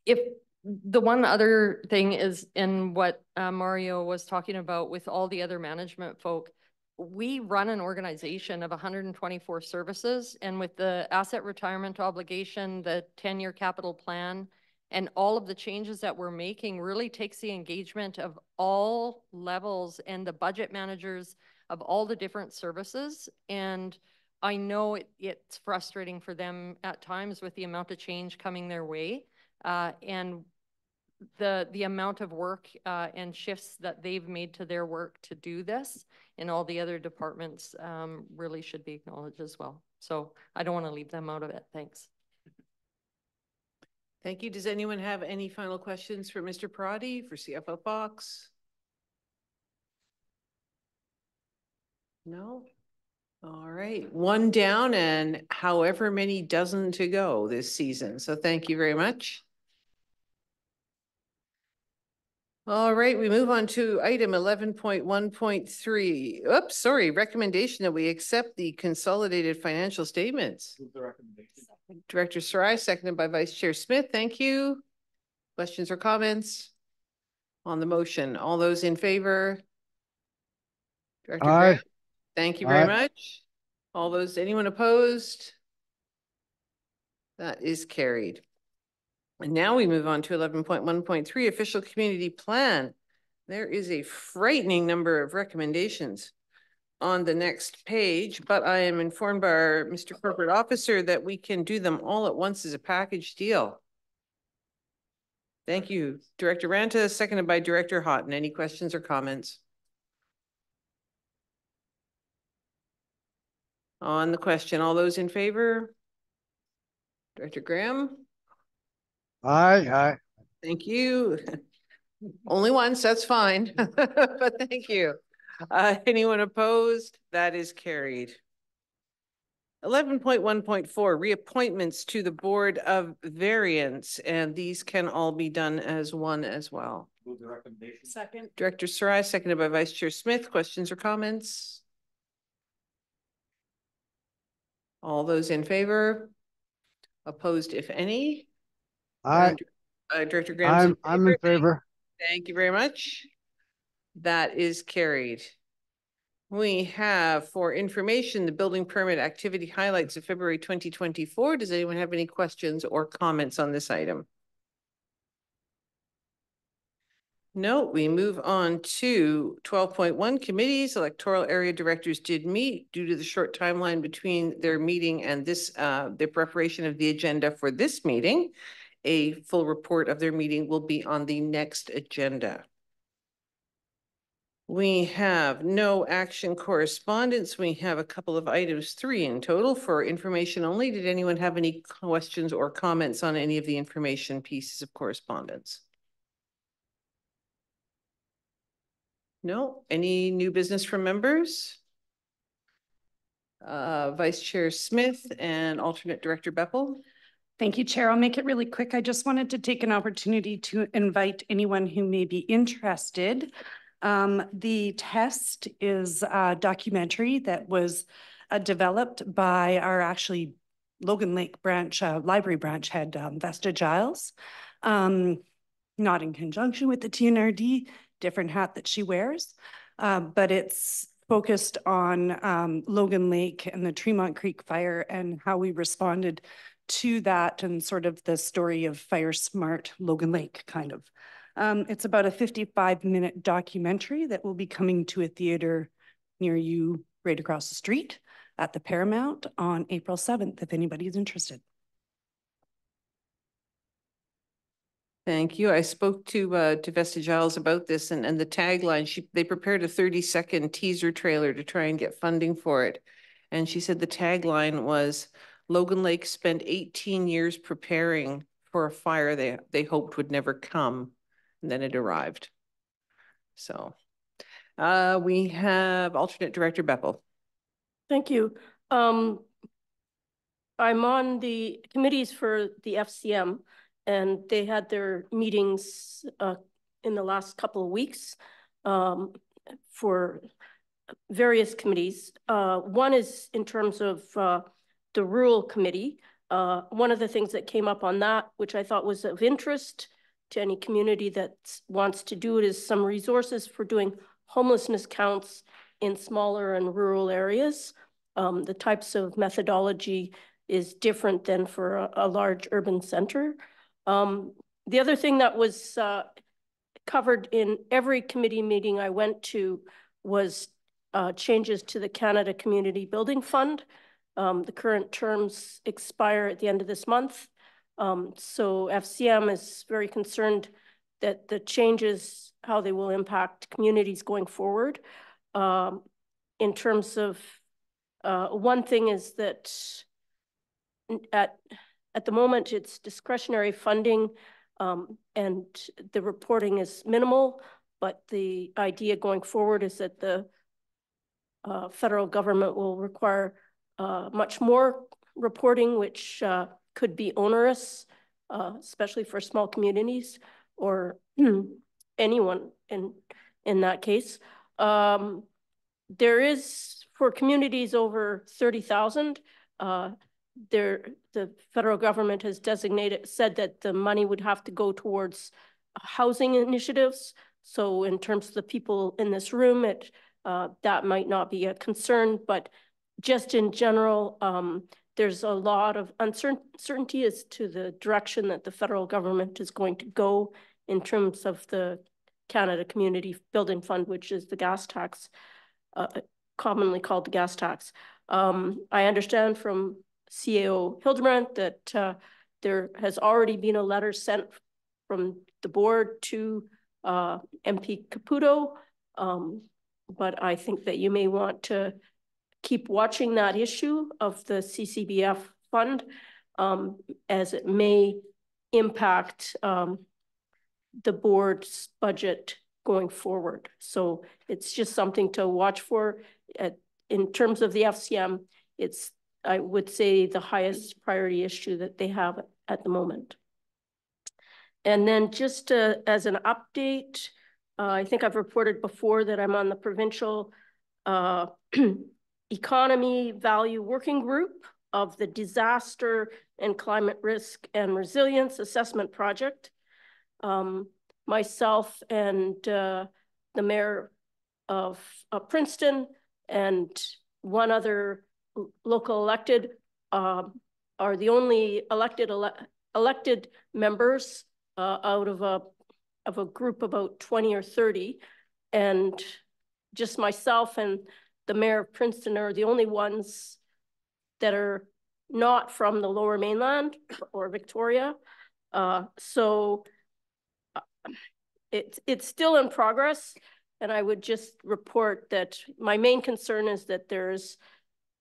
If the one other thing is in what Mario was talking about with all the other management folk, we run an organization of 124 services, and with the asset retirement obligation, the 10-year capital plan, and all of the changes that we're making really takes the engagement of all levels and the budget managers of all the different services. And I know it's frustrating for them at times with the amount of change coming their way. And the amount of work and shifts that they've made to their work to do this in all the other departments really should be acknowledged as well. So I don't want to leave them out of it. Thanks. Thank you. Does anyone have any final questions for Mr. Parati, for CFO Fox? No? All right, one down and however many dozen to go this season. So thank you very much. All right, we move on to item 11.1.3. Oops, sorry, recommendation that we accept the consolidated financial statements. Move the recommendation. Director Sarai, seconded by Vice Chair Smith. Thank you. Questions or comments on the motion? All those in favor? Director Aye. Graham? Thank you very Aye. much. All those, anyone opposed? That is carried. And now we move on to 11.1.3, official community plan. There is a frightening number of recommendations on the next page, but I am informed by our Mr. Corporate Officer that we can do them all at once as a package deal. Thank you, Director Ranta, seconded by Director Houghton. Any questions or comments? On the question, all those in favor? Director Graham? Aye. Thank you. Only once, that's fine, but thank you. Anyone opposed? That is carried. 11.1.4, reappointments to the Board of Variance, and these can all be done as one as well. Move the recommendation. Second. Director Sarai, seconded by Vice Chair Smith. Questions or comments? All those in favor? Opposed, if any? Aye. Director Graham. I'm in favor. Thank you very much. That is carried. We have for information, the building permit activity highlights of February 2024. Does anyone have any questions or comments on this item? No, we move on to 12.1 committees. Electoral area directors did meet due to the short timeline between their meeting and this, the preparation of the agenda for this meeting. A full report of their meeting will be on the next agenda. We have no action correspondence. We have a couple of items, 3 in total for information only. Did anyone have any questions or comments on any of the information pieces of correspondence? No? Any new business from members? Vice Chair Smith and Alternate Director Beppel. Thank you, Chair. I'll make it really quick. I just wanted to take an opportunity to invite anyone who may be interested. The test is a documentary that was developed by our actually Logan Lake branch, library branch head, Vesta Giles, not in conjunction with the TNRD, different hat that she wears, but it's focused on Logan Lake and the Tremont Creek fire and how we responded to that and sort of the story of Fire Smart Logan Lake kind of. It's about a 55-minute documentary that will be coming to a theater near you right across the street at the Paramount on April 7th, if anybody is interested. Thank you. I spoke to Vesta Giles about this and the tagline. They prepared a 30-second teaser trailer to try and get funding for it. And she said the tagline was, Logan Lake spent 18 years preparing for a fire they hoped would never come, and then it arrived. So we have alternate director Beppel. Thank you. I'm on the committees for the FCM, and they had their meetings in the last couple of weeks for various committees. One is in terms of the rural committee. One of the things that came up on that, which I thought was of interest to any community that wants to do it, is some resources for doing homelessness counts in smaller and rural areas. The types of methodology is different than for a large urban center. The other thing that was covered in every committee meeting I went to was changes to the Canada Community Building Fund. The current terms expire at the end of this month. So FCM is very concerned that the changes, how they will impact communities going forward. In terms of, one thing is that at the moment it's discretionary funding, and the reporting is minimal, but the idea going forward is that the federal government will require much more reporting, which could be onerous, especially for small communities or anyone in that case. There is, for communities over 30,000, the federal government has said that the money would have to go towards housing initiatives. So in terms of the people in this room, that might not be a concern, but just in general, there's a lot of uncertainty as to the direction that the federal government is going to go in terms of the Canada Community Building Fund, which is the gas tax, commonly called the gas tax. I understand from CAO Hildebrandt that there has already been a letter sent from the board to MP Caputo, but I think that you may want to keep watching that issue of the CCBF fund, as it may impact the board's budget going forward. So it's just something to watch for. In terms of the FCM, it's, I would say, the highest priority issue that they have at the moment. And then just as an update, I think I've reported before that I'm on the provincial Economy Value Working Group of the Disaster and Climate Risk and Resilience Assessment Project. Myself and the mayor of Princeton and one other local elected are the only elected members out of a group about 20 or 30, and just myself and the mayor of Princeton are the only ones that are not from the Lower Mainland or Victoria. So it's still in progress, and I would just report that my main concern is that there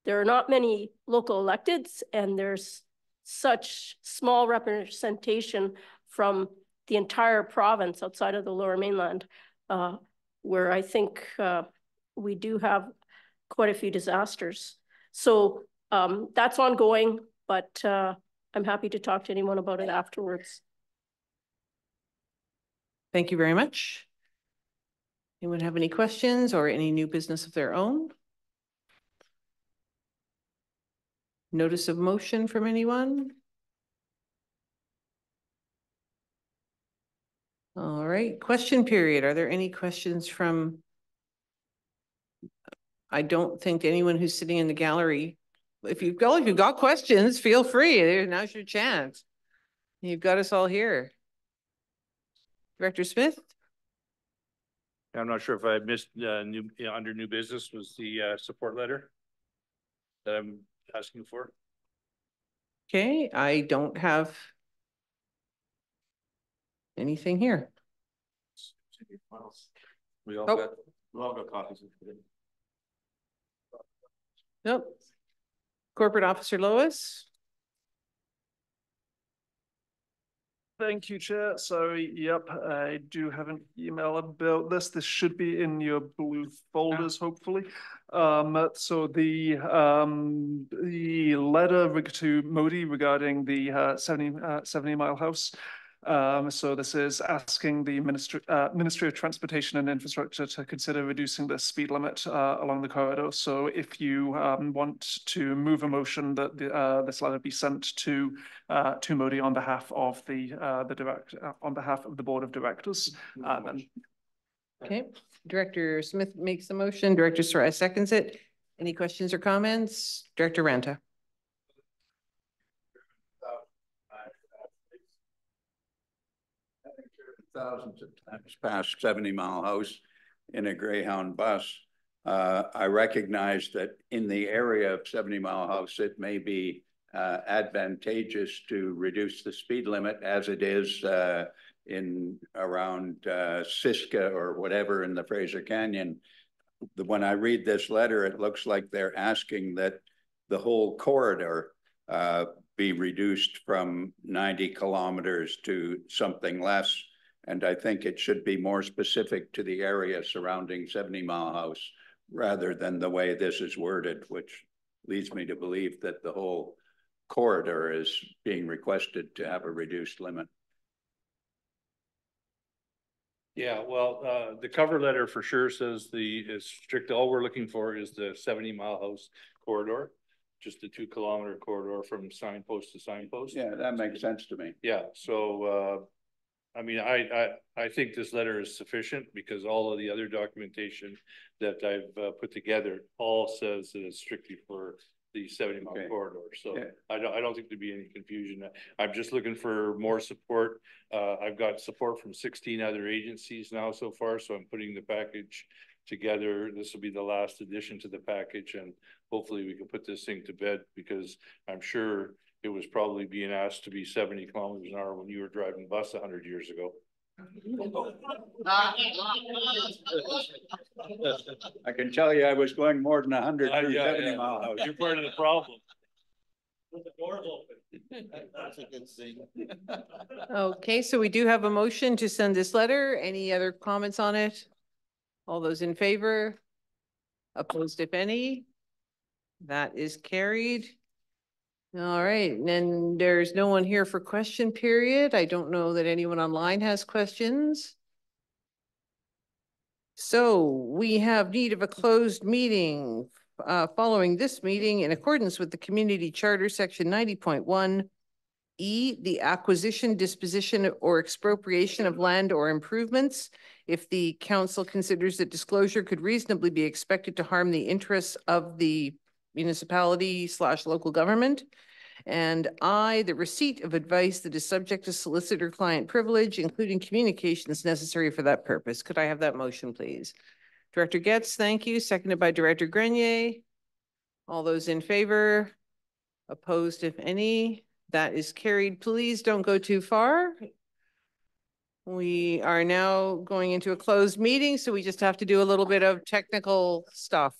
are not many local electeds, and there's such small representation from the entire province outside of the Lower Mainland, where I think we do have quite a few disasters. So that's ongoing, but I'm happy to talk to anyone about it afterwards. Thank you very much. Anyone have any questions or any new business of their own? Notice of motion from anyone? All right, question period. Are there any questions from? I don't think anyone who's sitting in the gallery. If you've got questions, feel free. Now's your chance. You've got us all here. Director Smith? I'm not sure if I missed under new business was the support letter that I'm asking for. Okay, I don't have anything here. We all got copies of it. Nope. Corporate Officer Lois? Thank you, Chair. So, yep, I do have an email about this. This should be in your blue folders, hopefully. So the letter to Modi regarding the 70 Mile House. So this is asking the Ministry of Transportation and Infrastructure to consider reducing the speed limit along the corridor. So if you want to move a motion that this letter be sent to Modi on behalf of on behalf of the Board of Directors, then. Okay, Director Smith makes the motion. Director Sarai seconds it. Any questions or comments? Director Ranta. Thousands of times past 70 Mile House in a Greyhound bus. I recognize that in the area of 70 Mile House, it may be advantageous to reduce the speed limit as it is in around Siska or whatever in the Fraser Canyon. When I read this letter, it looks like they're asking that the whole corridor be reduced from 90 kilometers to something less. And I think it should be more specific to the area surrounding 70 Mile House rather than the way this is worded, which leads me to believe that the whole corridor is being requested to have a reduced limit. Yeah, well, the cover letter for sure says is strict. All we're looking for is the 70 Mile House corridor, just the 2 kilometer corridor from signpost to signpost. Yeah, that makes sense to me. Yeah, so I mean, I think this letter is sufficient because all of the other documentation that I've put together all says that it's strictly for the 70 mile corridor. So yeah. I don't think there'd be any confusion. I'm just looking for more support. I've got support from 16 other agencies now so far, so I'm putting the package together. This will be the last addition to the package, and hopefully we can put this thing to bed because I'm sure it was probably being asked to be 70 kilometers an hour when you were driving bus 100 years ago. I can tell you I was going more than 100 through 70 Mile House. You're part of the problem. With the doors open. That's a good thing. Okay, so we do have a motion to send this letter. Any other comments on it? All those in favor? Opposed, if any? That is carried. All right, and then there's no one here for question period. I don't know that anyone online has questions. So we have need of a closed meeting following this meeting in accordance with the Community Charter, Section 90.1 E, the acquisition, disposition, or expropriation of land or improvements. If the council considers that disclosure could reasonably be expected to harm the interests of the municipality/local government. And I, the receipt of advice that is subject to solicitor-client privilege, including communications necessary for that purpose. Could I have that motion, please? Director Getz, thank you. Seconded by Director Grenier. All those in favor? Opposed, if any? That is carried. Please don't go too far. We are now going into a closed meeting, so we just have to do a little bit of technical stuff.